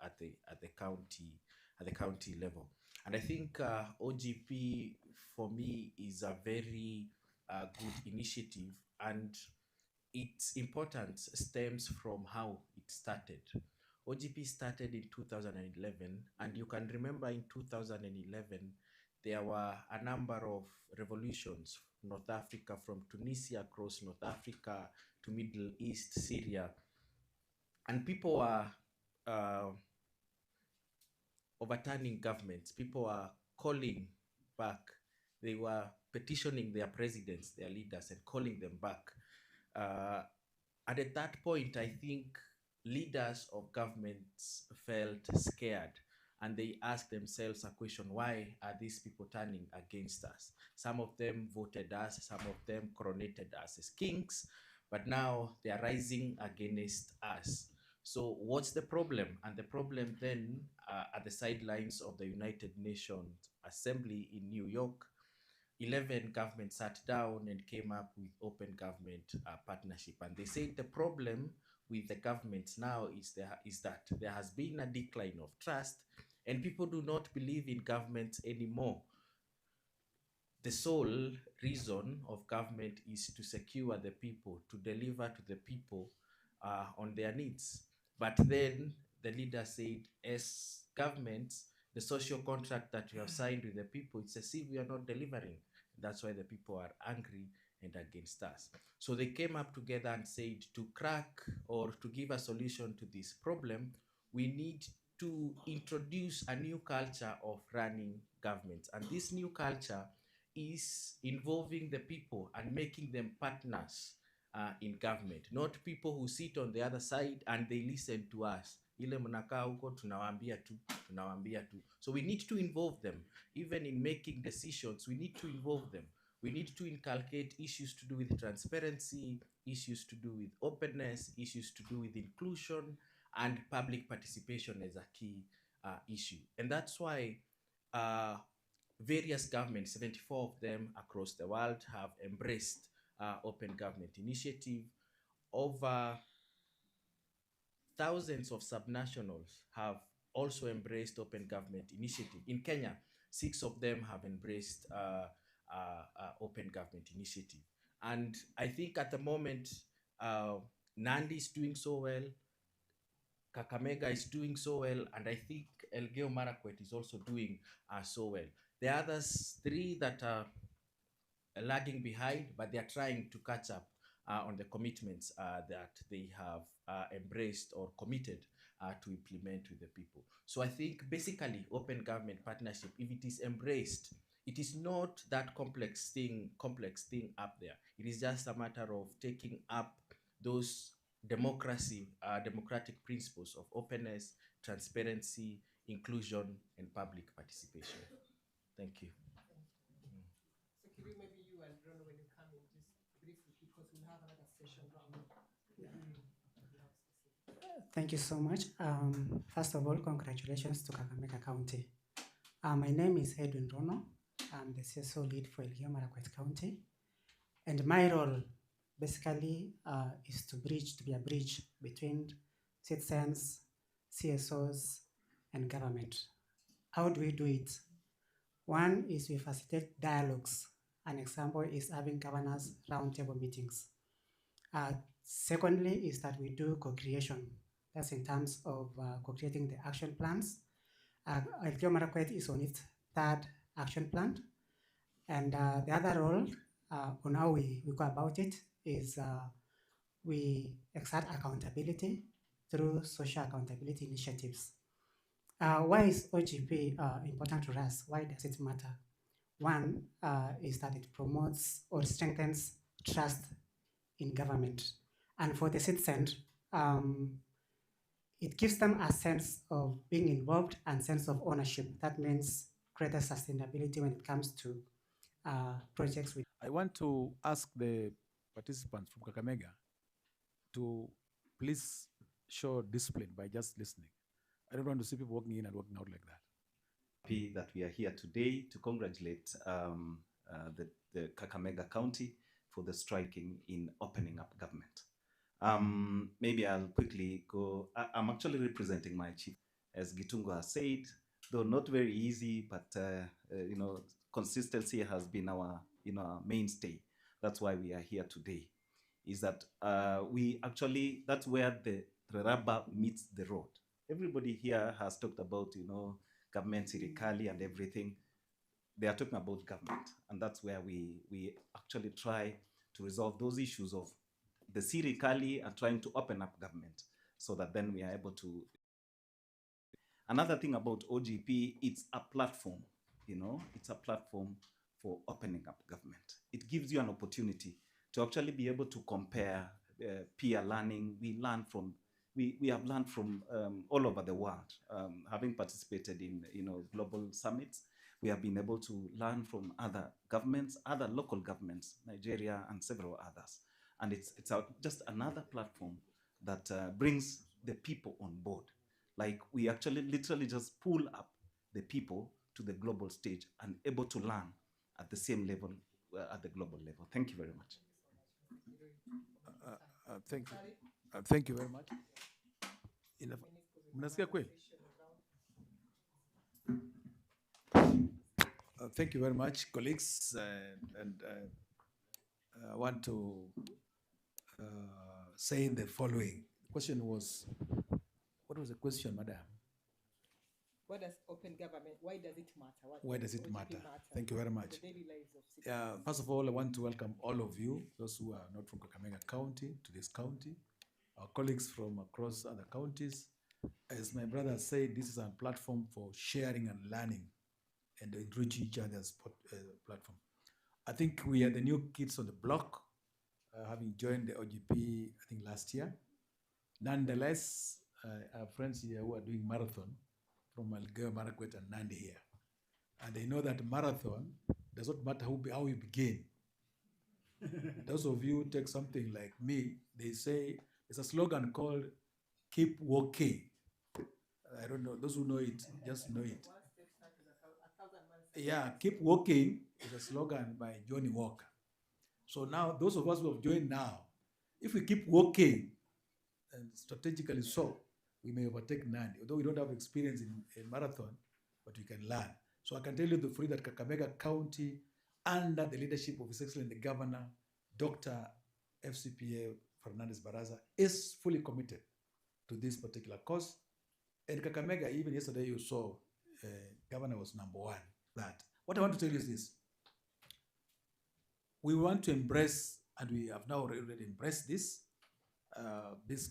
at the county level. And I think OGP for me is a very good initiative, and its importance stems from how it started. OGP started in 2011, and you can remember in 2011, there were a number of revolutions, North Africa, from Tunisia across North Africa to Middle East, Syria, and people were overturning governments. People were calling back. They were petitioning their presidents, their leaders, and calling them back. And at that point, I think leaders of governments felt scared and they asked themselves a question: why are these people turning against us? Some of them voted us, some of them coronated us as kings, but now they are rising against us. So what's the problem? And the problem then, at the sidelines of the United Nations Assembly in New York, 11 governments sat down and came up with open government partnership. And they said the problem with the governments now is that there has been a decline of trust and people do not believe in government anymore. The sole reason of government is to secure the people, to deliver to the people on their needs. But then the leader said, as governments, the social contract that you have signed with the people, it's as if we are not delivering. That's why the people are angry and against us. So they came up together and said, to crack or to give a solution to this problem, we need to introduce a new culture of running governments. And this new culture is involving the people and making them partners in government, not people who sit on the other side and they listen to us. Ile mnakaa huko tunawaambia tu. So we need to involve them. Even in making decisions, we need to involve them. We need to inculcate issues to do with transparency, issues to do with openness, issues to do with inclusion, and public participation as a key issue. And that's why various governments, 74 of them across the world, have embraced open government initiative. Over thousands of subnationals have also embraced open government initiative. In Kenya, 6 of them have embraced open government initiative. And I think at the moment, Nandi is doing so well, Kakamega is doing so well, and I think Elgeyo Marakwet is also doing so well. The others 3 that are lagging behind, but they are trying to catch up on the commitments that they have embraced or committed to implement with the people. So I think basically open government partnership, if it is embraced, it is not that complex thing up there. It is just a matter of taking up those democratic principles of openness, transparency, inclusion, and public participation. Thank you. So Kiri, maybe you and Rono, when you come in, just briefly, because we'll have another session round. Thank you so much. First of all, congratulations to Kakamega County. My name is Edwin Rono. I'm the CSO lead for Elgeyo Marakwet County. And my role basically is to be a bridge between citizens, CSOs, and government. How do we do it? One is we facilitate dialogues. An example is having governors roundtable meetings. Secondly is that we do co-creation. That's in terms of co-creating the action plans. Elgeyo Marakwet is on its 3rd action plan. And the other role on how we go about it is we exert accountability through social accountability initiatives. Why is OGP important to us? Why does it matter? One is that it promotes or strengthens trust in government. And for the citizens, it gives them a sense of being involved and sense of ownership. That means greater sustainability when it comes to projects. I want to ask the participants from Kakamega to please show discipline by just listening. I don't want to see people walking in and walking out like that. Happy that we are here today to congratulate the Kakamega County for the striking in opening up government. Maybe I'll quickly go. I'm actually representing my chief. As Gitungo has said, though not very easy, but consistency has been our our mainstay. That's why we are here today. Is that that's where the rubber meets the road. Everybody here has talked about government, serikali, and everything. They are talking about government, and that's where we actually try to resolve those issues of the serikali and trying to open up government so that then we are able to. Another thing about OGP, it's a platform. It's a platform for opening up government. It gives you an opportunity to actually be able to compare peer learning. We have learned from all over the world, having participated in global summits. We have been able to learn from other governments, other local governments, Nigeria and several others. And it's just another platform that brings the people on board. Like we actually literally just pull up the people to the global stage and able to learn at the same level, at the global level. Thank you very much. Thank you. Thank you very much. Mnasikia kweli? Thank you very much, colleagues. I want to say the following. The question was, what was the question, madam? What does open government, why does it matter? Why does it matter? Thank you very much. The daily lives of citizens. First of all, I want to welcome all of you, those who are not from Kakamega County, to this county, our colleagues from across other counties. As my brother said, this is a platform for sharing and learning and enrich each other's platform. I think we are the new kids on the block, having joined the OGP, I think last year. Nonetheless, I have friends here who are doing marathon from Elgeyo Marakwet and Nandi here. And they know that marathon does not matter how you begin. Those of you who take something like me, they say, there's a slogan called, keep walking. I don't know, those who know it, just know it. Yeah, keep walking is a slogan by Johnny Walker. So now, those of us who have joined now, if we keep walking, and strategically so, we may overtake Nandi, although we don't have experience in a marathon, but we can learn. So I can tell you the free that Kakamega County, under the leadership of His Excellency the Governor, Dr. FCPA Fernandez Baraza, is fully committed to this particular cause. And Kakamega, even yesterday you saw, Governor was number one. That. What I want to tell you is this. We want to embrace, and we have now already embraced this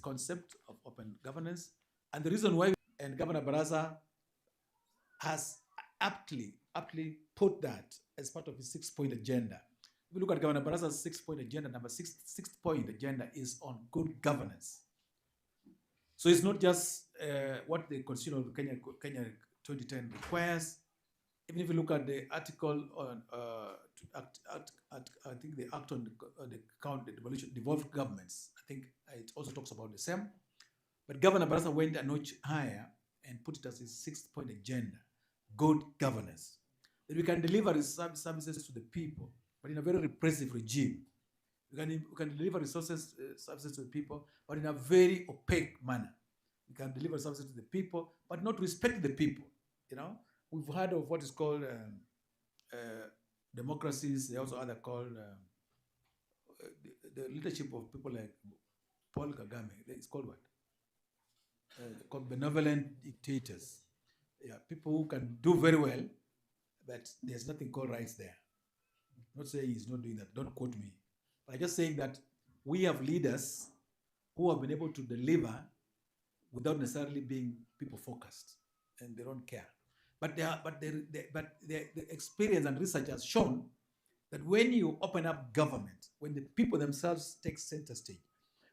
concept of open governance. And the reason why, and Governor Baraza has aptly put that as part of his 6-point agenda. If you look at Governor Baraza's 6-point agenda, number sixth point agenda is on good governance. So it's not just what the Constitution of Kenya 2010 requires. Even if you look at the article on, I think the act on the devolved governments, I think it also talks about the same. But Governor Baraza went a notch higher and put it as his 6-point agenda, good governance. That we can deliver services to the people, but in a very repressive regime. We can deliver services to the people, but in a very opaque manner. We can deliver services to the people, but not respect the people, you know? We've heard of what is called democracies. They also are called the leadership of people like Paul Kagame. It's called what? Called benevolent dictators. Yeah, people who can do very well, but there's nothing called rights there. I'm not saying he's not doing that. Don't quote me. But I'm just saying that we have leaders who have been able to deliver without necessarily being people focused, and they don't care. But the experience and research has shown that when you open up government, when the people themselves take center stage,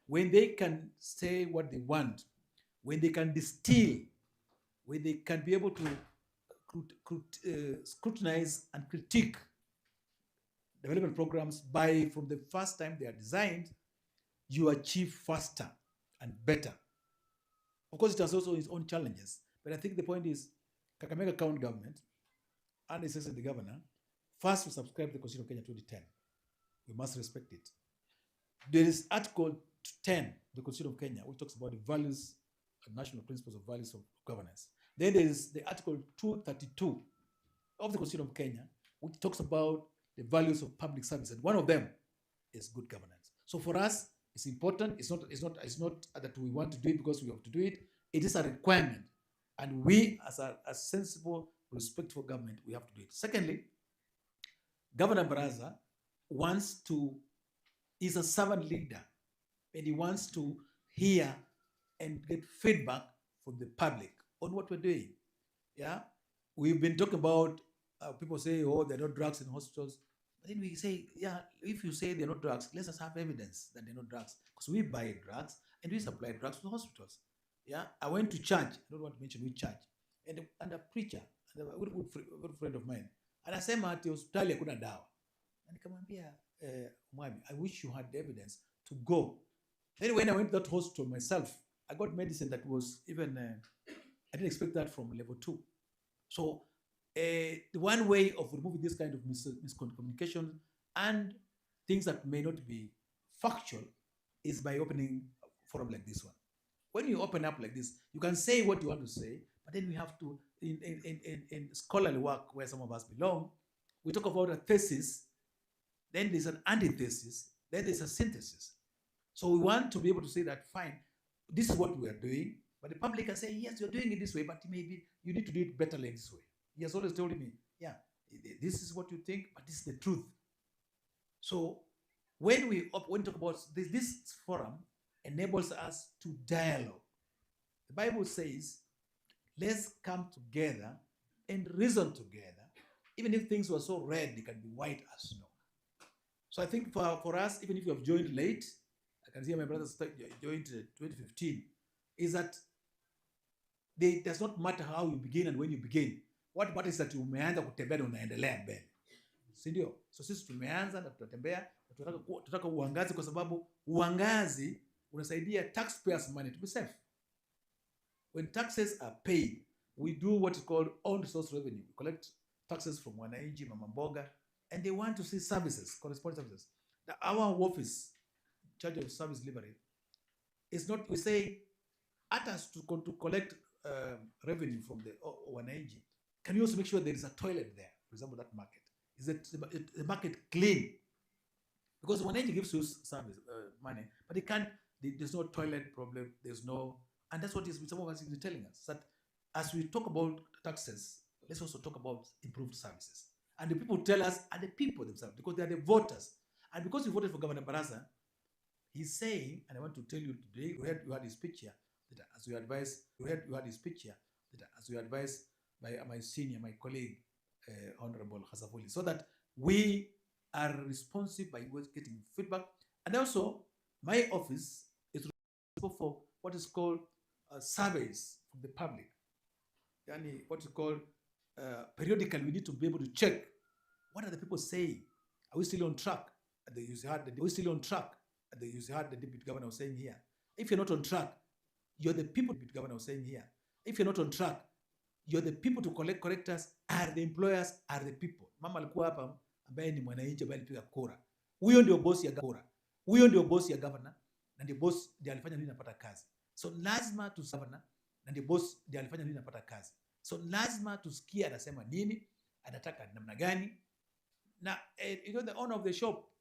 when they can say what they want, when they can distill, when they can be able to scrutinize and critique development programs from the first time they are designed, you achieve faster and better. Of course, it has also its own challenges, but I think the point is, Kakamega County government, and especially the governor, first to subscribe to the Constitution of Kenya 2010. We must respect it. There is Article 10 of the Constitution of Kenya, which talks about the values, national principles of values of governance. Then there is the Article 232 of the Constitution of Kenya, which talks about the values of public service, and one of them is good governance. So for us, it's important. It's not that we want to do it because we have to do it. It is a requirement. And we, as a sensible, respectful government, we have to do it. Secondly, Governor Baraza is a servant leader, and he wants to hear and get feedback from the public on what we're doing. Yeah, we've been talking about people say, oh, there are no drugs in hospitals. But then we say, yeah, if you say there are no drugs, let us have evidence that there are no drugs. Because we buy drugs and we supply drugs to the hospitals. Yeah, I went to church. I don't want to mention which church. And a preacher, and a good friend of mine, anasema ati hospitali hakuna dawa. Na nikamwambia, mwami, I wish you had the evidence to go. Then when I went to that hospital myself, I got medicine that was even, I didn't expect that from level 2. So the one way of removing this kind of miscommunication and things that may not be factual is by opening a forum like this one. When you open up like this, you can say what you want to say, but then we have to, in scholarly work where some of us belong, we talk about a thesis, then there's an antithesis, then there's a synthesis. So we want to be able to say that, fine, this is what we are doing, but the public can say, yes, you're doing it this way, but maybe you need to do it better like this way. He has always told me, yeah, this is what you think, but this is the truth. So when we talk about this forum enables us to dialogue. The Bible says, let's come together and reason together. Even if things were so red, they can be white as snow. So I think for us, even if you have joined late, I can see my brothers joined 2015, is that it does not matter how you begin and when you begin. What matters is that umeanza kutembea na unaendelea mbele. Si ndio? So sisi tumeanza na tutatembea, tunataka uangazi kwa sababu uangazi unasaidia taxpayers' money to be safe. When taxes are paid, we do what is called own resource revenue. We collect taxes from Wananchi, Mama Mboga, and they want to see services, corresponding services. Our office, in charge of service delivery, is not, we say, at us to collect revenue from the Wananchi. Can you also make sure there is a toilet there? For example, that market. Is the market clean? Because Wananchi gives you service money, but they can't, there's no toilet problem, there's no, and that's what some of us is telling us, that as we talk about taxes, let's also talk about improved services. And the people tell us are the people themselves, because they are the voters. And because we voted for Governor Baraza, he's saying, and I want to tell you today, you had his speech here, that as you advise, as you advise by my senior, my colleague, Honorable Khasafuli, so that we are responsive by getting feedback. And also, my office is responsible for what is called surveys from the public. Yani, what is called periodically, we need to be able to check what are the people saying. Are we still on track? Are we still on track? You heard the deputy governor was saying here. If you're not on track, you're the people, the deputy governor was saying here. If you're not on track, you're the people to correct us, are the employers, are the people. Mama alikuwa hapa ambaye ni mwananchi ambaye alipiga kura. Huyo ndio boss ya kura. Huyo ndio boss ya governor, na ndio boss ndiye alifanya nini napata kazi. So lazima governor, na ndio boss ndiye alifanya nini napata kazi. So lazima tusikie anasema nini, anataka namna gani. Na the owner of the shop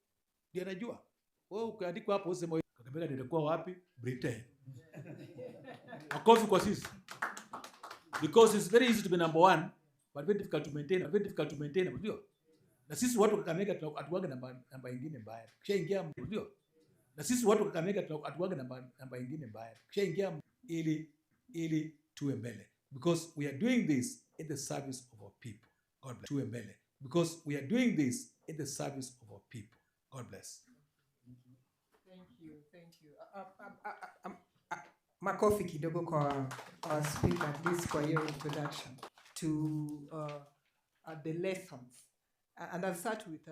ndiye anajua. Wewe ukiandikwa hapo useme Kakamega nitakuwa wapi? Britain. Makofi kwa sisi. Because it's very easy to be number one, but very difficult to maintain, ndio. Na sisi watu Kakamega atuaga namba nyingine mbaya. Kishaingia ndio. Na sisi watu Kakamega atuaga namba nyingine mbaya. Kishaingia ili tuwe mbele. Because we are doing this in the service of our people. God bless. Tuwe mbele. Because we are doing this in the service of our people. God bless. Thank you. Makofi kidogo kwa speaker at least for your introduction to the lessons. And I'll start with,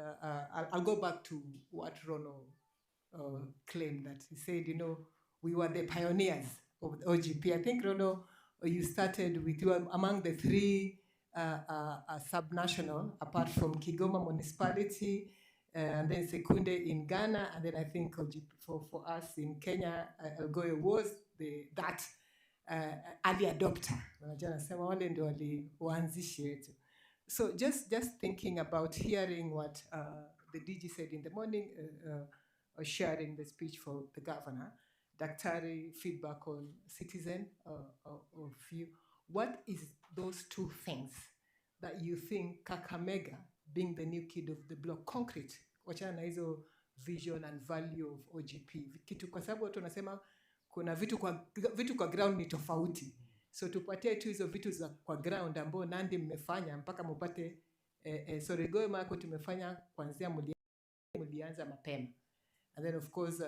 I'll go back to what Rono claimed, that he said, we were the pioneers of the OGP. I think, Rono, you started with, you were among the 3 subnational, apart from Kigoma municipality, and then Sekunde in Ghana, and then I think for us in Kenya, Elgoyo was that early adopter. So just thinking about hearing what the DG said in the morning, sharing the speech for the governor, Daktari feedback on citizen of you. What is those 2 things that you think Kakamega, being the new kid of the block, concrete, wachana na hizo vision and value of OGP, kitu kwa sababu watu wanasema kuna vitu kwa ground ni tofauti, so tupatie tu hizo vitu za kwa ground ambao Nandi mmefanya mpaka mupate So Elgeyo Marakwet tumefanya kuanzia mulianza mapema. And then of course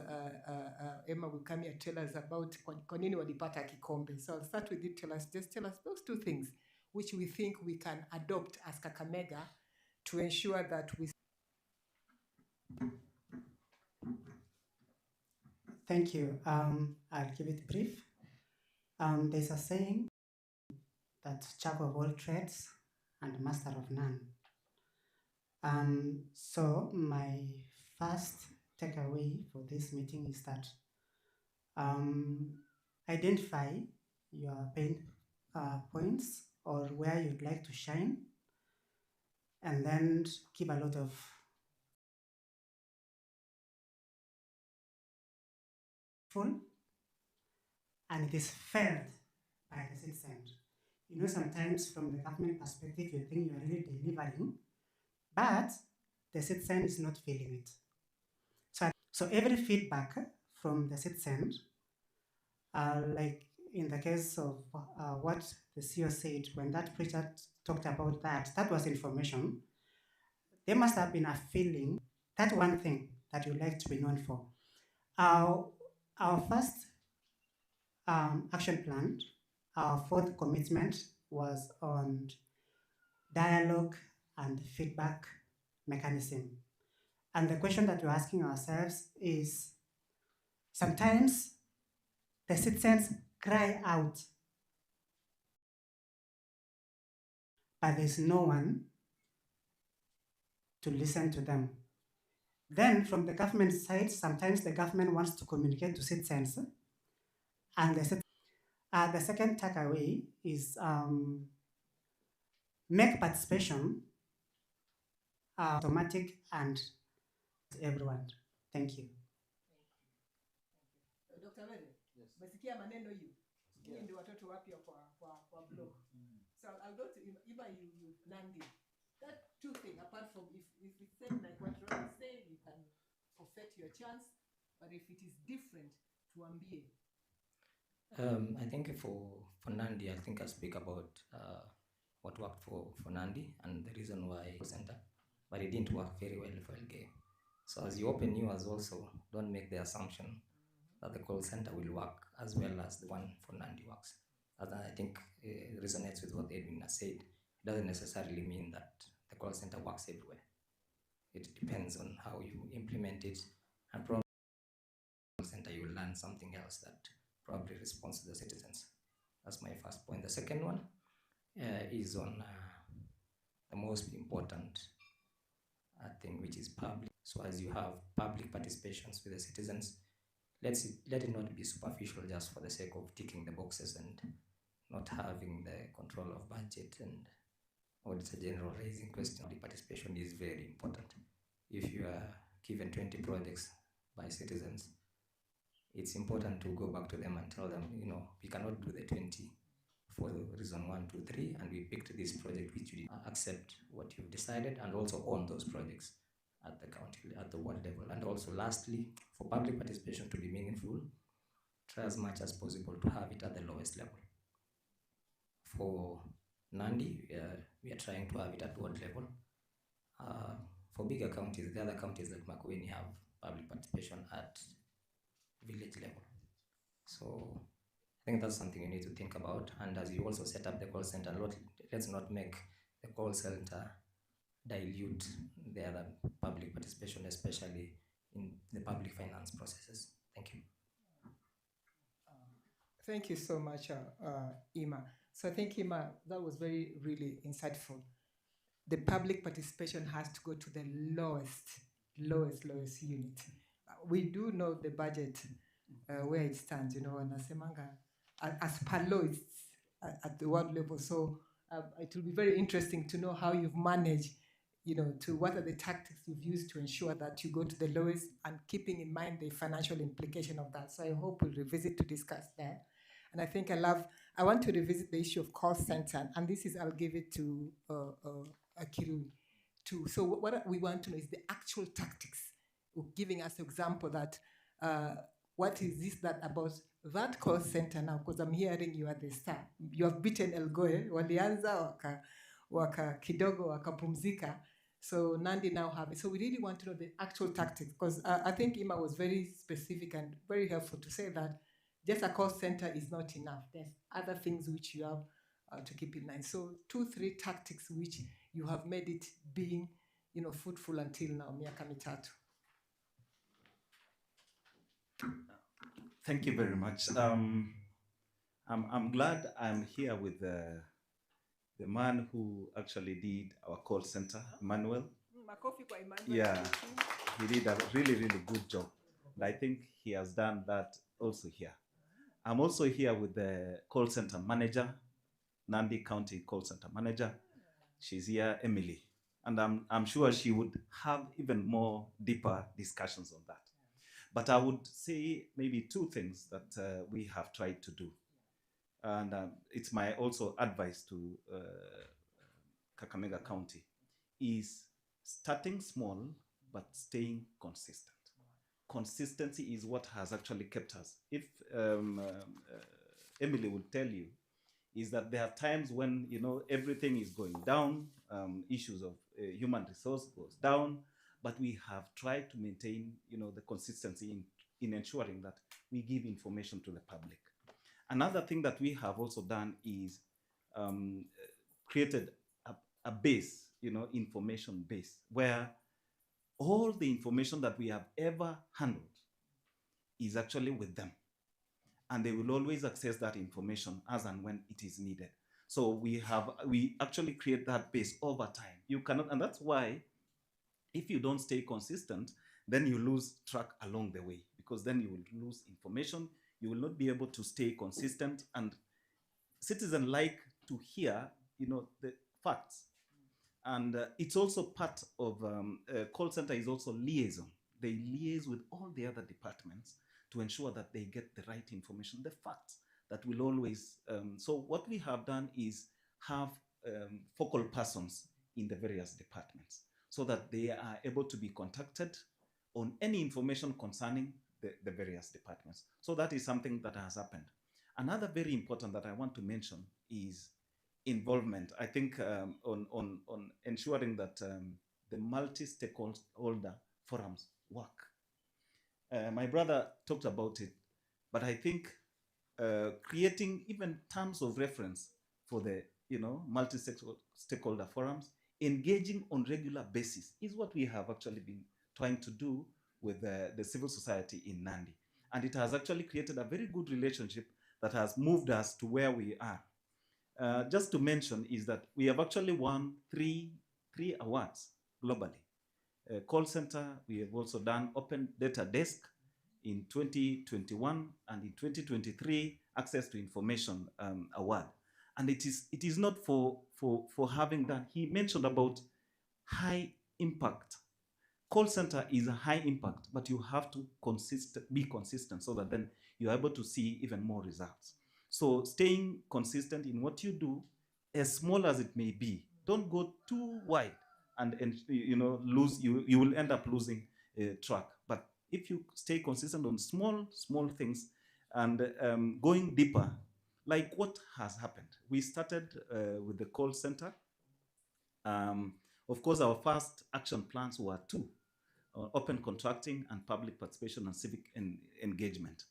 Emma will come here tell us about kwa nini walipata kikombe. So I'll start with you. Just tell us those two things which we think we can adopt as Kakamega to ensure that we. Thank you. I'll keep it brief. There's a saying that jack of all trades and master of none. So my first takeaway for this meeting is that identify your pain points or where you'd like to shine, and then keep a lot of full, and it is felt by the citizens. You know, sometimes from the government perspective, you think you're really delivering, but the citizen is not feeling it. So every feedback from the citizens, like in the case of what the CEO said, when that preacher talked about that was information. There must have been a feeling, that one thing that you like to be known for. Our first action plan, our fourth commitment was on dialogue and feedback mechanism. And the question that we're asking ourselves is, sometimes the citizens cry out, but there's no one to listen to them. Then from the government side, sometimes the government wants to communicate to citizens, and the second takeaway is make participation automatic and everyone. Thank you. Dr. Mere, umesikia maneno hiyo? Nyinyi ndio watoto wapya kwa blog. So I'll go to Ima, you Nandi. That two thing, apart from if it's same like what Ron is saying, you can forfeit your chance, but if it is different, tuambie. I think for Nandi, I think I'll speak about what worked for Nandi and the reason why center, but it didn't work very well for Elgeyo. So as you open yours also, don't make the assumption that the call center will work as well as the one for Nandi works. As I think resonates with what Edwin has said. It doesn't necessarily mean that the call center works everywhere. It depends on how you implement it, and probably call center you will learn something else that probably responds to the citizens. That's my first point. The second one is on the most important thing, which is public. So as you have public participations with the citizens, let it not be superficial just for the sake of ticking the boxes and not having the control of budget and auditor general raising questions. Public participation is very important. If you are given 20 projects by citizens, it's important to go back to them and tell them, you know, we cannot do the 20 for reason 1, 2, 3, and we picked this project which you accept what you've decided and also own those projects at the county, at the ward level. And also lastly, for public participation to be meaningful, try as much as possible to have it at the lowest level. For Nandi, we are trying to have it at ward level. For bigger counties, the other counties like Makueni have public participation at village level. So I think that's something you need to think about. And as you also set up the call center, let's not make the call center dilute the other public participation, especially in the public finance processes. Thank you. Thank you so much, Ima. So I think, Ima, that was really insightful. The public participation has to go to the lowest unit. We do know the budget, where it stands, you know, and as per law, it's at the world level. So it will be very interesting to know how you've managed, you know, what are the tactics you've used to ensure that you go to the lowest, and keeping in mind the financial implication of that. So I hope we'll revisit to discuss that. And I think I want to revisit the issue of call center, and this is, I'll give it to Kirui too. So what we want to know is the actual tactics, giving us an example that what is this that about that call center now, because I'm hearing you are the star. You have beaten Elgeyo, walianza kidogo wakapumzika. So Nandi now have it. So we really want to know the actual tactics, because I think Ima was very specific and very helpful to say that just a call center is not enough. There's other things which you have to keep in mind. So 2-3 tactics which you have made it being, fruitful until now, miaka mitatu. Thank you very much. I'm glad I'm here with the man who actually did our call center, Emmanuel. Makofi kwa Emmanuel. Yeah, he did a really, really good job. And I think he has done that also here. I'm also here with the call center manager, Nandi County call center manager. She's here, Emily. And I'm sure she would have even more deeper discussions on that. But I would say maybe 2 things that we have tried to do. And it's my also advice to Kakamega County is starting small, but staying consistent. Consistency is what has actually kept us. If Emily will tell you, is that there are times when, everything is going down, issues of human resource goes down, but we have tried to maintain, the consistency in ensuring that we give information to the public. Another thing that we have also done is created a base, information base, where all the information that we have ever handled is actually with them. And they will always access that information as and when it is needed. So we actually create that base over time. You cannot, and that's why if you don't stay consistent, then you lose track along the way, because then you will lose information. You will not be able to stay consistent, and citizens like to hear, the facts. And it's also part of call center is also liaison. They liaise with all the other departments to ensure that they get the right information, the facts that will always. So what we have done is have focal persons in the various departments so that they are able to be contacted on any information concerning the various departments. So that is something that has happened. Another very important that I want to mention is involvement. I think on ensuring that the multi-stakeholder forums work. My brother talked about it, but I think creating even terms of reference for the multi-stakeholder forums, engaging on regular basis is what we have actually been trying to do with the civil society in Nandi. And it has actually created a very good relationship that has moved us to where we are. Just to mention is that we have actually won three awards globally. Call center, we have also done Open Data Desk in 2021, and in 2023, Access to Information Award. And it is not for having done. He mentioned about high impact. Call center is a high impact, but you have to be consistent so that then you're able to see even more results. So staying consistent in what you do, as small as it may be, don't go too wide and you will end up losing track. But if you stay consistent on small things and going deeper, like what has happened. We started with the call center. Of course, our first action plans were 2, open contracting and public participation and civic engagement.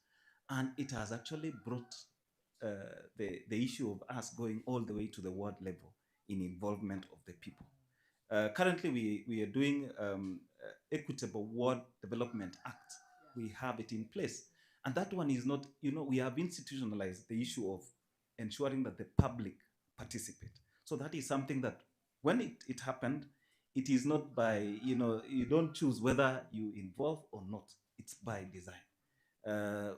And it has actually brought the issue of us going all the way to the ward level in involvement of the people. Currently, we are doing Equitable Ward Development Act. We have it in place. And that one is not, we have institutionalized the issue of ensuring that the public participate. So that is something that when it happened, it is not by, you don't choose whether you involve or not. It's by design.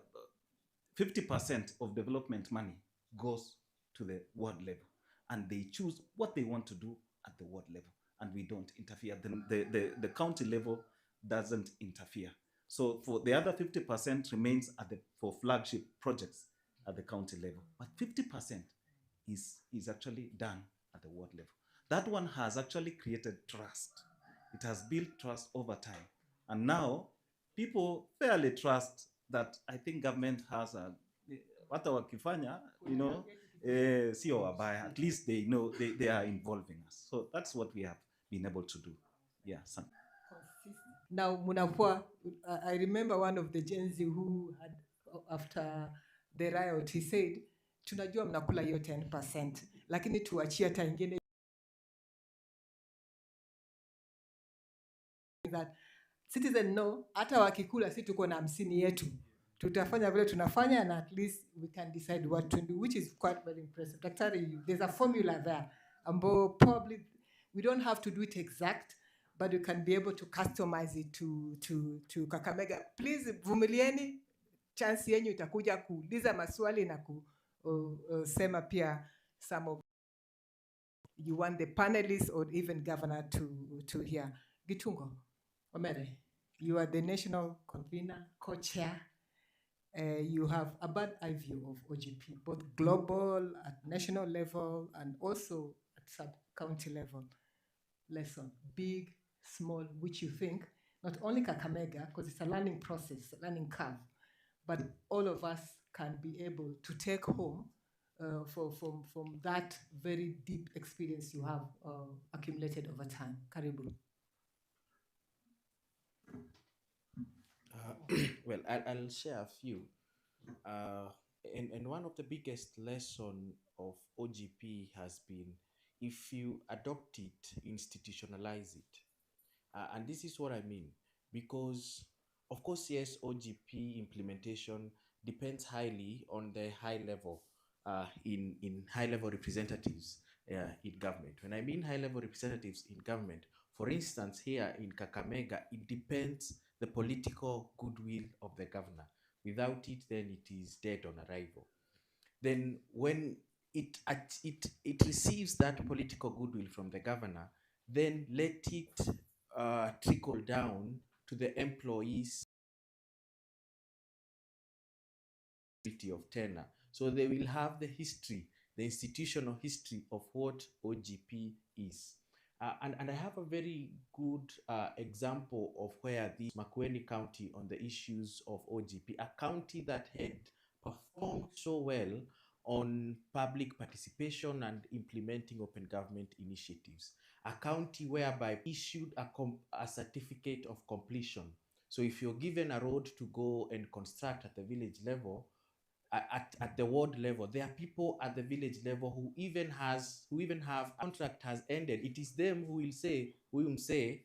50% of development money goes to the ward level, and they choose what they want to do at the ward level, and we don't interfere. The county level doesn't interfere. So for the other 50% remains for flagship projects at the county level, but 50% is actually done at the ward level. That one has actually created trust. It has built trust over time, and now people fairly trust that I think government has a wata wakifanya, sio wabaya, at least they know they are involving us. So that's what we have been able to do. Yeah. Now, Munapua, I remember one of the Gen Z who had, after the riot, he said, tunajua mnakula hiyo 10%, lakini tuachie hata ingine that citizen know, hata wakikula si tuko na 50 yetu. Tutafanya vile tunafanya and at least we can decide what to do, which is quite very impressive. Daktari, there's a formula there. Probably we don't have to do it exact, but you can be able to customize it to Kakamega. Please, vumilieni, chance yenyu itakuja kuuliza maswali na kusema pia some of you want the panelists or even governor to hear. Gitungo Omere, you are the national convener, co-chair. You have a bird eye view of OGP, both global, at national level, and also at sub-county level. Lesson, big, small, which you think, not only Kakamega, because it's a learning process, a learning curve, but all of us can be able to take home from that very deep experience you have accumulated over time. Karibu. Well, I'll share a few. And one of the biggest lesson of OGP has been, if you adopt it, institutionalize it. And this is what I mean, because of course, yes, OGP implementation depends highly on the high level, in high level representatives in government. When I mean high level representatives in government, for instance, here in Kakamega, it depends the political goodwill of the governor. Without it, then it is dead on arrival. Then when it receives that political goodwill from the governor, then let it trickle down to the employees of tenure. So they will have the history, the institutional history of what OGP is. And I have a very good example of where the Makueni County on the issues of OGP, a county that had performed so well on public participation and implementing open government initiatives. A county whereby issued a certificate of completion. So if you're given a road to go and construct at the village level, at the ward level, there are people at the village level who even have contract has ended. It is them who will say,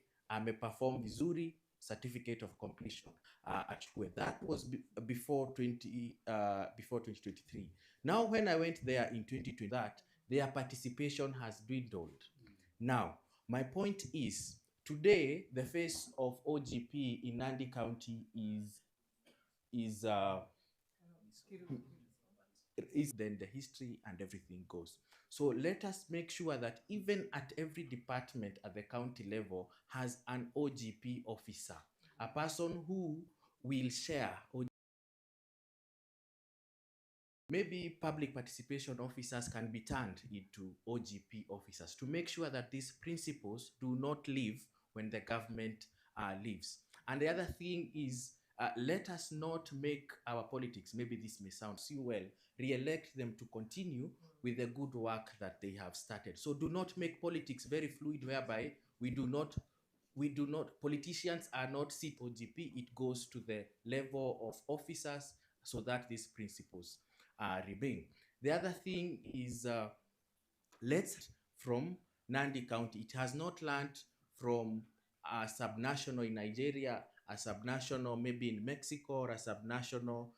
perform vizuri, certificate of completion. That was before 2023. Now, when I went there in 2020, their participation has dwindled. Now, my point is, today the face of OGP in Nandi County is then the history and everything goes. So let us make sure that even at every department at the county level has an OGP officer, a person who will share. Maybe public participation officers can be turned into OGP officers to make sure that these principles do not leave when the government leaves. And the other thing is, let us not make our politics, maybe this may sound so well, re-elect them to continue with the good work that they have started. So do not make politics very fluid, whereby politicians are not sit OGP, it goes to the level of officers so that these principles remain. The other thing is, let's from Nandi County. It has not learned from a subnational in Nigeria, a subnational maybe in Mexico, or a subnational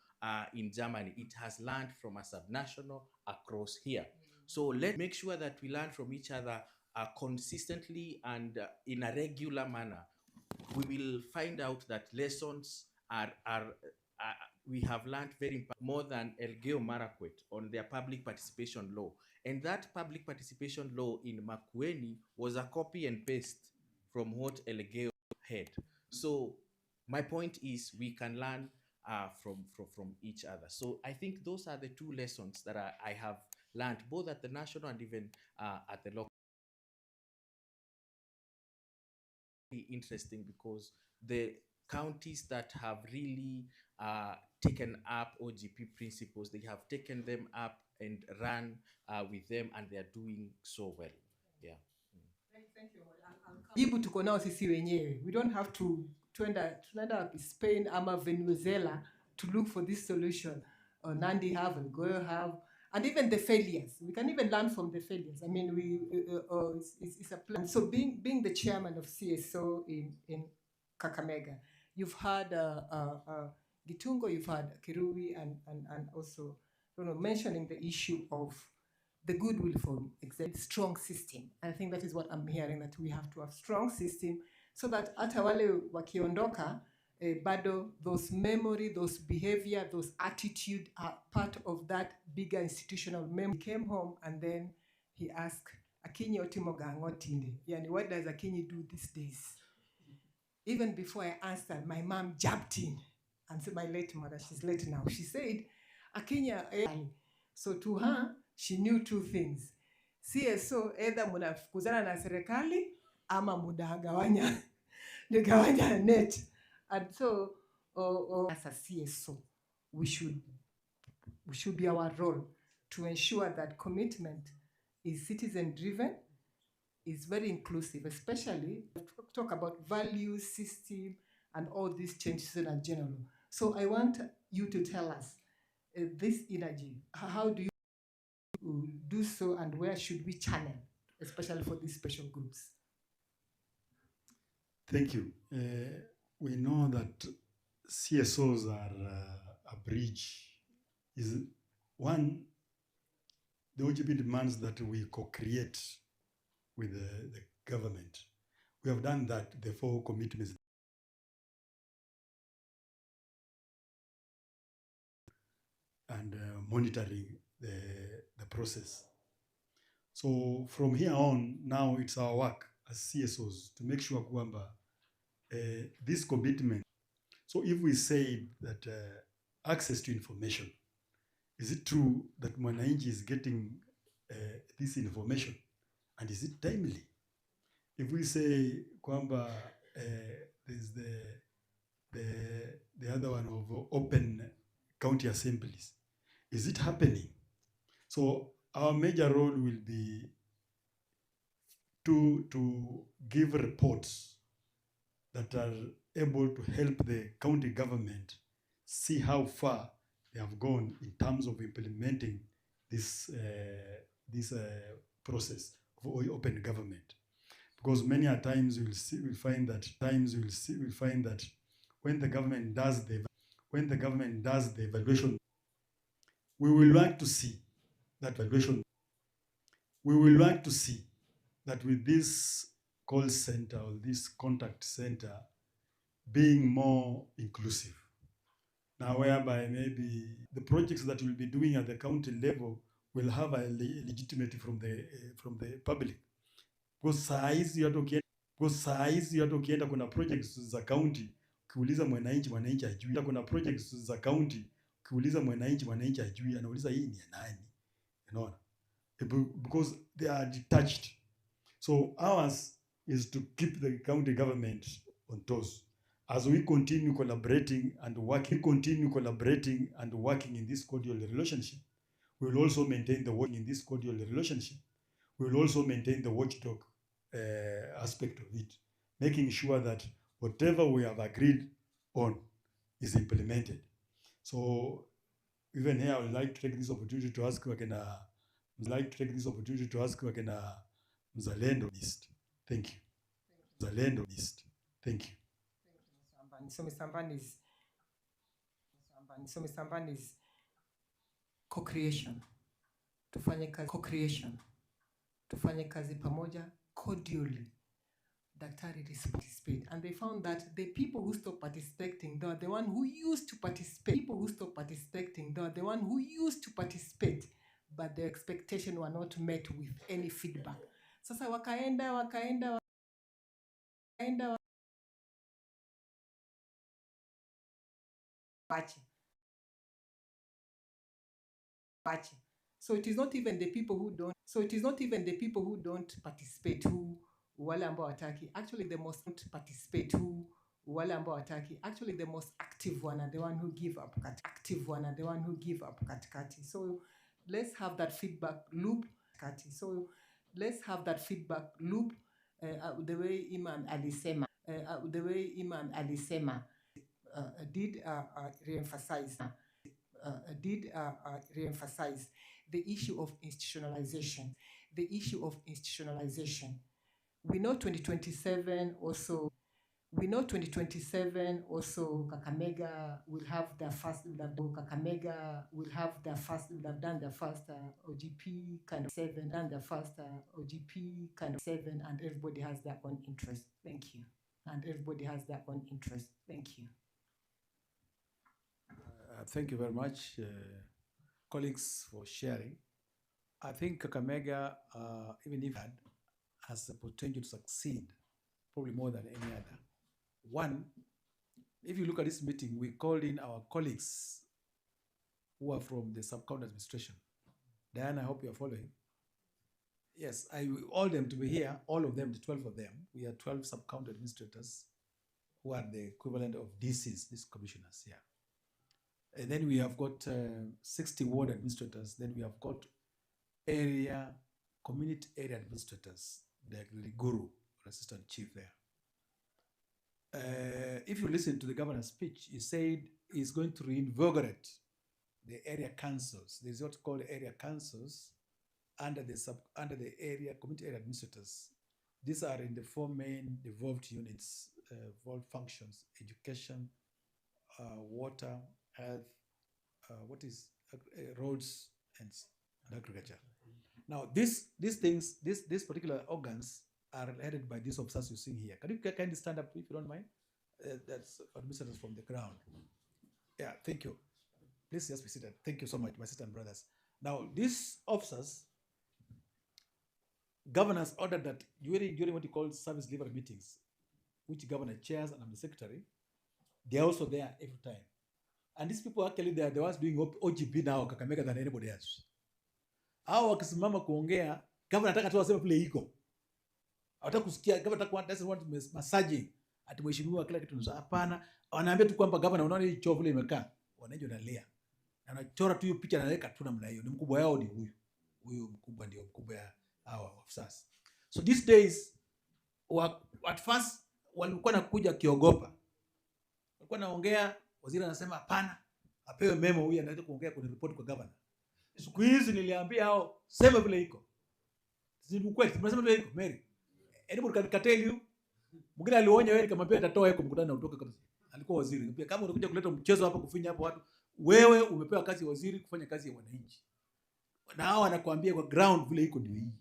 in Germany. It has learned from a subnational across here. So let's make sure that we learn from each other consistently and in a regular manner. We will find out that lessons we have learned very more than Elgeyo Marakwet on their public participation law. And that public participation law in Makueni was a copy and paste from what Elgeyo had. So my point is, we can learn from each other. So I think those are the two lessons that I have learned, both at the national and even at the local. Interesting, because the counties that have really taken up OGP principles, they have taken them up and run with them, and they are doing so well. Yeah. Jibu tuko nao sisi wenyewe. We don't have to tunaenda Spain ama Venezuela to look for this solution. Or Nandi have and Goyo have, and even the failures. We can even learn from the failures. I mean, it's a plan. So being the chairman of CSO in Kakamega, you've had Gitungo, you've had Kirui, and also mentioning the issue of the goodwill for strong system. I think that is what I'm hearing, that we have to have strong system so that hata wale wakiondoka, bado those memory, those behavior, those attitude are part of that bigger institutional memory. He came home and then he asked, Akinyi otimoga angotinde. Yani, what does Akinyi do these days? Even before I answered, my mom jumped in. And so my late mother, she's late now, she said, Akinyi, so to her, she knew two things. CSO, either munafukuzana na serikali ama mudagawanya net. And so, as a CSO, we should be our role to ensure that commitment is citizen-driven, is very inclusive, especially talk about values, system, and all these changes in general. So I want you to tell us this energy. How do you do so, and where should we channel, especially for these special groups? Thank you. We know that CSOs are a bridge. Is one, the OGP demands that we co-create with the government. We have done that, the 4 commitments. And monitoring the process. So from here on, now it's our work as CSOs to make sure kwamba this commitment. So if we say that access to information, is it true that Wananchi is getting this information, and is it timely? If we say kwamba there's the other one of open county assemblies, is it happening? So our major role will be to give reports that are able to help the county government see how far they have gone in terms of implementing this process of open government. Because many a times we'll find that when the government does the evaluation, we will like to see that evaluation. We will like to see that with this call center or this contact center being more inclusive. Now, whereby maybe the projects that we'll be doing at the county level will have a legitimacy from the public. Because size you have to kuna projects za county ukiuliza mwananchi ajui. Kuna projects za county ukiuliza mwananchi ajui, anauliza hii ni ya nani? Unaona? Because they are detached. So ours is to keep the county government on toes. As we continue collaborating and working in this cordial relationship, we will also maintain the working in this cordial relationship. We will also maintain the watchdog aspect of it, making sure that whatever we have agreed on is implemented. So even here, I would like to take this opportunity to ask Mzalendo list. Thank you. Mzalendo list. Thank you. So Mr. Mbani is co-creation. Tufanye kazi pamoja cordially. Daktari participate. And they found that the people who stopped participating, they are the one who used to participate. People who stopped participating, they are the one who used to participate, but their expectations were not met with any feedback. Sasa wakaenda. So it is not even the people who don't participate who wale ambao wataki. Actually the most participate who wale ambao wataki. Actually the most active one are the one who give up katikati. So let's have that feedback loop. So let's have that feedback loop the way Imam alisema, did re-emphasize the issue of institutionalization. We know 2027 also. Kakamega will have the first. Would have done the first OGP kind of 7, and everybody has their own interest. Thank you. Thank you very much, colleagues, for sharing. I think Kakamega, even if it has the potential to succeed, probably more than any other. One, if you look at this meeting, we called in our colleagues who are from the sub-county administration. Diana, I hope you are following. Yes, I all them to be here, all of them, the 12 of them. We are 12 sub-county administrators who are the equivalent of DCs, these commissioners here. And then we have got 60 ward administrators. Then we have got community area administrators, the guru, assistant chief there. If you listen to the governor's speech, he said he's going to reinvigorate the area councils. There's what's called area councils under the area community area administrators. These are in the 4 main devolved units, devolved functions: education, water, health, roads, and agriculture. Now, these particular organs are headed by these officers you see here. Can you kindly stand up if you don't mind? That's administrators from the ground. Yeah, thank you. Please just be seated. Thank you so much, my sisters and brothers. Now, these officers, governors ordered that during what you call service delivery meetings, which governor chairs and I'm the secretary, they're also there every time. And these people actually, they are the ones doing OGP now, Kakamega, than anybody else. Hao wakisimama kuongea, governor anataka tu aseme vile iko. Hawataka kusikia, governor doesn't want massaging. Ati mheshimiwa kila kitu nzuri. Hapana, wanaambia tu kwamba governor, unaona hii choo vile imekaa. Wananchi wanalia. Anachora tu hiyo picha na anaweka tu namna hiyo. Ni mkubwa yao ni huyu. Huyu mkubwa ndio mkubwa ya hawa officers. So these days, at first walikuwa nakuja kiogopa. Walikuwa naongea, waziri anasema hapana, apewe memo huyu anaweza kuongea kwenye report kwa governor. Siku hizi niliambia hao sema vile iko. Sisi ukweli, tunasema vile iko, Mary. Anybody can tell you. Mwingine alionya wewe nikamwambia atatoa yako mkutano na utoke kabisa. Alikuwa waziri. Nikamwambia kama unakuja kuleta mchezo hapa kufinya hapo watu, wewe umepewa kazi ya waziri kufanya kazi ya wananchi. Na hao anakuambia kwa ground vile iko ndio hii.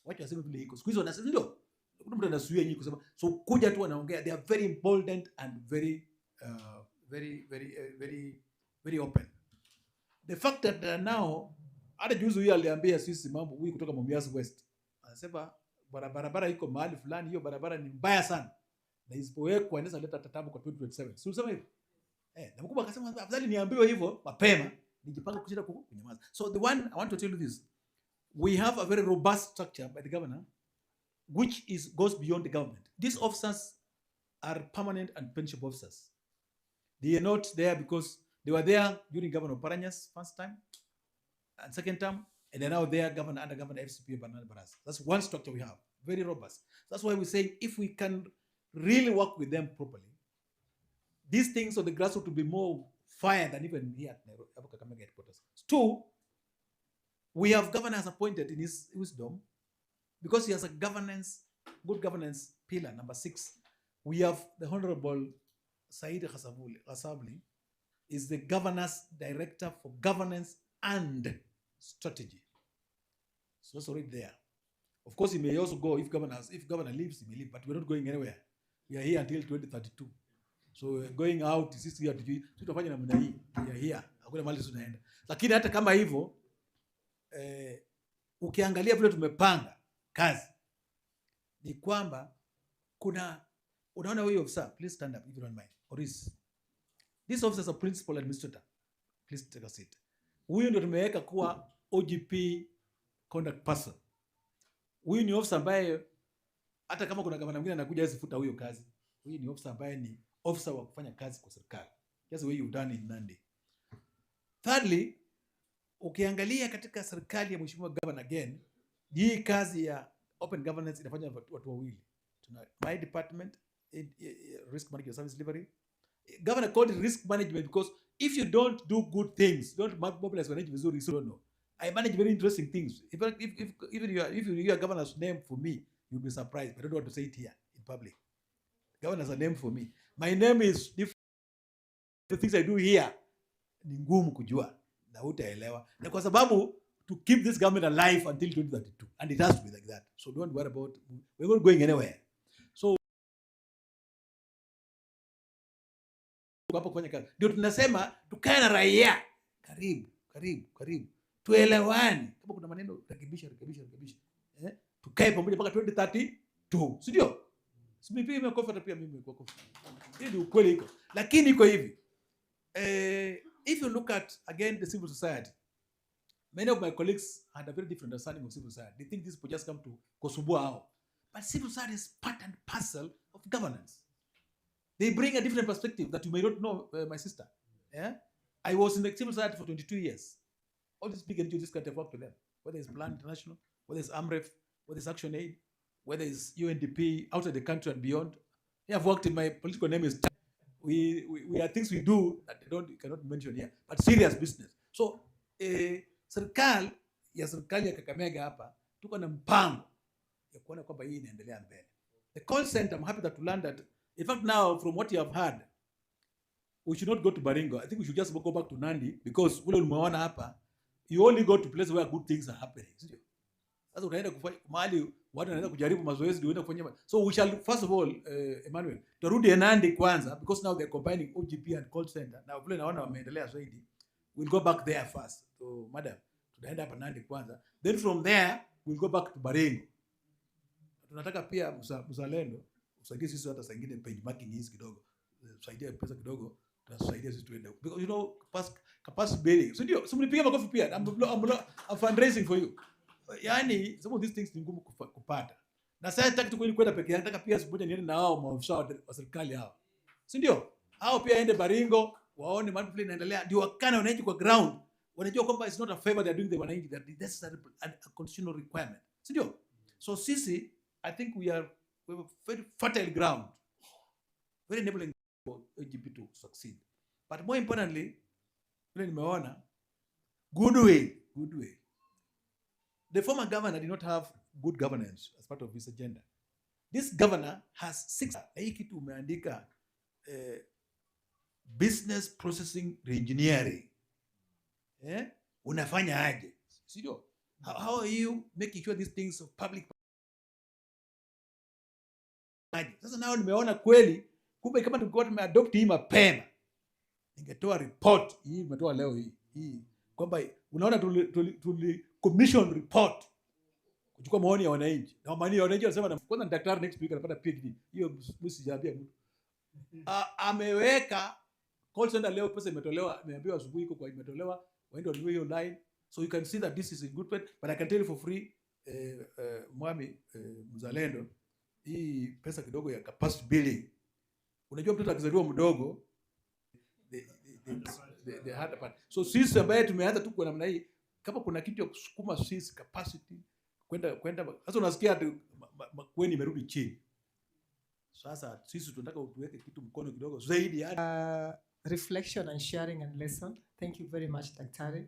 Wacha waseme vile iko. Siku hizo wanasema ndio. Kuna mtu anasuia nyinyi kusema so kuja tu wanaongea, they are very emboldened and very open. The fact that now hata juzi huyu aliambia sisi mambo huyu kutoka Mumias West. Anasema barabara iko mahali fulani, hiyo barabara ni mbaya sana. Na isipowekwa inaweza leta tatabu kwa 2027. Si usema hivyo? Na mkubwa akasema afadhali niambiwe hivyo mapema, nijipanga kushinda kunyamaza. So the one I want to tell you this. We have a very robust structure by the governor which goes beyond the government. These officers are permanent and pensionable officers. They are not there because they were there during Governor Paranya's first time and second term, and they're now there under Governor FCP Banana Baras. That's one structure we have, very robust. That's why we say if we can really work with them properly, these things on the grassroots will be more fire than even here at Nairobi, Kakamega headquarters. 2, we have governors appointed in his wisdom because he has a good governance pillar. Number 6, we have the Honorable Said Ghasabli is the governor's director for governance and strategy. So that's already there. Of course, he may also go if governor leaves, he may leave, but we're not going anywhere. We are here until 2032. So going out is this year. Tutafanya namna hii. We are here. Hakuna mahali tunaenda. Lakini hata kama hivyo ukiangalia vile tumepanga kazi ni kwamba unaona huyo officer, please stand up if you don't mind. Oris. This officer is a principal administrator. Please take a seat. Huyu ndio tumeweka kuwa OGP conduct person. Huyu ni officer ambaye hata kama kuna gavana mwingine anakuja asifuta huyo kazi. Huyu ni officer ambaye ni officer wa kufanya kazi kwa serikali. Just the way you've done in Nandi. Thirdly, Ukiangalia katika serikali ya Mheshimiwa Governor again, hii kazi ya open governance inafanya watu wawili. Tuna my department, risk management service delivery. Governor called it risk management because if you don't do good things, don't mobilize manage vizuri, so don't know. I manage very interesting things. If you hear governor's name for me, you'll be surprised. But I don't want to say it here in public. Governor's a name for me. My name is different. The things I do here ni ngumu kujua na utaelewa. Na kwa sababu to keep this government alive until 2032, and it has to be like that. So don't worry about, we're not going anywhere. So hapo kufanya kazi ndio tunasema tukae na raia karibu tuelewane. Kama kuna maneno rekebisha tukae pamoja mpaka 2032, si ndio? Simipige makofi hata pia mimi kwa kofi. Hii ndio ukweli iko. Lakini iko hivi. If you look at again the civil society, many of my colleagues had a very different understanding of civil society. They think this will just come to kusumbua hao. But civil society is part and parcel of governance. They bring a different perspective that you may not know, my sister. Yeah? I was in the civil society for 22 years. All these big NGOs can't have worked with them. Whether it's Plan International, whether it's AMREF, whether it's Action Aid, whether it's UNDP, outside the country and beyond. Yeah, I've worked in my political name is. We have things we do that cannot mention here, but serious business. So, serikali ya Kakamega hapa tuko na mpango ya kuona kwamba hii inaendelea mbele. The call center, I'm happy that to learn that. In fact, now from what you have heard, we should not go to Baringo. I think we should just go back to Nandi because ule umeona hapa, you only go to places where good things are happening. Sasa unaenda kufanya mahali watu wanaenda kujaribu mazoezi ndio unaenda kufanya. So we shall first of all, Emmanuel, turudi Nandi kwanza because now they're combining OGP and call center. Now vile naona wameendelea zaidi. We'll go back there first. So madam, tunaenda hapa Nandi kwanza. Then from there we'll go back to Baringo. Tunataka pia mzalendo usaidie sisi hata saa ingine page marking hizi kidogo. Usaidie pesa kidogo, tutasaidia sisi tuende. Because you know capacity building. So ndio, mnipigie makofi pia. I'm fundraising for you. Yani some of these things ni ngumu kupata. Na sasa nataka tu kwenda peke yangu, nataka pia siku moja niende na hao maofisa wa serikali hao. Si ndio? Hao pia aende Baringo, waone mambo vile inaendelea. Ndio wakana wananchi kwa ground. Wanajua kwamba it's not a favor they are doing the wananchi, that that's a constitutional requirement. Si ndio? So sisi, I think we have very fertile ground. Very enabling for OGP to succeed. But more importantly, vile nimeona, goodwill. The former governor did not have good governance as part of his agenda. This governor has 6. Hii kitu umeandika business processing reengineering. Unafanya aje? Sio? How are you making sure these things of public? Sasa nao nimeona kweli kumbe kama tulikuwa tumeadopt hii mapema. Ningetoa report hii nimetoa leo hii kwamba unaona tuli commission report kuchukua maoni ya wananchi. Na maoni ya wananchi wanasema na kwanza daktari next week anapata PhD. Hiyo msijaambia mtu. Ameweka call center leo pesa imetolewa, nimeambiwa asubuhi iko kwa imetolewa, waende wanunue hiyo line. So you can see that this is in good faith, but I can tell you for free mwami mzalendo hii pesa kidogo ya capacity building. Unajua mtoto akizaliwa mdogo the hard part. So sisi ambaye tumeanza tu kwa namna hii, kama kuna kitu ya kusukuma sisi capacity kwenda sasa unasikia ati kweni imerudi chini. Sasa sisi tunataka utuweke kitu mkono kidogo zaidi yani. Reflection and sharing and lesson. Thank you very much, Daktari.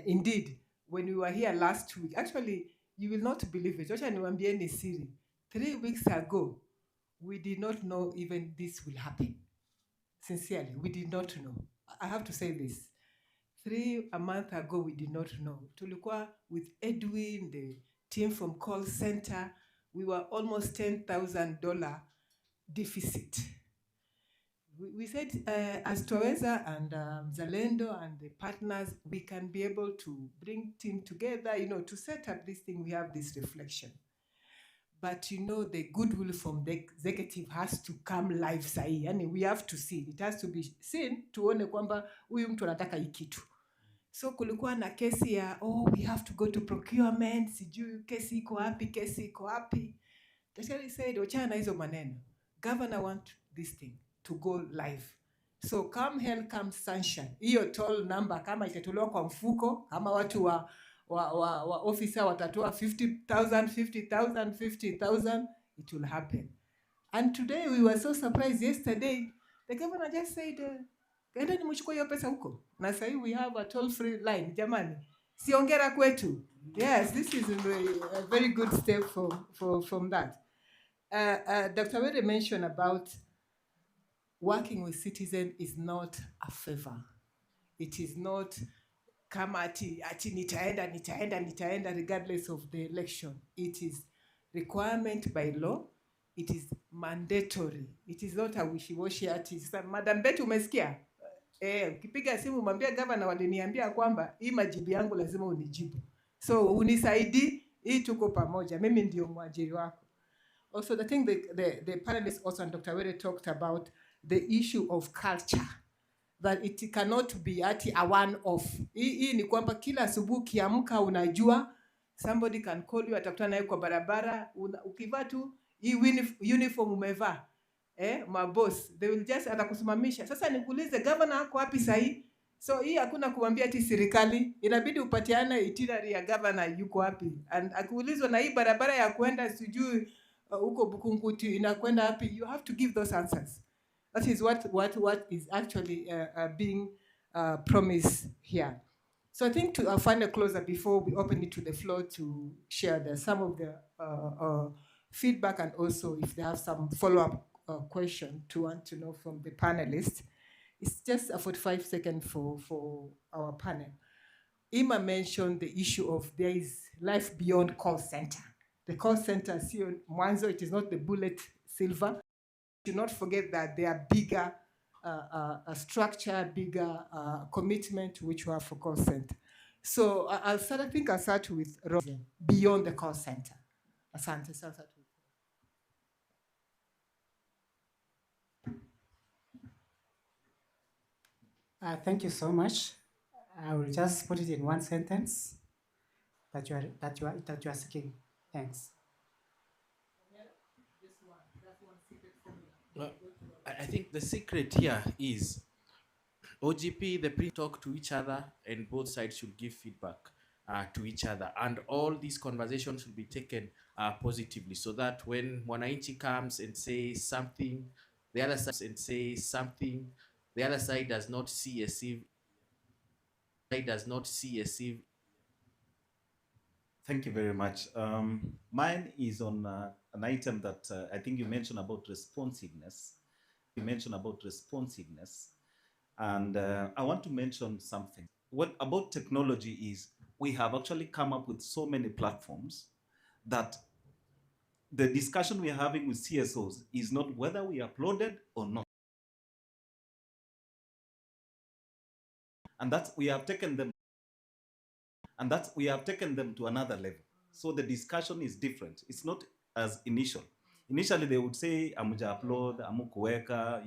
Indeed, when we were here last week, actually, you will not believe it. Acha niwaambieni siri. 3 weeks ago, we did not know even this will happen. Sincerely, we did not know. I have to say this. A month ago, we did not know. Tulikuwa with Edwin, the team from call center, we were almost $10,000 deficit. We said, as Twaweza and Zalendo and the partners, we can be able to bring team together, to set up this thing. We have this reflection. But the goodwill from the executive has to come live sahi. Yani we have to see. It has to be seen tuone kwamba huyu mtu anataka hii kitu. So kulikuwa na kesi ya, we have to go to procurement, sijui kesi iko wapi. Daktari said, wachana hizo maneno. Governor want this thing to go live. So come hell come sunshine, hiyo toll number kama itatolewa kwa mfuko, kama watu wa officer watatoa 50,000, 50,000, 50,000, it will happen. And today we were so surprised. Yesterday the governor just said, endeni mchukue hiyo pesa huko. Na sasa we have a toll-free line. Jamani, siongera kwetu. Yes, this is a very good step from that. Dr. Were mentioned about working with citizens is not a favor. It is not kama ati nitaenda regardless of the election. It is requirement by law. It is mandatory. It is not a wishy-washy ati. Madam Betty umesikia? Ukipiga simu mwambie governor waliniambia kwamba hii majibu yangu lazima unijibu. So unisaidi, hii tuko pamoja. Mimi ndio mwajiri wako. Also, I think the panelists also and Dr. Were talked about the issue of culture, that it cannot be ati a one-off. Hii ni kwamba kila asubuhi kiamka unajua, somebody can call you, atakutana naye kwa barabara, ukivaa tu hii uniform umevaa, maboss, they will just atakusimamisha. Sasa nikuulize, governor ako wapi sahi? So hii hakuna kumwambia ati serikali, inabidi upatiane itinerary ya governor yuko wapi. And akuulizwa na hii barabara ya kwenda sijui huko Bukunguti inakwenda wapi, you have to give those answers. That is what is actually being promised here. So I think to find a closer before we open it to the floor to share some of the feedback, and also if they have some follow-up question to want to know from the panelists. It's just a 45 seconds for our panel. Ima mentioned the issue of there is life beyond call center. The call center, Mwanzo, it is not the bullet silver. Do not forget that there are bigger structure, bigger commitment which we have for call center. So I think I'll start with Rosen, beyond the call center. Asante. Thank you so much. I will just put it in one sentence that you are seeking. Thanks. I think the secret here is OGP, the pre-talk to each other, and both sides should give feedback to each other. And all these conversations should be taken positively, so that when Wananchi comes and says something, the other side does not see a sieve. Thank you very much. Mine is on an item that I think you mentioned about responsiveness. And I want to mention something. What about technology is we have actually come up with so many platforms that the discussion we are having with CSOs is not whether we uploaded or not. And we have taken them to another level. So the discussion is different. It's not as initial. Initially, they would say, amuja upload, amukuweka,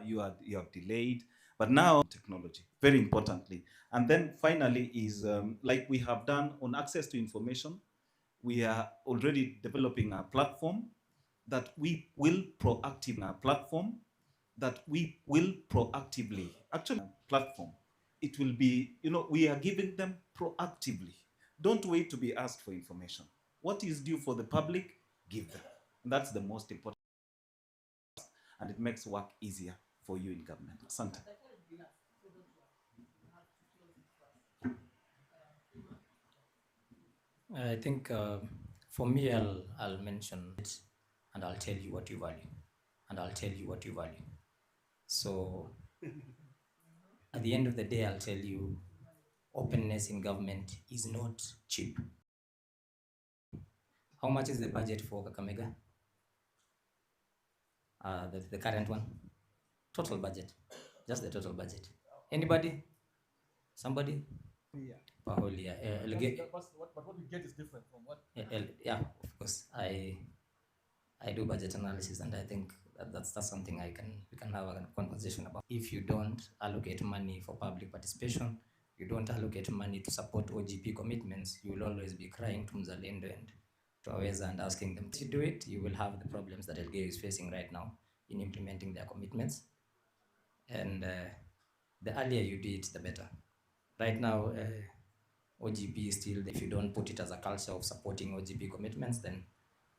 you have delayed. But now, technology, very importantly. And then finally is, like we have done on access to information, we are already developing a platform that we will proactively, actually, platform. It will be, we are giving them proactively. Don't wait to be asked for information. What is due for the public, give them. And that's the most important. And it makes work easier for you in government. Asante. I think for me, I'll mention it, and I'll tell you what you value. So at the end of the day, I'll tell you, openness in government is not cheap. How much is the budget for Kakamega? The current one? Total budget. Just the total budget. Anybody? Somebody? Yeah. Per whole year. But what we get is different from what? Yeah, of course. I do budget analysis, and I think that's something we can have a conversation about. If you don't allocate money for public participation, you don't allocate money to support OGP commitments, you will always be crying to Mzalendo and to Aweza and asking them to do it. You will have the problems that Elgeyo is facing right now. in implementing their commitments. And the earlier you do it, the better. Right now, OGP is still, if you don't put it as a culture of supporting OGP commitments, then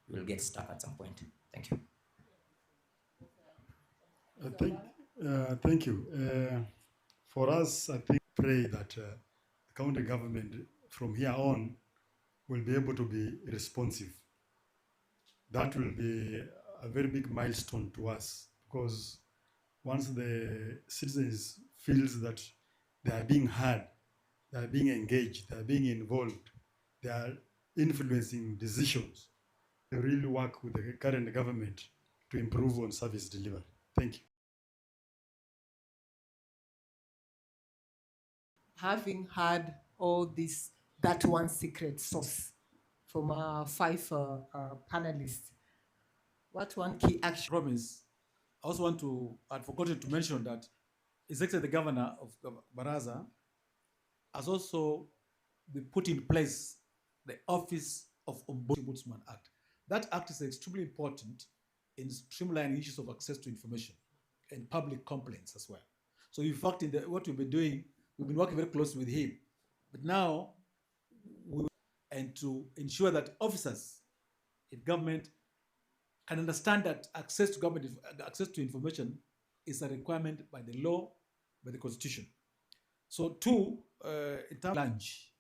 you will get stuck at some point. Thank you. Thank you. For us, I think pray that the county government from here on will be able to be responsive. That will be a very big milestone to us, because once the citizens feels that they are being heard, they are being engaged, they are being involved, they are influencing decisions, they really work with the current government to improve on service delivery. Thank you. Having heard all this, that one secret sauce from our 5 panelists, what one key action? Promise. I also want to, I'd forgotten to mention that His Excellency the Governor of Baraza has also put in place the Office of Ombudsman Act. That act is extremely important in streamlining issues of access to information and public complaints as well. So in fact, what we've been doing, we've been working very closely with him. But now, and to ensure that officers in government can understand that access to information is a requirement by the law, by the Constitution. So two, in terms of lunch,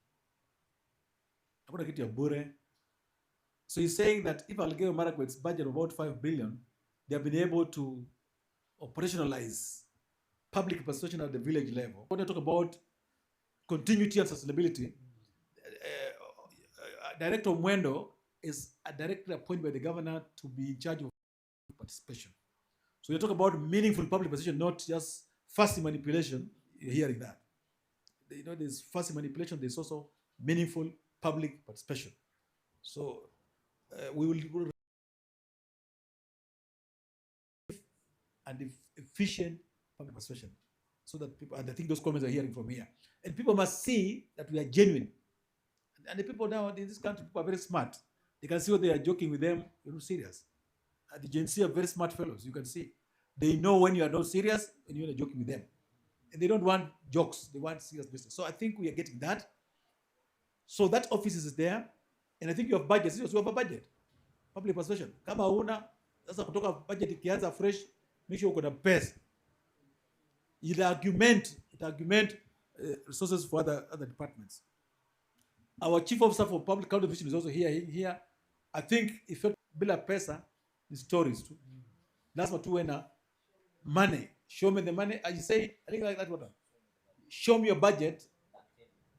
I'm going to get you a bure. So he's saying that if Elgeyo Marakwet's budget of about 5 billion, they have been able to operationalize public participation at the village level. When I talk about continuity and sustainability, Director Mwendo is a director appointed by the governor to be in charge of participation. So you talk about meaningful public participation, not just fussy manipulation. You're hearing that. You know, there's fussy manipulation, there's also meaningful public participation. So we will and efficient public participation, so that people, and I think those comments are hearing from here, and people must see that we are genuine. And the people now in this country, people are very smart. They can see what they are joking with them, you're not serious. And the Gen Z are very smart fellows, you can see. They know when you are not serious and you're not joking with them. And they don't want jokes, they want serious business. So I think we are getting that. So that office is there. And I think you have budget. You have a budget. Public participation. Kama una, sasa kutoka budget ikianza fresh, make sure uko na pesa. It argument resources for other departments. Our chief officer for public county officials is also here. I think if you bila pesa, the stories too. That's what we na money. Show me the money. I say, I think like that one. Show me your budget,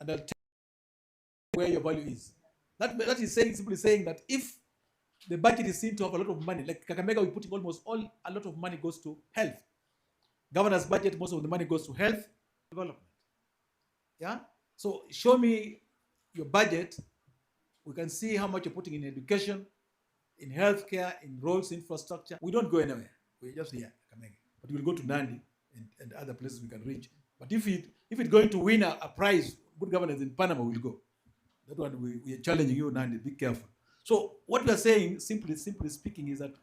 and I'll tell you where your value is. That is saying, simply saying that if the budget is seen to have a lot of money, like Kakamega, we put a lot of money goes to health. Governor's budget, most of the money goes to health development. Yeah. So show me your budget. We can see how much you're putting in education, in healthcare, in roads, infrastructure. We don't go anywhere. We're just here, Kakamega. But we'll go to Nandi and other places we can reach. But if it's going to win a prize, good governance in Panama, we'll go. That one we are challenging you, Nandi. Be careful. So what we are saying, simply speaking, is that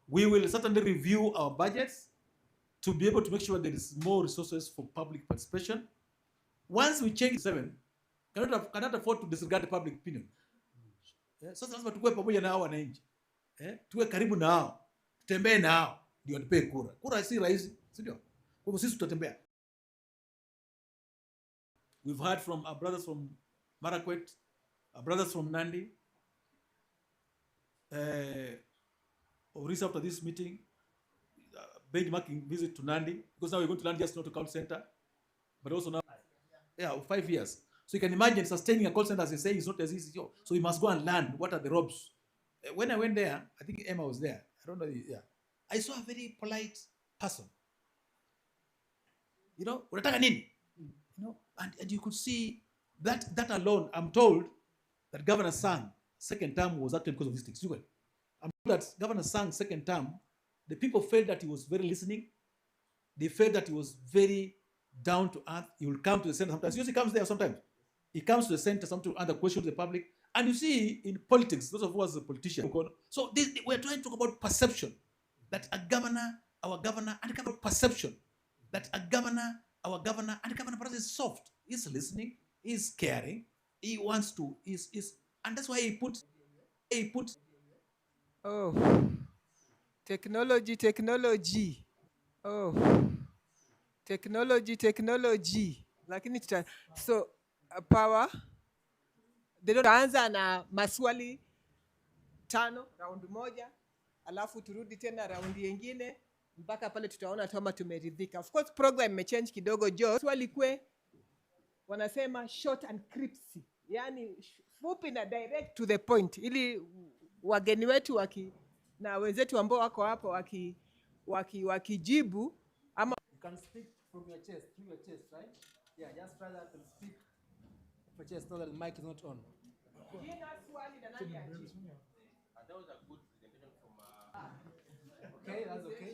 we will certainly review our budgets to be able to make sure there is more resources for public participation. Once we change 7, cannot afford to disregard the public opinion. Sasa lazima tukue pamoja na hao wananchi. Tuwe karibu na hao. Tutembee na hao ndio tupe kura. Kura si rahisi, si ndio? Kwa hivyo sisi tutatembea. We've heard from our brothers from Marakwet, our brothers from Nandi. After this meeting, benchmarking visit to Nandi, because now we're going to Nandi just not to call center, but also now, 5 years. So you can imagine sustaining a call center, as they say, is not as easy. So we must go and learn what are the ropes. When I went there, I think Emma was there. I don't know. Yeah, I saw a very polite person. You know, unataka nini? You know, and you could see that alone. I'm told that Governor Sang second term was actually because of these things. I'm told that Governor Sang second term, the people felt that he was very listening. They felt that he was very down to earth. He will come to the center sometimes. He usually comes there sometimes. He comes to the center sometimes to answer questions to the public. And you see in politics, those of us as a politician. So we're trying to talk about perception. that our governor, and governor perception that our governor, and governor Baraza is soft, is listening, is caring, he wants to, and that's why he puts. Oh, technology. Oh, technology. Lakini so power. They don't answer na maswali 5 round moja, alafu turudi tena round nyingine mpaka pale tutaona kama tumeridhika. Of course program imechange kidogo jo. Swali kwe wanasema short and crisp. Yani fupi na direct to the point, ili wageni wetu na wenzetu ambao wako hapo wakijibu ama you can speak from your chest, through your chest, right? Yeah, just try that and speak from your chest so that the mic is not on. That was a good presentation from Okay, that's okay.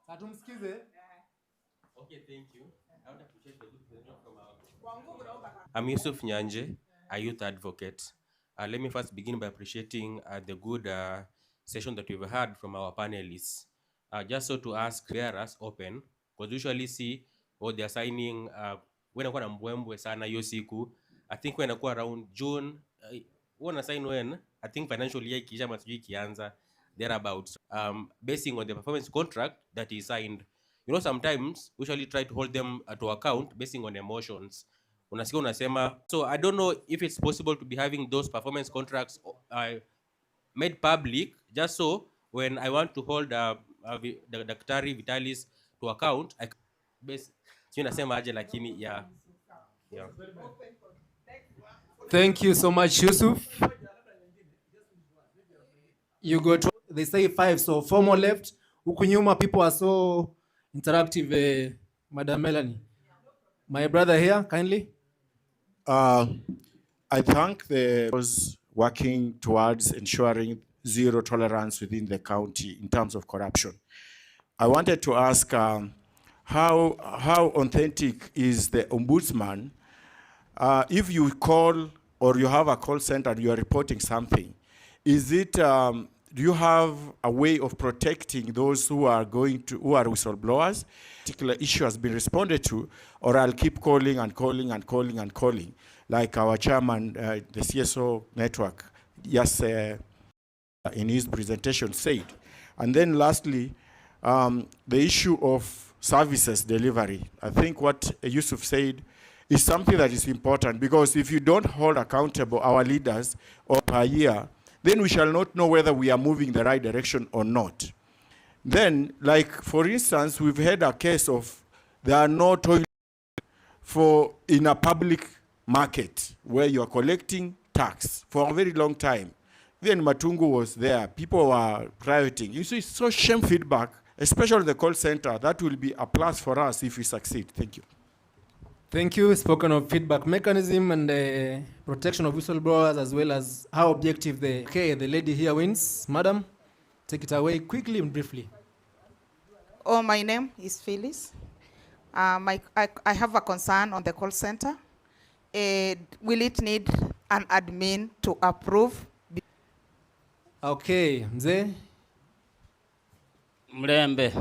Satumsikize. Okay, thank you. I would appreciate the good presentation from I'm Yusuf Nyanje, a youth advocate. Let me first begin by appreciating the good session that we've had from our panelists. Just so to ask, clear us open, because usually see what they're signing when I na mbwembwe sana hiyo siku. I think when I go around June, when I sign when, I think financial year ikiisha masijui ikianza, thereabouts. Basing on the performance contract that is signed. You know, sometimes we usually try to hold them to account basing on emotions. Unasikia unasema, so I don't know if it's possible to be having those performance contracts made public, just so when I want to hold the Daktari Vitalis to account, I nasema aje lakini yeah. Thank you so much, Yusuf. You got, they say 5, so 4 more left. Huku nyuma people are so interactive, Madam Melanie. My brother here, kindly. I thank those working towards ensuring zero tolerance within the county in terms of corruption. I wanted to ask how authentic is the ombudsman if you call or you have a call center and you are reporting something? Is it, do you have a way of protecting those who are whistleblowers? Particular issue has been responded to, or I'll keep calling and calling and calling and calling, like our chairman, the CSO network, yes, in his presentation said. And then lastly, the issue of services delivery. I think what Yusuf said is something that is important, because if you don't hold accountable our leaders or per year, then we shall not know whether we are moving the right direction or not. Then, like for instance, we've had a case of there are no toilets in a public market where you are collecting tax for a very long time. Then Matungu was there, people were rioting. You see, so shame feedback, especially the call center. That will be a plus for us if we succeed. Thank you. Thank you. Spoken of feedback mechanism and the protection of whistleblowers, as well as how objective the lady here wins. Madam, take it away quickly and briefly. Oh, my name is Phyllis. I have a concern on the call center. Will it need an admin to approve? Okay, Mzee. Mrembe.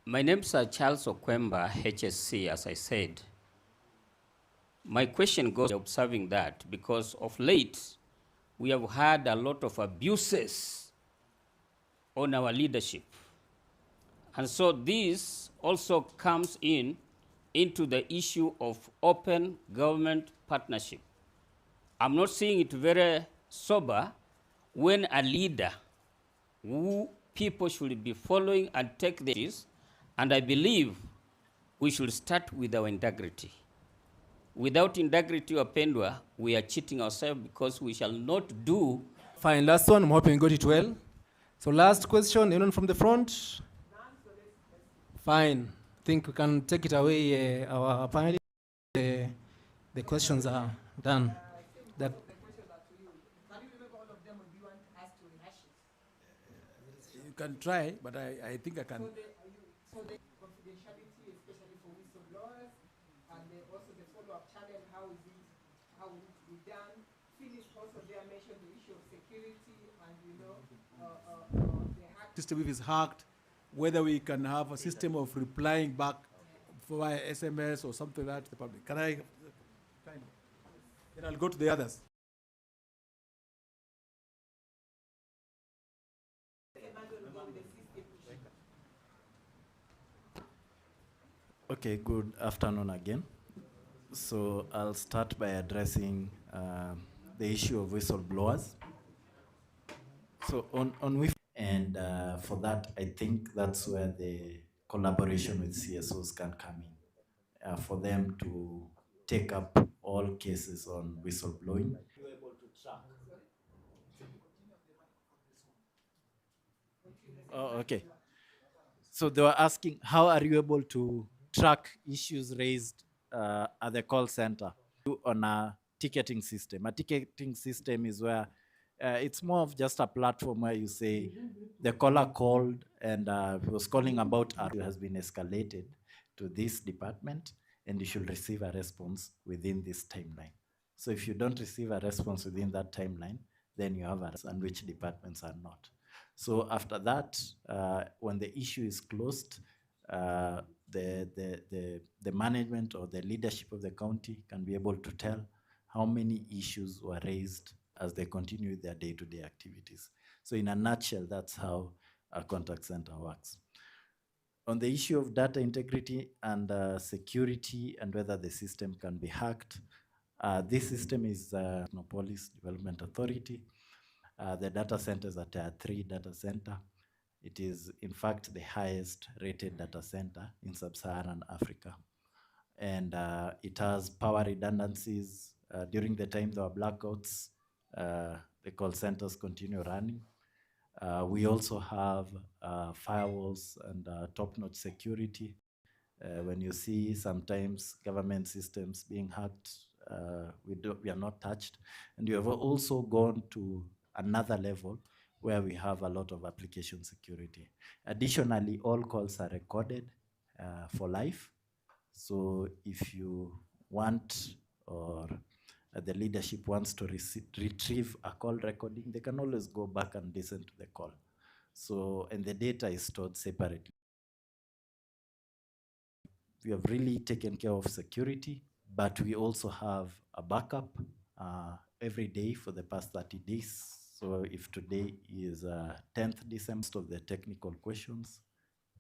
My name is Charles Okwemba, HSC, as I said. My question goes to observing that because of late, we have had a lot of abuses on our leadership. And so this also comes into the issue of open government partnership. I'm not seeing it very sober when a leader who people should be following and take this. And I believe we should start with our integrity. Without integrity, Wapendwa, we are cheating ourselves because we shall not do. Fine, last one, I'm hoping you got it well. So last question, anyone from the front? Fine, I think we can take it away, our panel. The questions are done. You can try, but I think I can. So the confidentiality, especially for whistleblowers, and also the follow-up channel, how will it be done? Finish System if it's hacked, whether we can have a system of replying back via SMS or something like that to the public. Can I? Then I'll go to the others. Okay, good afternoon again. So I'll start by addressing the issue of whistleblowers. So and for that, I think that's where the collaboration with CSOs can come in, for them to take up all cases on whistleblowing. Oh, okay. So they were asking, how are you able to track issues raised at the call center on a ticketing system? A ticketing system is where it's more of just a platform where you say the caller called and was calling about has been escalated to this department and you should receive a response within this timeline. So if you don't receive a response within that timeline, then you have a and which departments are not. So after that, when the issue is closed, the management or the leadership of the county can be able to tell how many issues were raised as they continue their day-to-day activities. So in a nutshell, that's how a contact center works. On the issue of data integrity and security and whether the system can be hacked, this system is Police Development Authority. The data center is a Tier 3 data center. It is, in fact, the highest rated data center in sub-Saharan Africa. And it has power redundancies. During the time there were blackouts, the call centers continue running. We also have firewalls and top-notch security. When you see sometimes government systems being hacked, we are not touched. And we have also gone to another level where we have a lot of application security. Additionally, all calls are recorded for life. So if you want or the leadership wants to retrieve a call recording, they can always go back and listen to the call. So, and the data is stored separately. We have really taken care of security, but we also have a backup every day for the past 30 days. So if today is 10th December of the technical questions,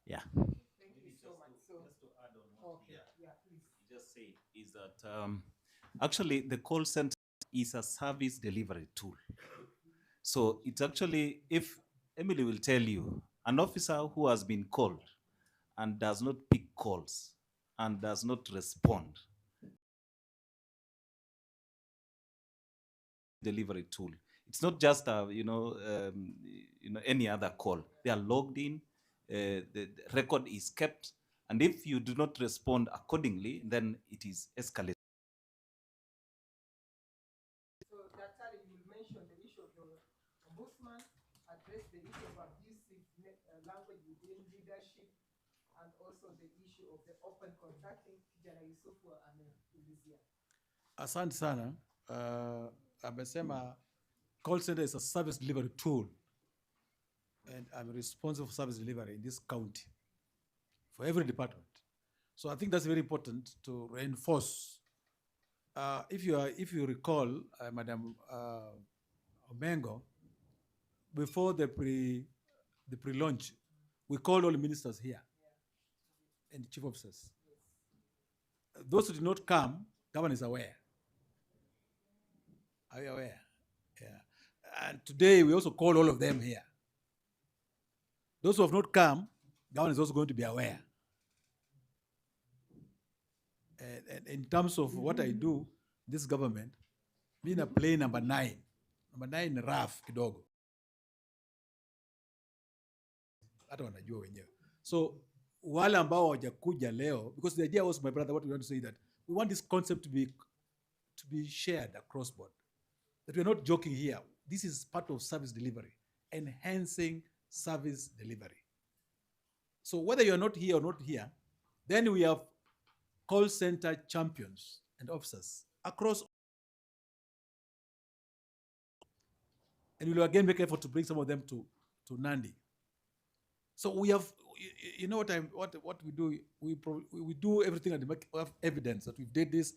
yeah. Thank you so much. So, just to add on what please. just said is that actually the call center is a service delivery tool. So it's actually, if Emily will tell you, an officer who has been called and does not pick calls and does not respond, delivery tool. It's not just a, any other call. They are logged in, the record is kept, and if you do not respond accordingly, then it is escalated. So that's how you mentioned the issue of the ombudsman, address the issue of abusive language within leadership, and also the issue of the open contracting. Kijana Yusufu ameulizia. Asante sana. Amesema call center is a service delivery tool, and I'm responsible for service delivery in this county for every department. So I think that's very important to reinforce. If you recall, Madam Omengo, before the pre-launch, we called all the ministers here and chief officers. Those who did not come, government is aware. Are you aware? Yeah. And today we also call all of them here. Those who have not come, government is also going to be aware. And in terms of what I do, this government, me na play number 9. Number 9 rough kidogo. Hata wanajua wenyewe. So wale ambao hawajakuja leo, because the idea was, my brother, what we want to say that we want this concept to be shared across board. That we're not joking here. This is part of service delivery, enhancing service delivery. So whether you're not here or not here, then we have call center champions and officers across And we'll again make effort to bring some of them to Nandi. So we have, you know what we do? We do everything and we have evidence that we did this.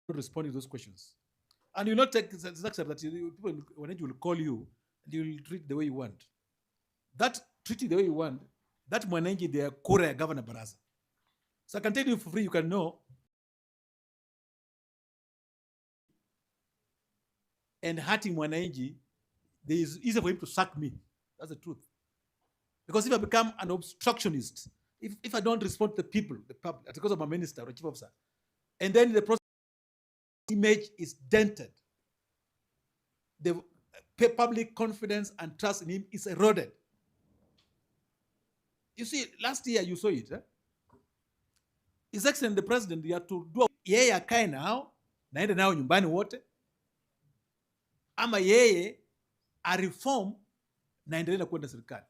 Responding to those questions. And you'll not take accept that people when it will call you and you'll treat the way you want. That treating the way you want, that Wananchi, they are Korea Governor Baraza. So I can tell you for free, you can know. And hurting Wananchi, there is easier for him to sack me. That's the truth. Because if I become an obstructionist, if I don't respond to the people, the public, because of my minister or chief officer, and then the process image is dented, the public confidence and trust in him is eroded. You see, last year you saw it. His Excellency the President, you have to do yeye akae nao naende nao nyumbani wote, ama yeye a reform naendelee na kwenda serikali.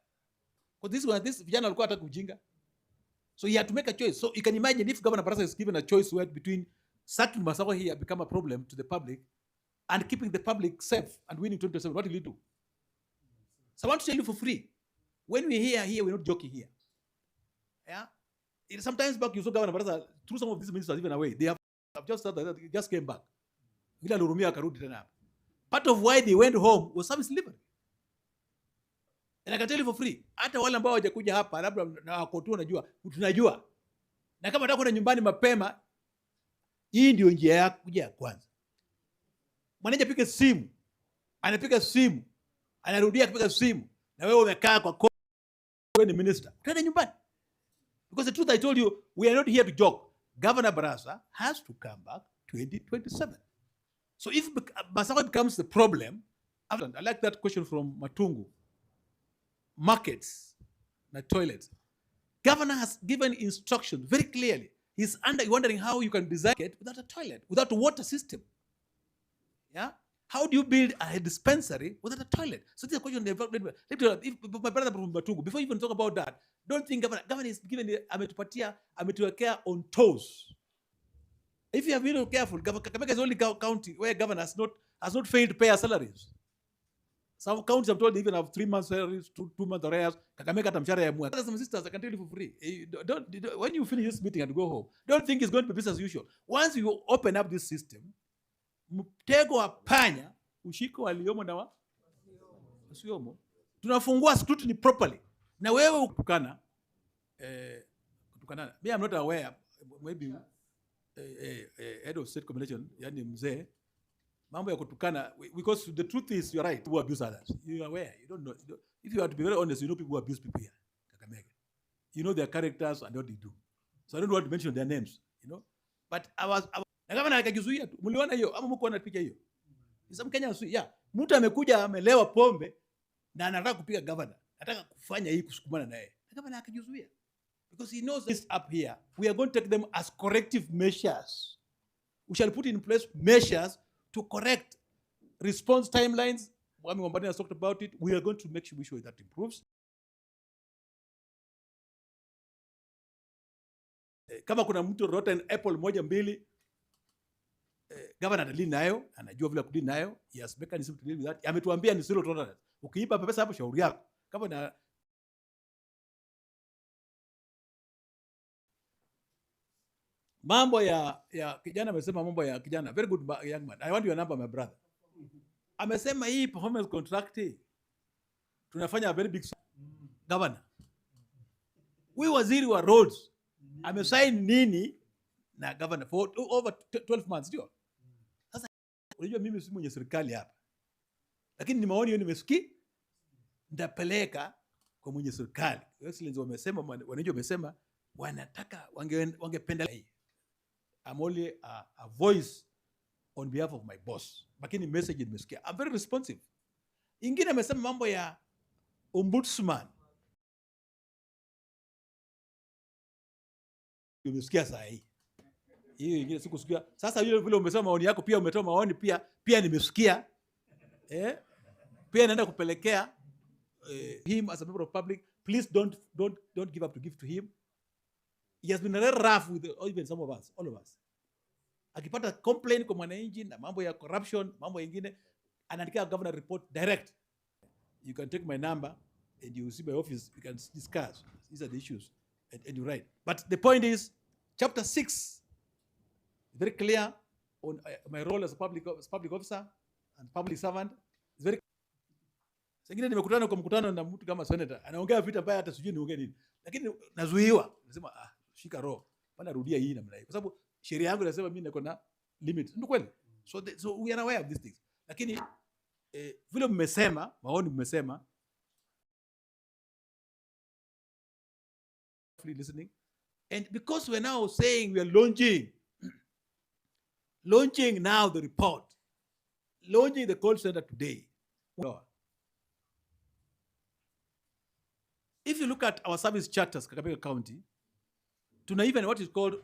Because this vijana walikuwa hata kujinga. So he had to make a choice. So you can imagine if Governor Barasa is given a choice between sacking Masawa here become a problem to the public and keeping the public safe and winning 2027, what will he do? So I want to tell you for free, when we hear here, we're not joking here. Yeah? Sometimes back you saw Governor Barasa, through some of these ministers even away, they have just started that, they just came back. Part of why they went home was service delivery. And I can tell you for free, hata wale ambao hawajakuja hapa labda na wako tu tunajua. Na kama unataka kwenda nyumbani mapema, hii ndio njia yako kuja ya kwanza. Manager piga simu, anapiga simu, anarudia kupiga simu, na wewe umekaa kwa wewe ni minister. Twende nyumbani. Because the truth I told you, we are not here to joke. Governor Barasa has to come back 2027. So if Basawa becomes the problem, I like that question from Matungu. Markets, the toilets. Governor has given instruction very clearly. He's wondering how you can design it without a toilet, without a water system. Yeah? How do you build a dispensary without a toilet? So this is a question. My brother from Matungu, before you even talk about that, don't think governor is given ametuwekea on toes. If you have been careful, Kakamega is the only county where governor has not failed to pay our salaries. Some counties have told they even have 3 months salaries, 2 months arrears. Kakamega tamshara ya mwaka. Some sisters, I can tell you for free. When you finish this meeting and go home, don't think it's going to be business as usual. Once you open up this system, mtego wa panya, ushiko waliomo na wasiomo, tunafungua scrutiny properly. Na wewe kutukana, me I'm not aware, maybe head of state combination, yani mzee, mambo ya kutukana, because the truth is, you're right, people abuse others. You're aware, you don't know. If you have to be very honest, you know people who abuse people here, Kakamega. You know their characters and what they do. So I don't want to mention their names, you know. But na kama nakajizuia tu, mliona hiyo, ama mko na picha hiyo. Ni Mkenya usui, yeah. Mtu amekuja amelewa pombe, na anataka kupiga governor. Anataka kufanya hii kusukumana na yeye. Na kama nakajizuia. Because he knows this up here, we are going to take them as corrective measures. We shall put in place measures to correct response timelines. Mwami Wambani has talked about it. We are going to make sure that improves. Kama kuna mtu rotten apple moja mbili, governor anadili nayo, anajua vile kudili nayo. He has mechanism to deal with that. Ametuambia ni zero tolerance. Ukiipa pesa hapo shauri yako. Kama na mambo ya kijana, amesema mambo ya kijana, very good young man. I want your number, my brother. Amesema hii performance contract tunafanya a very big governor. We waziri wa roads amesign nini na governor for over 12 months ndio. Sasa unajua mimi si mwenye serikali hapa, lakini ni maoni hiyo nimesikia, ndapeleka kwa mwenye serikali. Excellency wamesema, wananchi wamesema wanataka wangependa hii. I'm only a voice on behalf of my boss. Lakini message nimesikia. I'm very responsive. Ingine amesema mambo ya ombudsman. Nimesikia saa hii. Hiyo ingine sikusikia. Sasa yule vile umesema maoni yako pia umetoa maoni pia nimesikia. Pia naenda kupelekea him as a member of public. Please don't give up to give to him. He has been very rough with even some of us, all of us. Akipata complaint kwa mwananchi na mambo ya corruption, mambo mengine, anaandika governor report direct. You can take my number and you see my office, we can discuss. These are the issues, and you write. But the point is, chapter 6, very clear on my role as a public officer and public servant. It's very. Sengine nimekutana kwa mkutano na mtu kama senator, anaongea vitu ambavyo hata sijui niongee nini. Lakini nazuiwa. Nasema shika roho. Bana rudia hii namna hii. Kwa sababu sheria yangu inasema mimi niko na limit. Ndio kweli. So we are aware of these things. Lakini vile mmesema, maoni mmesema, listening, and because we're now saying we are launching now the report, launching the call center today. If you look at our service charters, Kakamega County, tuna even what is called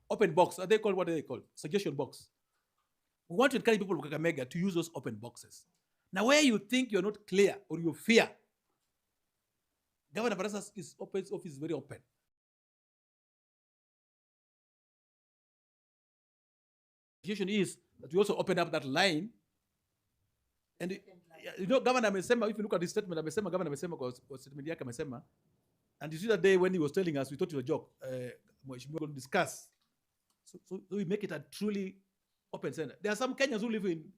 open box. What are they called? Suggestion box. We want to encourage people of Kakamega to use those open boxes. Now, where you think you're not clear or you fear, Governor Barasa's office is very open. The situation is that we also open up that line. And you know, Governor amesema, if you look at his statement, Governor amesema kwa statement yake amesema, and you see that day when he was telling us, we thought it was a joke. We will discuss. So we make it a truly open center. There are some Kenyans who live in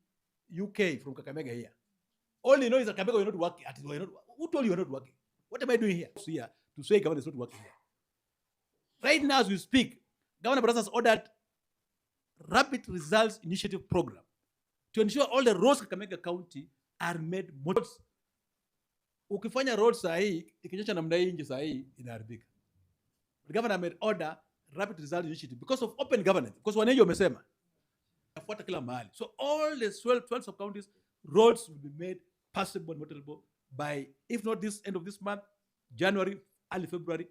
UK from Kakamega here. All you know is that Kakamega, you're not working. Who told you you're not working? What am I doing here? To say Governor is not working here. Right now, as we speak, Governor Barasa has ordered Rapid Results Initiative Program to ensure all the roads in Kakamega County are made modern. Ukifanya roads sahi, ikinyesha namna hii nje sahi inaharibika. The governor made order Rapid Results Initiative because of open governance. Because wananchi wamesema nafuata kila mahali. So all the 12 sub-counties, roads will be made passable and motorable by, if not this end of this month, January, early February.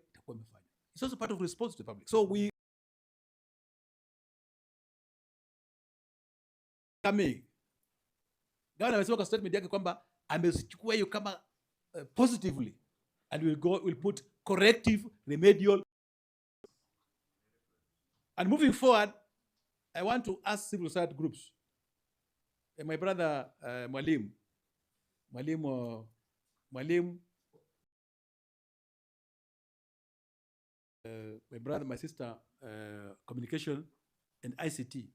It's also part of response to the public. So we coming. Governor amesema kwa statement yake kwamba amesichukua hiyo kama positively, and we'll put corrective, remedial. And moving forward, I want to ask civil society groups. My brother Mwalimu, my brother, my sister, communication and ICT.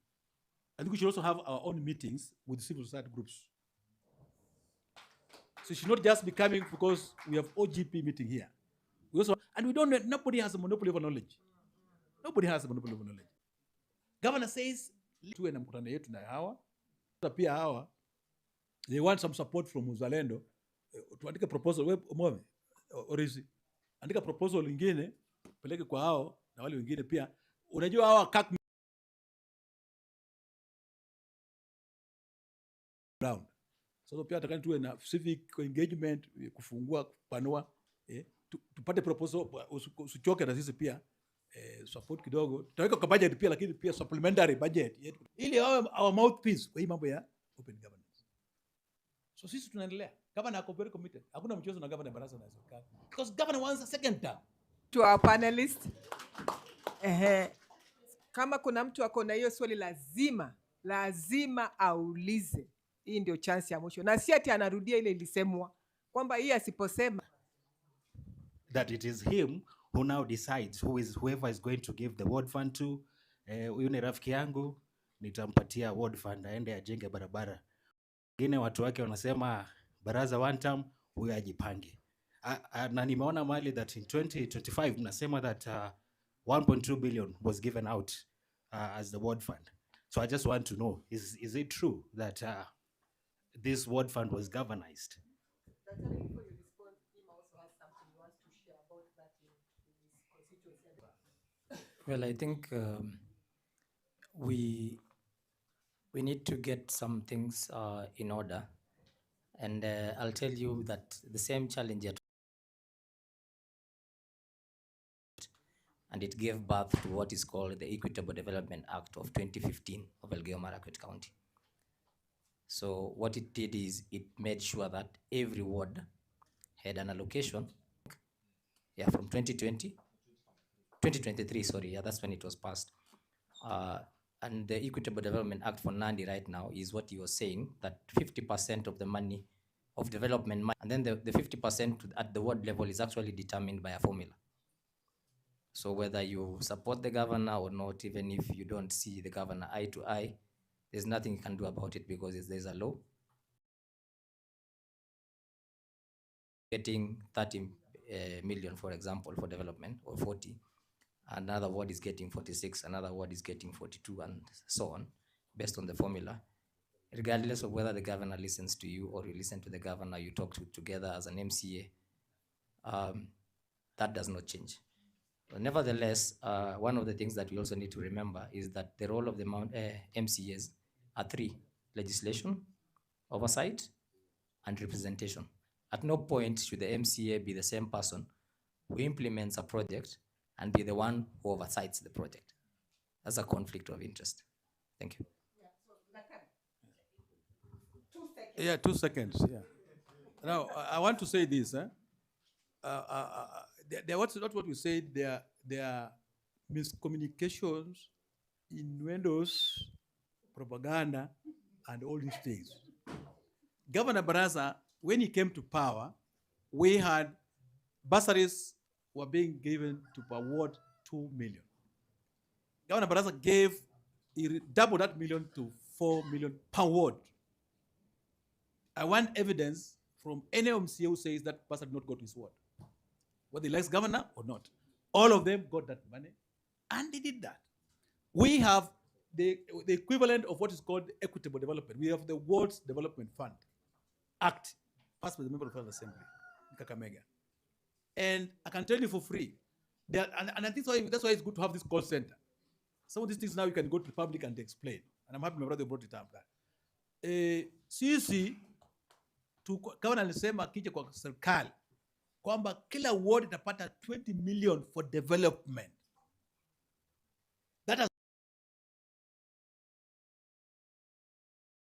I think we should also have our own meetings with civil society groups. So it should not just be coming because we have OGP meeting here. We also, and we don't, nobody has a monopoly of knowledge. Nobody has a monopoly of knowledge. Governor says, tuwe na mkutano yetu na hawa. Pia hawa, they want some support from Uzalendo. Tuandike proposal, we umome, orisi. Andika proposal lingine, peleke kwa hao, na wale wengine pia. Unajua hawa kak ground. So pia atakani tuwe na civic engagement, kufungua, kupanua, tupate proposal, usichoke na sisi pia, support kidogo. Tutaweka kwa budget pia, lakini pia supplementary budget yetu. Ili our mouthpiece kwa hii mambo ya open governance. So sisi tunaendelea. Governor ako very committed. Hakuna mchezo na Governor Barasa na serikali. Because Governor wants a second term. To our panelists. Kama kuna mtu ako na hiyo swali lazima aulize. Hii ndio chance ya mwisho. Na si ati anarudia ile ilisemwa kwamba hii asiposema that it is him who now decides whoever is going to give the ward fund to. Huyu ni rafiki yangu, nitampatia ward fund aende ajenge barabara. Wengine watu wake wanasema baraza one term, huyu ajipange. Na nimeona mahali that in 2025 mnasema that 1.2 billion was given out as the ward fund. So I just want to know, is it true that this ward fund was governized? Well, I think we need to get some things in order, and I'll tell you that the same challenge and it gave birth to what is called the Equitable Development Act of 2015 of Elgeyo Marakwet County. So what it did is it made sure that every ward had an allocation, from 2023, sorry, that's when it was passed. And the Equitable Development Act for Nandi right now is what you were saying, that 50% of the money of development money, and then the 50% at the ward level is actually determined by a formula. So whether you support the governor or not, even if you don't see the governor eye to eye, there's nothing you can do about it because there's a law. Getting 30 million, for example, for development, or 40. Another ward is getting 46, another ward is getting 42, and so on, based on the formula. Regardless of whether the governor listens to you or you listen to the governor, you talk to together as an MCA, that does not change. But nevertheless, one of the things that we also need to remember is that the role of the MCAs are three: legislation, oversight, and representation. At no point should the MCA be the same person who implements a project and be the one who oversights the project. That's a conflict of interest. Thank you. Yeah, 2 seconds. Yeah. Now, I want to say this. Not what we said. There are miscommunications, innuendos, propaganda, and all these things. Governor Baraza, when he came to power, we had bursaries were being given to per ward 2 million. Governor Baraza he doubled that million to 4 million per ward. I want evidence from any MCA who says that person did not go to his ward, whether he likes governor or not. All of them got that money, and they did that. We have the equivalent of what is called equitable development. We have the Wards Development Fund Act, passed by the Member of the Assembly in Kakamega. And I can tell you for free, and I think that's why it's good to have this call center. Some of these things now you can go to the public and explain. And I'm happy my brother brought it up. Sisi, governor alisema kija kwa serikali kwamba kila ward itapata 20 million for development. That has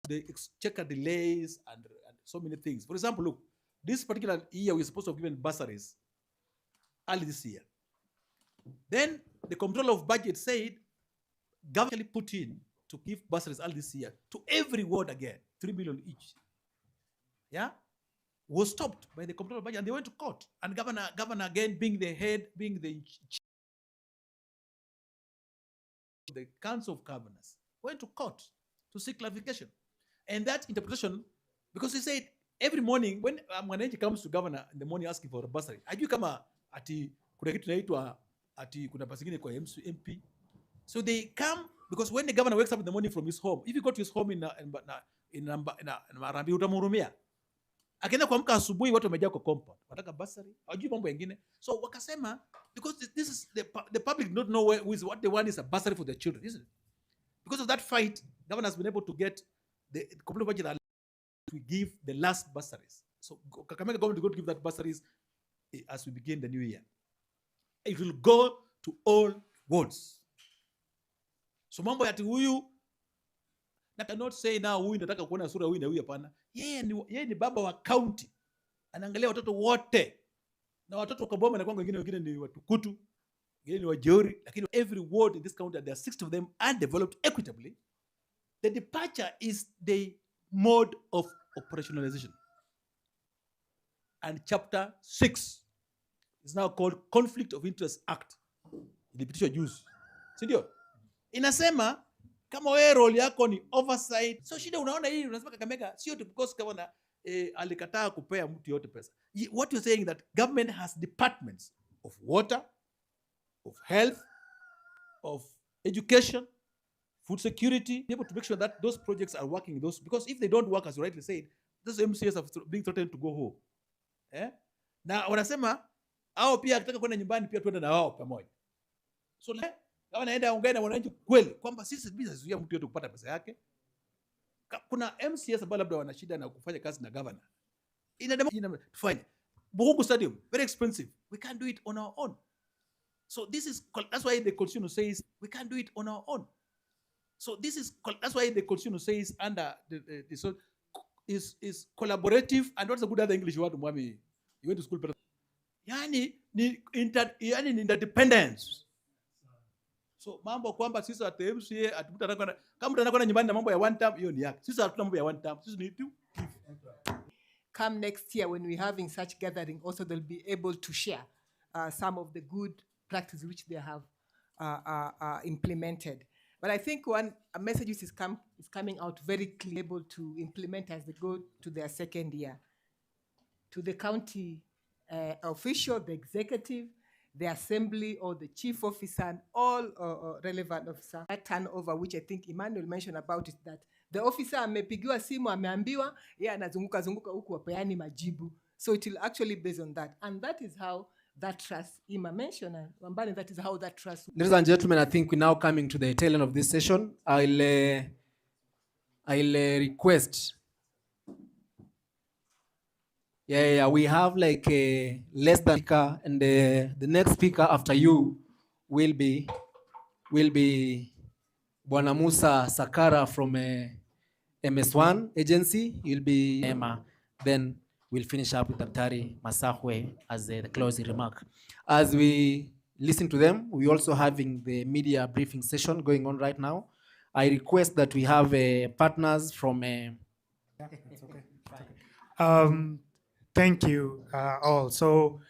the exchequer delays and so many things. For example, look, this particular year we're supposed to have given bursaries early this year. Then the Comptroller of Budget said government put in to give bursaries early this year to every ward again, 3 million each. Yeah, was stopped by the Comptroller of Budget, and they went to court. And governor again, being the head, being the Council of Governors, went to court to seek clarification. And that interpretation, because he said every morning when Wananchi comes to governor in the morning asking for a bursary, ajui kama ati kuna kitu naitwa ati kuna pasingine kwa MP. So they come, because when the governor wakes up in the morning from his home, if you go to his home in Marambi utamhurumia. Akienda kuamka asubuhi watu wamejaa kwa compound, wataka bursary, hawajui mambo mengine. So wakasema, because this is the public do not know what they want is a bursary for their children, isn't it? Because of that fight, governor has been able to get the complete budget to give the last bursaries. So Kakamega government is going to give that bursaries as we begin the new year. It will go to all wards. So mambo yati huyu, I cannot say now huyu nataka kuona sura huyu na huyu hapana. Yeye ni baba wa county. Anaangalia watoto wote. Na watoto kwa Boma na kwangu wengine ni Watukutu, wengine ni Wajori, lakini every ward in this county, there are 60 of them and developed equitably. The departure is the mode of operationalization. And chapter 6 is now called Conflict of Interest Act. Ilipitishwa juzi. Si ndio? Inasema kama wewe role yako ni oversight. So shida unaona hii unasema Kakamega sio tu because kama alikataa kupea mtu yote pesa. What you're saying that government has departments of water, of health, of education, food security, able to make sure that those projects are working, because if they don't work, as you rightly said, those MCAs are being threatened to go home. Na wanasema hao pia akitaka kwenda nyumbani pia twende na wao pamoja. So kama naenda ongea na wananchi kweli kwamba sisi bila zuia mtu yote kupata pesa yake. Kuna MCAs ambao labda wana shida na kufanya kazi na governor. Fine. Buhugu Stadium, very expensive. We can't do it on our own. So that's why the constitution says we can't do it on our own. So that's why the constitution says under the is collaborative, and what's a good other English word, Mwami? You went to school. Yani interdependence. So mambo kwamba sisi at MCA mtu anakwenda kama mtu anakwenda nyumbani na mambo ya one time, hiyo ni yake. Sisi hatuna mambo ya one time. Sisi ni tu come next year when we're having such gathering, also they'll be able to share some of the good practices which they have implemented. But I think a message which is coming out very clear, able to implement as they go to their second year. To the county official, the executive, the assembly, or the chief officer, and all relevant officer. That turnover, which I think Emmanuel mentioned about, is that the officer amepigiwa simu, ameambiwa, yeye anazunguka huku apeani majibu. So it will actually based on that. And that is how that trust, Ima mentioned, and Wambani, that is how that trust. Ladies and gentlemen, I think we're now coming to the tail end of this session. I'll request. Yeah, we have like less than speaker, and the next speaker after you will be Bwana Musa Sakara from MS1 agency. You'll be Emma. Then we'll finish up with Daktari Masahwe as the closing remark. As we listen to them, we're also having the media briefing session going on right now. I request that we have partners from. It's okay. Thank you all. So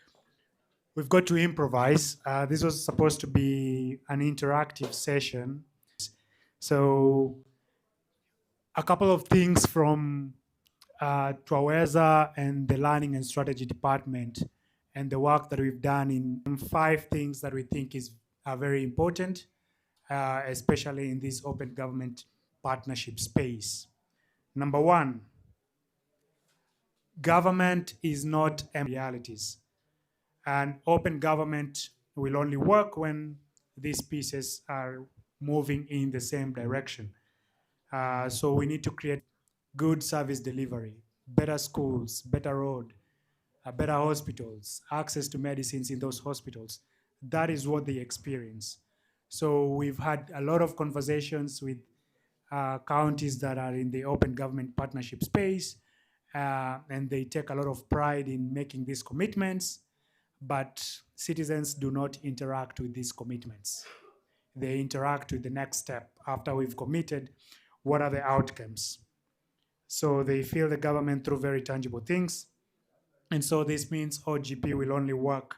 we've got to improvise. This was supposed to be an interactive session. So a couple of things from Twaweza and the Learning and Strategy Department and the work that we've done in 5 things that we think are very important, especially in this open government partnership space. Number 1, government is not realities. And open government will only work when these pieces are moving in the same direction. So we need to create good service delivery, better schools, better road, better hospitals, access to medicines in those hospitals. That is what they experience. So we've had a lot of conversations with counties that are in the open government partnership space, and they take a lot of pride in making these commitments, but citizens do not interact with these commitments. They interact with the next step. After we've committed, what are the outcomes? So they feel the government through very tangible things. And so this means OGP will only work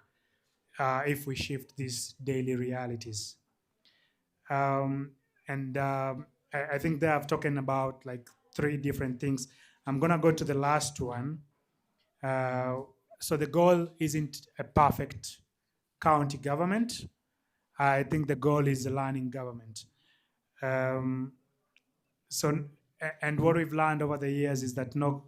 if we shift these daily realities. I think they have talking about like 3 different things. I'm gonna go to the last one. So the goal isn't a perfect county government. I think the goal is a learning government. And what we've learned over the years is that no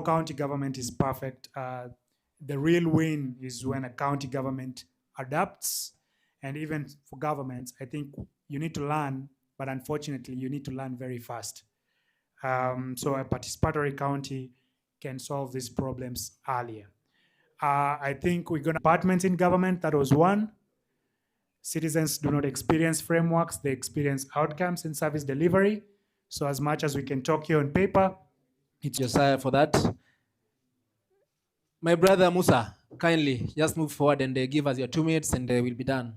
county government is perfect. The real win is when a county government adapts, and even for governments, I think you need to learn, but unfortunately you need to learn very fast. So a participatory county can solve these problems earlier. I think we're gonna departments in government, that was 1. Citizens do not experience frameworks, they experience outcomes in service delivery. So as much as we can talk here on paper, it's Josiah for that. My brother Musa, kindly just move forward and give us your 2 minutes and we'll be done.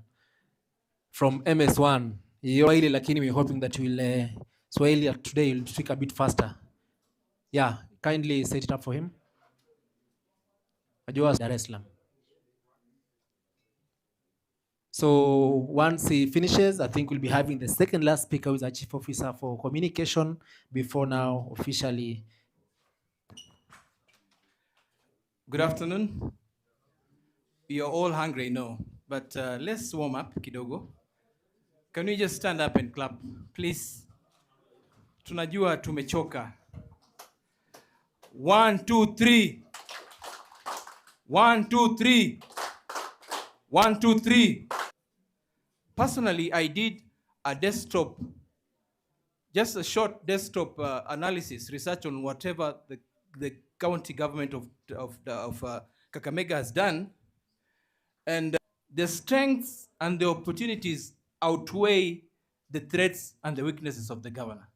From MS1. Swahili, lakini we're hoping that we'll Swahili today will speak a bit faster. Yeah, kindly set it up for him. Ajua Dar es Salaam. So once he finishes, I think we'll be having the second last speaker, who is our Chief Officer for Communication, before now officially. Good afternoon. You're all hungry, no, but let's warm up kidogo. Can we just stand up and clap, please? Tunajua tumechoka. 1, 2, 3. 1, 2, 3. 1, 2, 3. Personally, I did a desktop, just a short desktop analysis, research on whatever the county government of Kakamega has done. And the strengths and the opportunities outweigh the threats and the weaknesses of the governor.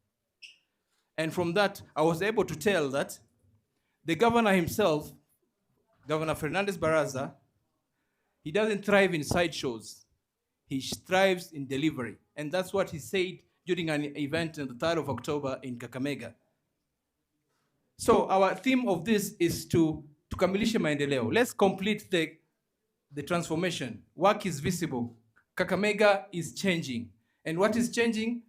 And from that, I was able to tell that the governor himself, Governor Fernandez Baraza, he doesn't thrive in sideshows. he thrives in delivery. And that's what he said during an event on the 3rd of October in Kakamega. So our theme of this is to kamilisha maendeleo. Let's complete the transformation. Work is visible. Kakamega is changing. And what is changing?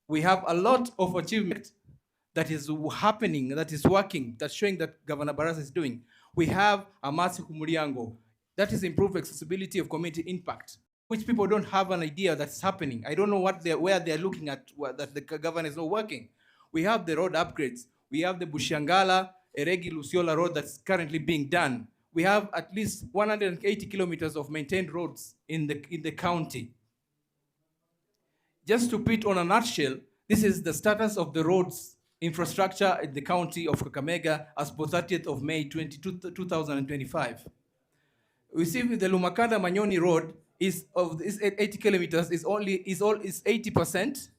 We have a lot of achievement that is happening, that is working, that's showing that Governor Barasa is doing. We have Amasi Kumuriango. That is improved accessibility of community impact, which people don't have an idea that's happening. I don't know where they're looking at, that the governor is not working. We have the road upgrades. We have the Bushangala, Eregi Luciola road that's currently being done. We have at least 180 kilometers of maintained roads in the county. Just to put on a nutshell, this is the status of the roads infrastructure in the county of Kakamega as per 30th of May 2025. We see with the Lumakanda Manyoni Road is 80 kilometers is 80%,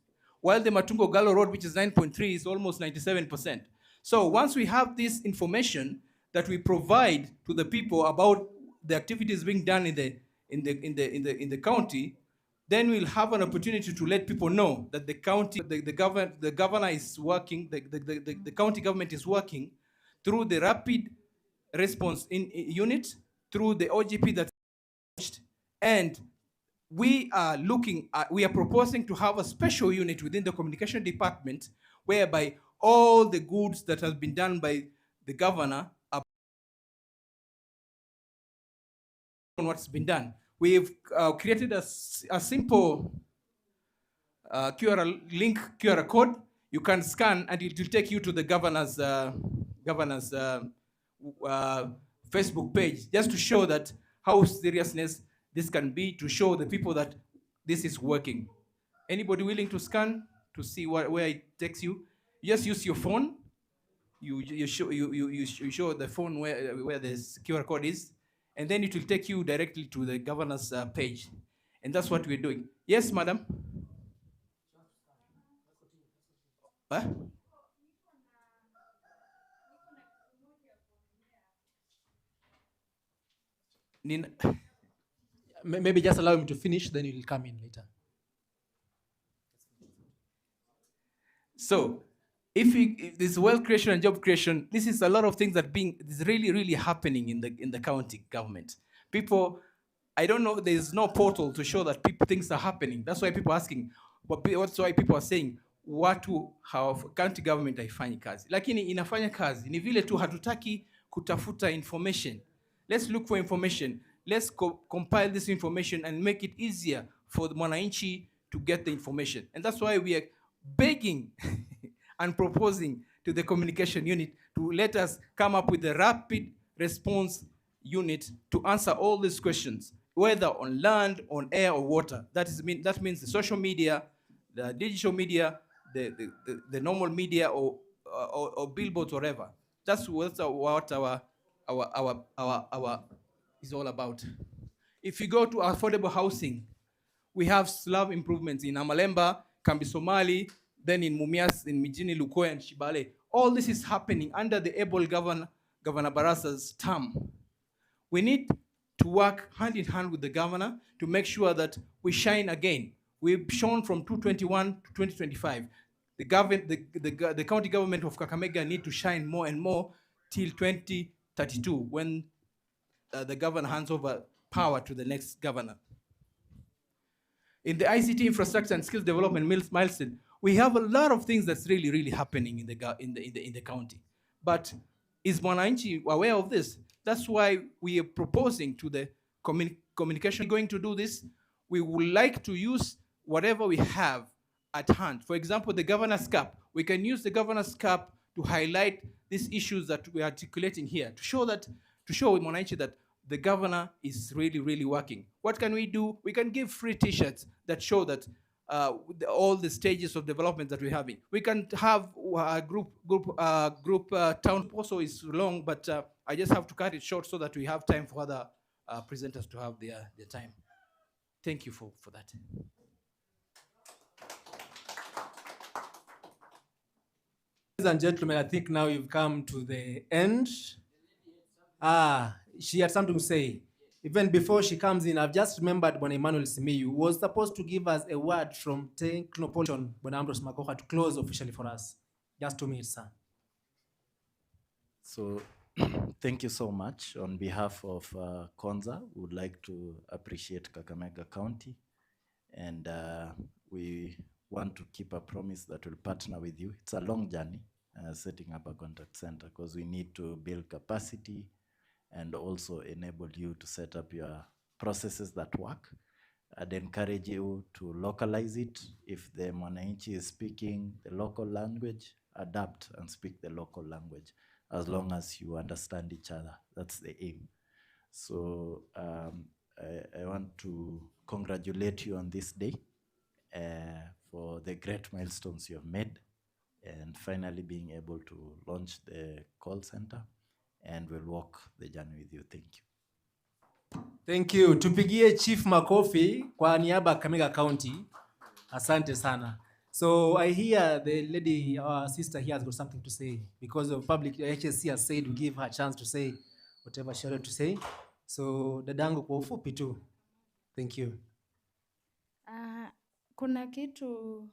while the Matungo Galo Road, which is 9.3, is almost 97%. So once we have this information that we provide to the people about the activities being done in the county, then we'll have an opportunity to let people know that the county, the governor is working, the county government is working through the rapid response unit, through the OGP that's launched, and we are proposing to have a special unit within the communication department whereby all the goods that has been done by the governor are on what's been done. We've created a simple QR code. You can scan and it will take you to the governor's Facebook page, just to show that how seriousness this can be, to show the people that this is working. Anybody willing to scan to see where it takes you? You just use your phone. You show the phone where the QR code is, and then it will take you directly to the governor's page. And that's what we're doing. Yes, madam? Huh? Maybe just allow him to finish, then you'll come in later. So, if this wealth creation and job creation, this is a lot of things that is really, really happening in the county government. People, I don't know, there's no portal to show that things are happening. That's why people are asking, that's why people are saying, how county government haifanyi kazi. Lakini inafanya kazi, ni vile tu hatutaki kutafuta information. Let's look for information. Let's compile this information and make it easier for the Wananchi to get the information. And that's why we are begging and proposing to the communication unit to let us come up with a rapid response unit to answer all these questions, whether on land, on air, or water. That means the social media, the digital media, the normal media, or billboards, whatever. That's what our is all about. If you go to affordable housing, we have slab improvements in Amalemba, Kambi Somali, then in Mumias, in Mijini, Lukoya, and Shibale. All this is happening under the able Governor Barasa's term. We need to work hand in hand with the governor to make sure that we shine again. We've shown from 2021 to 2025. The county government of Kakamega need to shine more and more till 2032, when the governor hands over power to the next governor. In the ICT infrastructure and skills development milestone, we have a lot of things that's really, really happening in the county. But is Wananchi aware of this? That's why we are proposing to the communication going to do this. We would like to use whatever we have at hand. For example, the governor's cap. We can use the governor's cap to highlight these issues that we are articulating here, to show Wananchi that the governor is really, really working. What can we do? We can give free t-shirts that show that all the stages of development that we're having. We can have a group town. Also is long, but I just have to cut it short so that we have time for other presenters to have their time. Thank you for that. Ladies and gentlemen, I think now you've come to the end. She had something to say. Even before she comes in, I've just remembered Bwana Emmanuel Simiyu was supposed to give us a word from Technopolitan, Bwana Ambrose Makoha, to close officially for us. Just 2 minutes, sir. So thank you so much. On behalf of Konza, we would like to appreciate Kakamega County, and we want to keep a promise that we'll partner with you. It's a long journey setting up a contact center, because we need to build capacity and also enable you to set up your processes that work. I'd encourage you to localize it. If the Wananchi is speaking the local language, adapt and speak the local language, as long as you understand each other. That's the aim. So I want to congratulate you on this day for the great milestones you have made, and finally being able to launch the call center, and we'll walk the journey with you. Thank you. Thank you. Tupigie Chief makofi kwa niaba ya Kakamega County. Asante sana. So I hear the lady, our sister here, has got something to say. Because of public, HSC has said we give her a chance to say whatever she wanted to say. So dadangu kwa ufupi tu. Thank you. Kuna kitu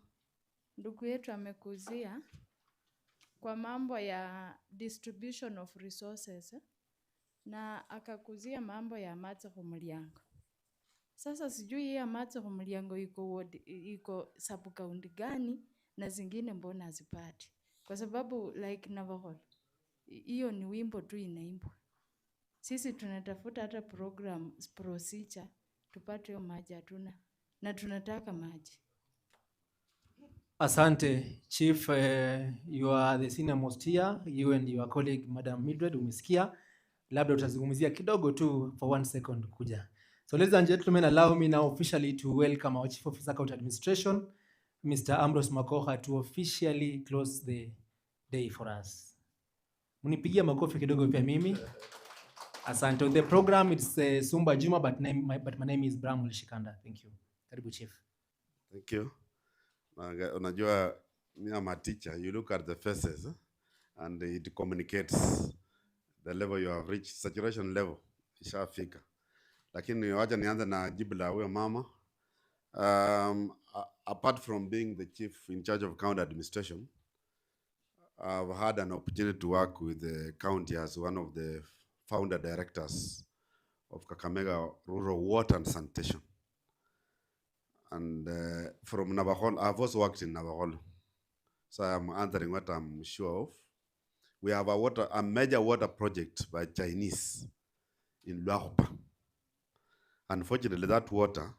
ndugu yetu amekuzia kwa mambo ya distribution of resources, na akakuzia mambo ya Matse Mulyango. Sasa sijui hii ya Matse Mulyango iko sub-county gani na zingine mbona hazipati? Kwa sababu like Navakholo, hiyo ni wimbo tu inaimbwa. Sisi tunatafuta hata program procedure tupate hiyo maji hatuna, na tunataka maji. Asante Chief, you are the senior most here. You and your colleague Madam Mildred umesikia. Labda utazungumzia kidogo tu for 1 second kuja. So ladies and gentlemen, allow me now officially to welcome our Chief Officer County Administration, Mr. Ambrose Makoha, to officially close the day for us. Munipigia makofi kidogo pia mimi. Asante. On the program it's Sumba Juma, but my name is Bramwell Shikanda. Thank you. Karibu Chief. Thank you. Unajua, me I'm a teacher. You look at the faces and it communicates the level you have reached, saturation level. Ishafika. Lakini wacha nianze na jibu la huyo mama. Apart from being the chief in charge of county administration, I've had an opportunity to work with the county as one of the founder directors of Kakamega Rural Water and Sanitation. And from Navakholo, I've also worked in Navakholo. So I'm answering what I'm sure of. We have a major water project by Chinese in Luahupa. Unfortunately, that water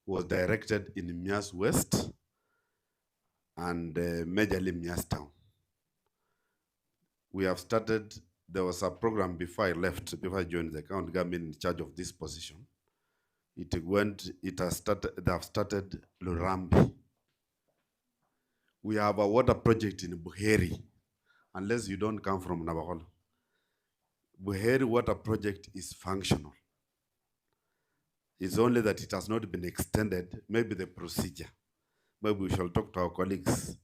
was directed in Mias West and majorly Mias Town. We have started, there was a program before I left, before I joined the county government in charge of this position. They have started Lurambi. We have a water project in Buheri, unless you don't come from Navakholo. Buheri water project is functional. It's only that it has not been extended, maybe the procedure. Maybe we shall talk to our colleagues.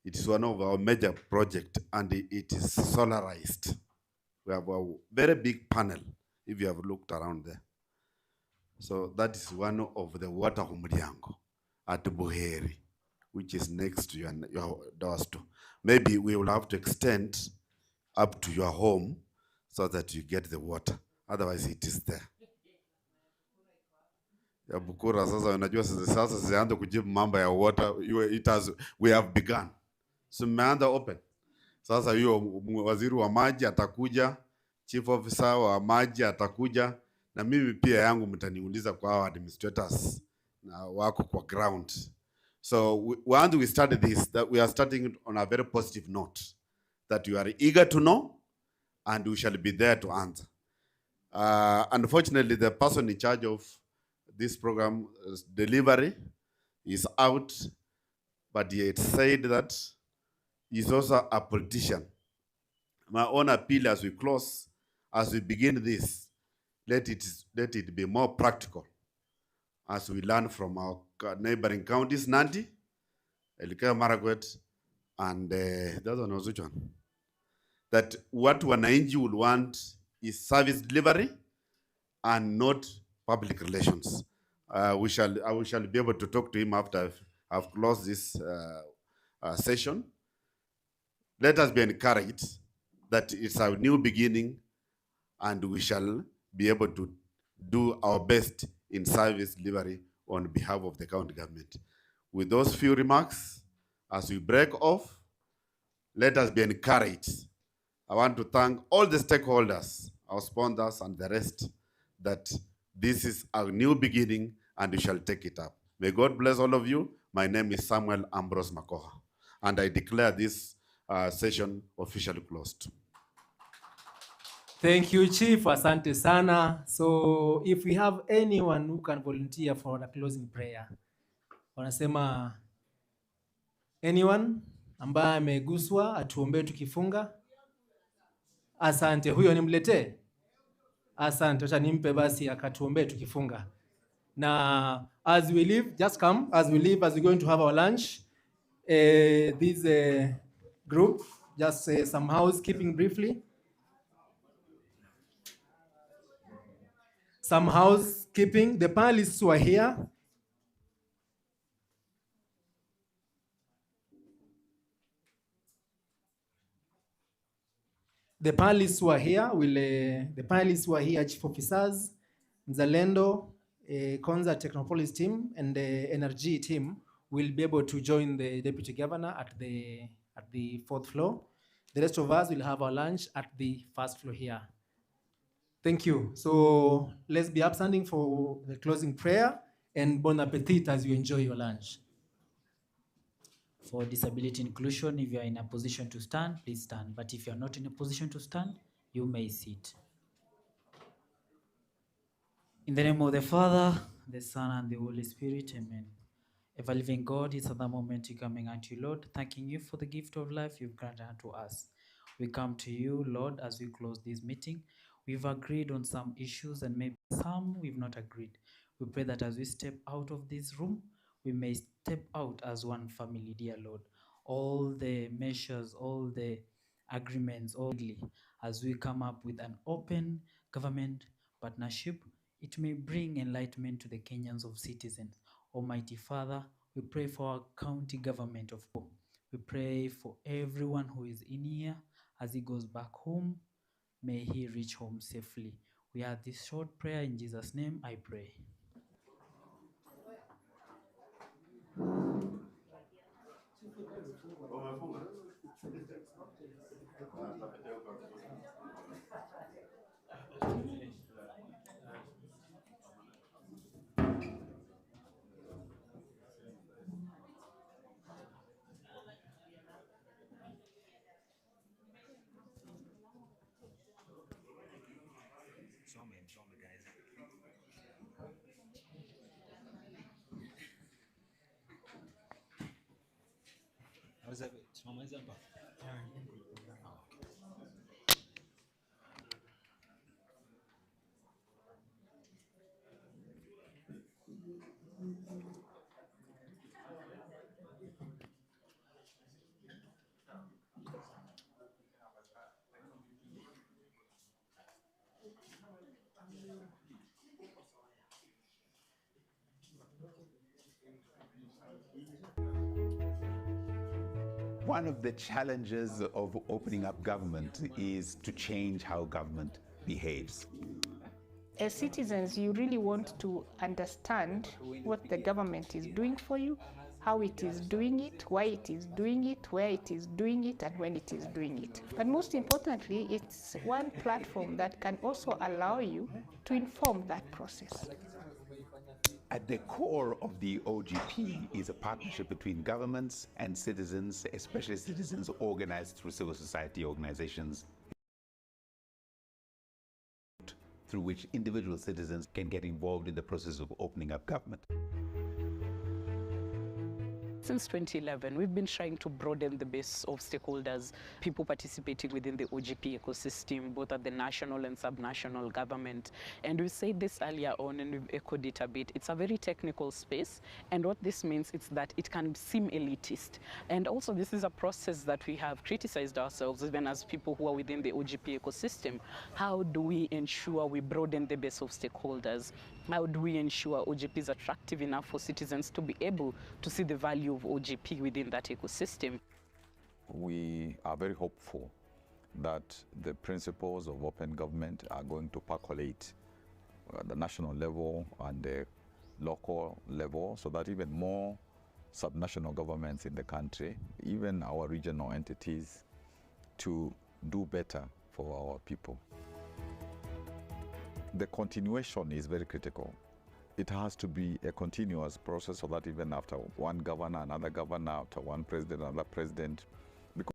It is one of our major projects and it is solarized. We have a very big panel, if you have looked around there. So that is one of the water Mulyango at Buheri, which is next to your doorstep. Maybe we will have to extend up to your home so that you get the water. Otherwise it is there. Ya Bukura sasa unajua sasa zianze kujibu mambo ya water, we have begun. So meanda open. Sasa hiyo waziri wa maji atakuja, chief officer wa maji atakuja, na mimi pia yangu mtaniuliza kwa hao administrators na wako kwa ground. So once we started this, that we are starting on a very positive note, that you are eager to know and we shall be there to answer. Unfortunately, the person in charge of this program delivery is out, but he had said that he's also a politician. My own appeal as we close, as we begin this, let it be more practical as we learn from our neighboring counties, Nandi, Elgeyo Marakwet, and the other one was which one? That what Wananchi would want is service delivery and not public relations. We shall be able to talk to him after I've closed this session. Let us be encouraged that it's our new beginning, and we shall be able to do our best in service delivery on behalf of the county government. With those few remarks, as we break off, let us be encouraged. I want to thank all the stakeholders, our sponsors and the rest, that this is our new beginning and we shall take it up. May God bless all of you. My name is Samuel Ambrose Makoha, and I declare this session officially closed. Thank you, Chief. Asante sana. So if we have anyone who can volunteer for a closing prayer. Wanasema anyone ambaye ameguswa atuombee tukifunga. Asante, huyo nimletee. Asante, acha nimpe basi akatuombee tukifunga. Na as we leave, just come as we leave, as we're going to have our lunch. This group, just some housekeeping briefly. Some housekeeping. The panelists who are here. The panelists who are here will, the panelists who are here, chief officers, Mzalendo, Konza Technopolis team, and the NRG team will be able to join the deputy governor at the 4th floor. The rest of us will have our lunch at the 1st floor here. Thank you. So let's be upstanding for the closing prayer, and bon appetit as you enjoy your lunch. For disability inclusion, if you are in a position to stand, please stand. But if you are not in a position to stand, you may sit. In the name of the Father, the Son, and the Holy Spirit, amen. Ever living God, it's another moment to coming unto you, Lord, thanking you for the gift of life you've granted unto us. We come to you, Lord, as we close this meeting. We've agreed on some issues and maybe some we've not agreed. We pray that as we step out of this room, we may step out as one family, dear Lord. All the measures, all the agreements, as we come up with an open government partnership, it may bring enlightenment to the Kenyans of citizens. Almighty Father, we pray for our county government of Hope. We pray for everyone who is in here as he goes back home. May he reach home safely. We have this short prayer in Jesus' name, I pray. One of the challenges of opening up government is to change how government behaves. As citizens, you really want to understand what the government is doing for you, how it is doing it, why it is doing it, where it is doing it, and when it is doing it. But most importantly, it's one platform that can also allow you to inform that process. At the core of the OGP is a partnership between governments and citizens, especially citizens organized through civil society organizations, through which individual citizens can get involved in the process of opening up government. Since 2011, we've been trying to broaden the base of stakeholders, people participating within the OGP ecosystem, both at the national and subnational government. And we said this earlier on, and we've echoed it a bit. It's a very technical space, and what this means is that it can seem elitist. And also, this is a process that we have criticized ourselves, even as people who are within the OGP ecosystem. How do we ensure we broaden the base of stakeholders? How do we ensure OGP is attractive enough for citizens to be able to see the value of OGP within that ecosystem? We are very hopeful that the principles of open government are going to percolate at the national level and the local level, so that even more subnational governments in the country, even our regional entities, to do better for our people. The continuation is very critical. It has to be a continuous process, so that even after one governor, another governor, after one president, another president, because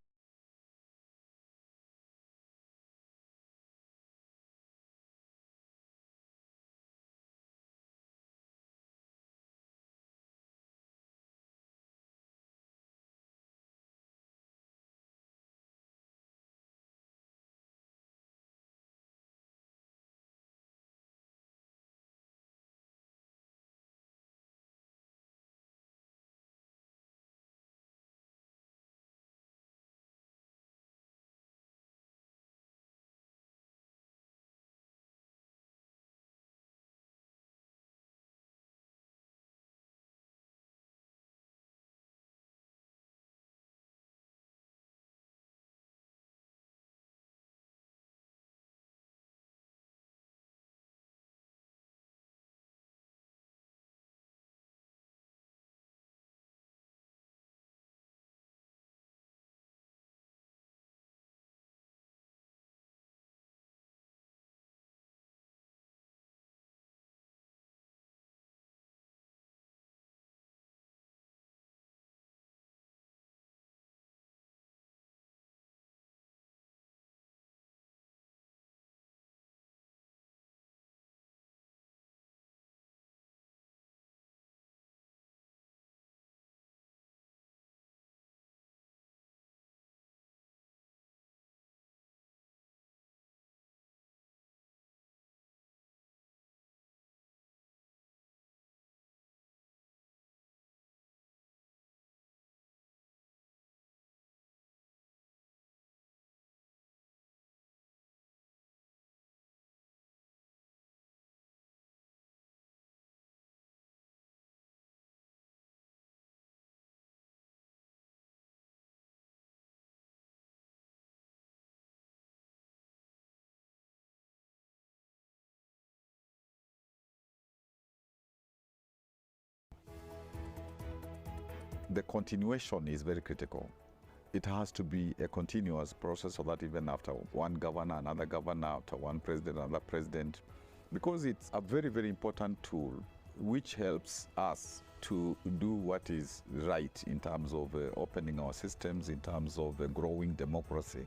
the continuation is very critical. It has to be a continuous process, so that even after one governor, another governor, after one president, another president, because it's a very, very important tool which helps us to do what is right in terms of opening our systems, in terms of growing democracy.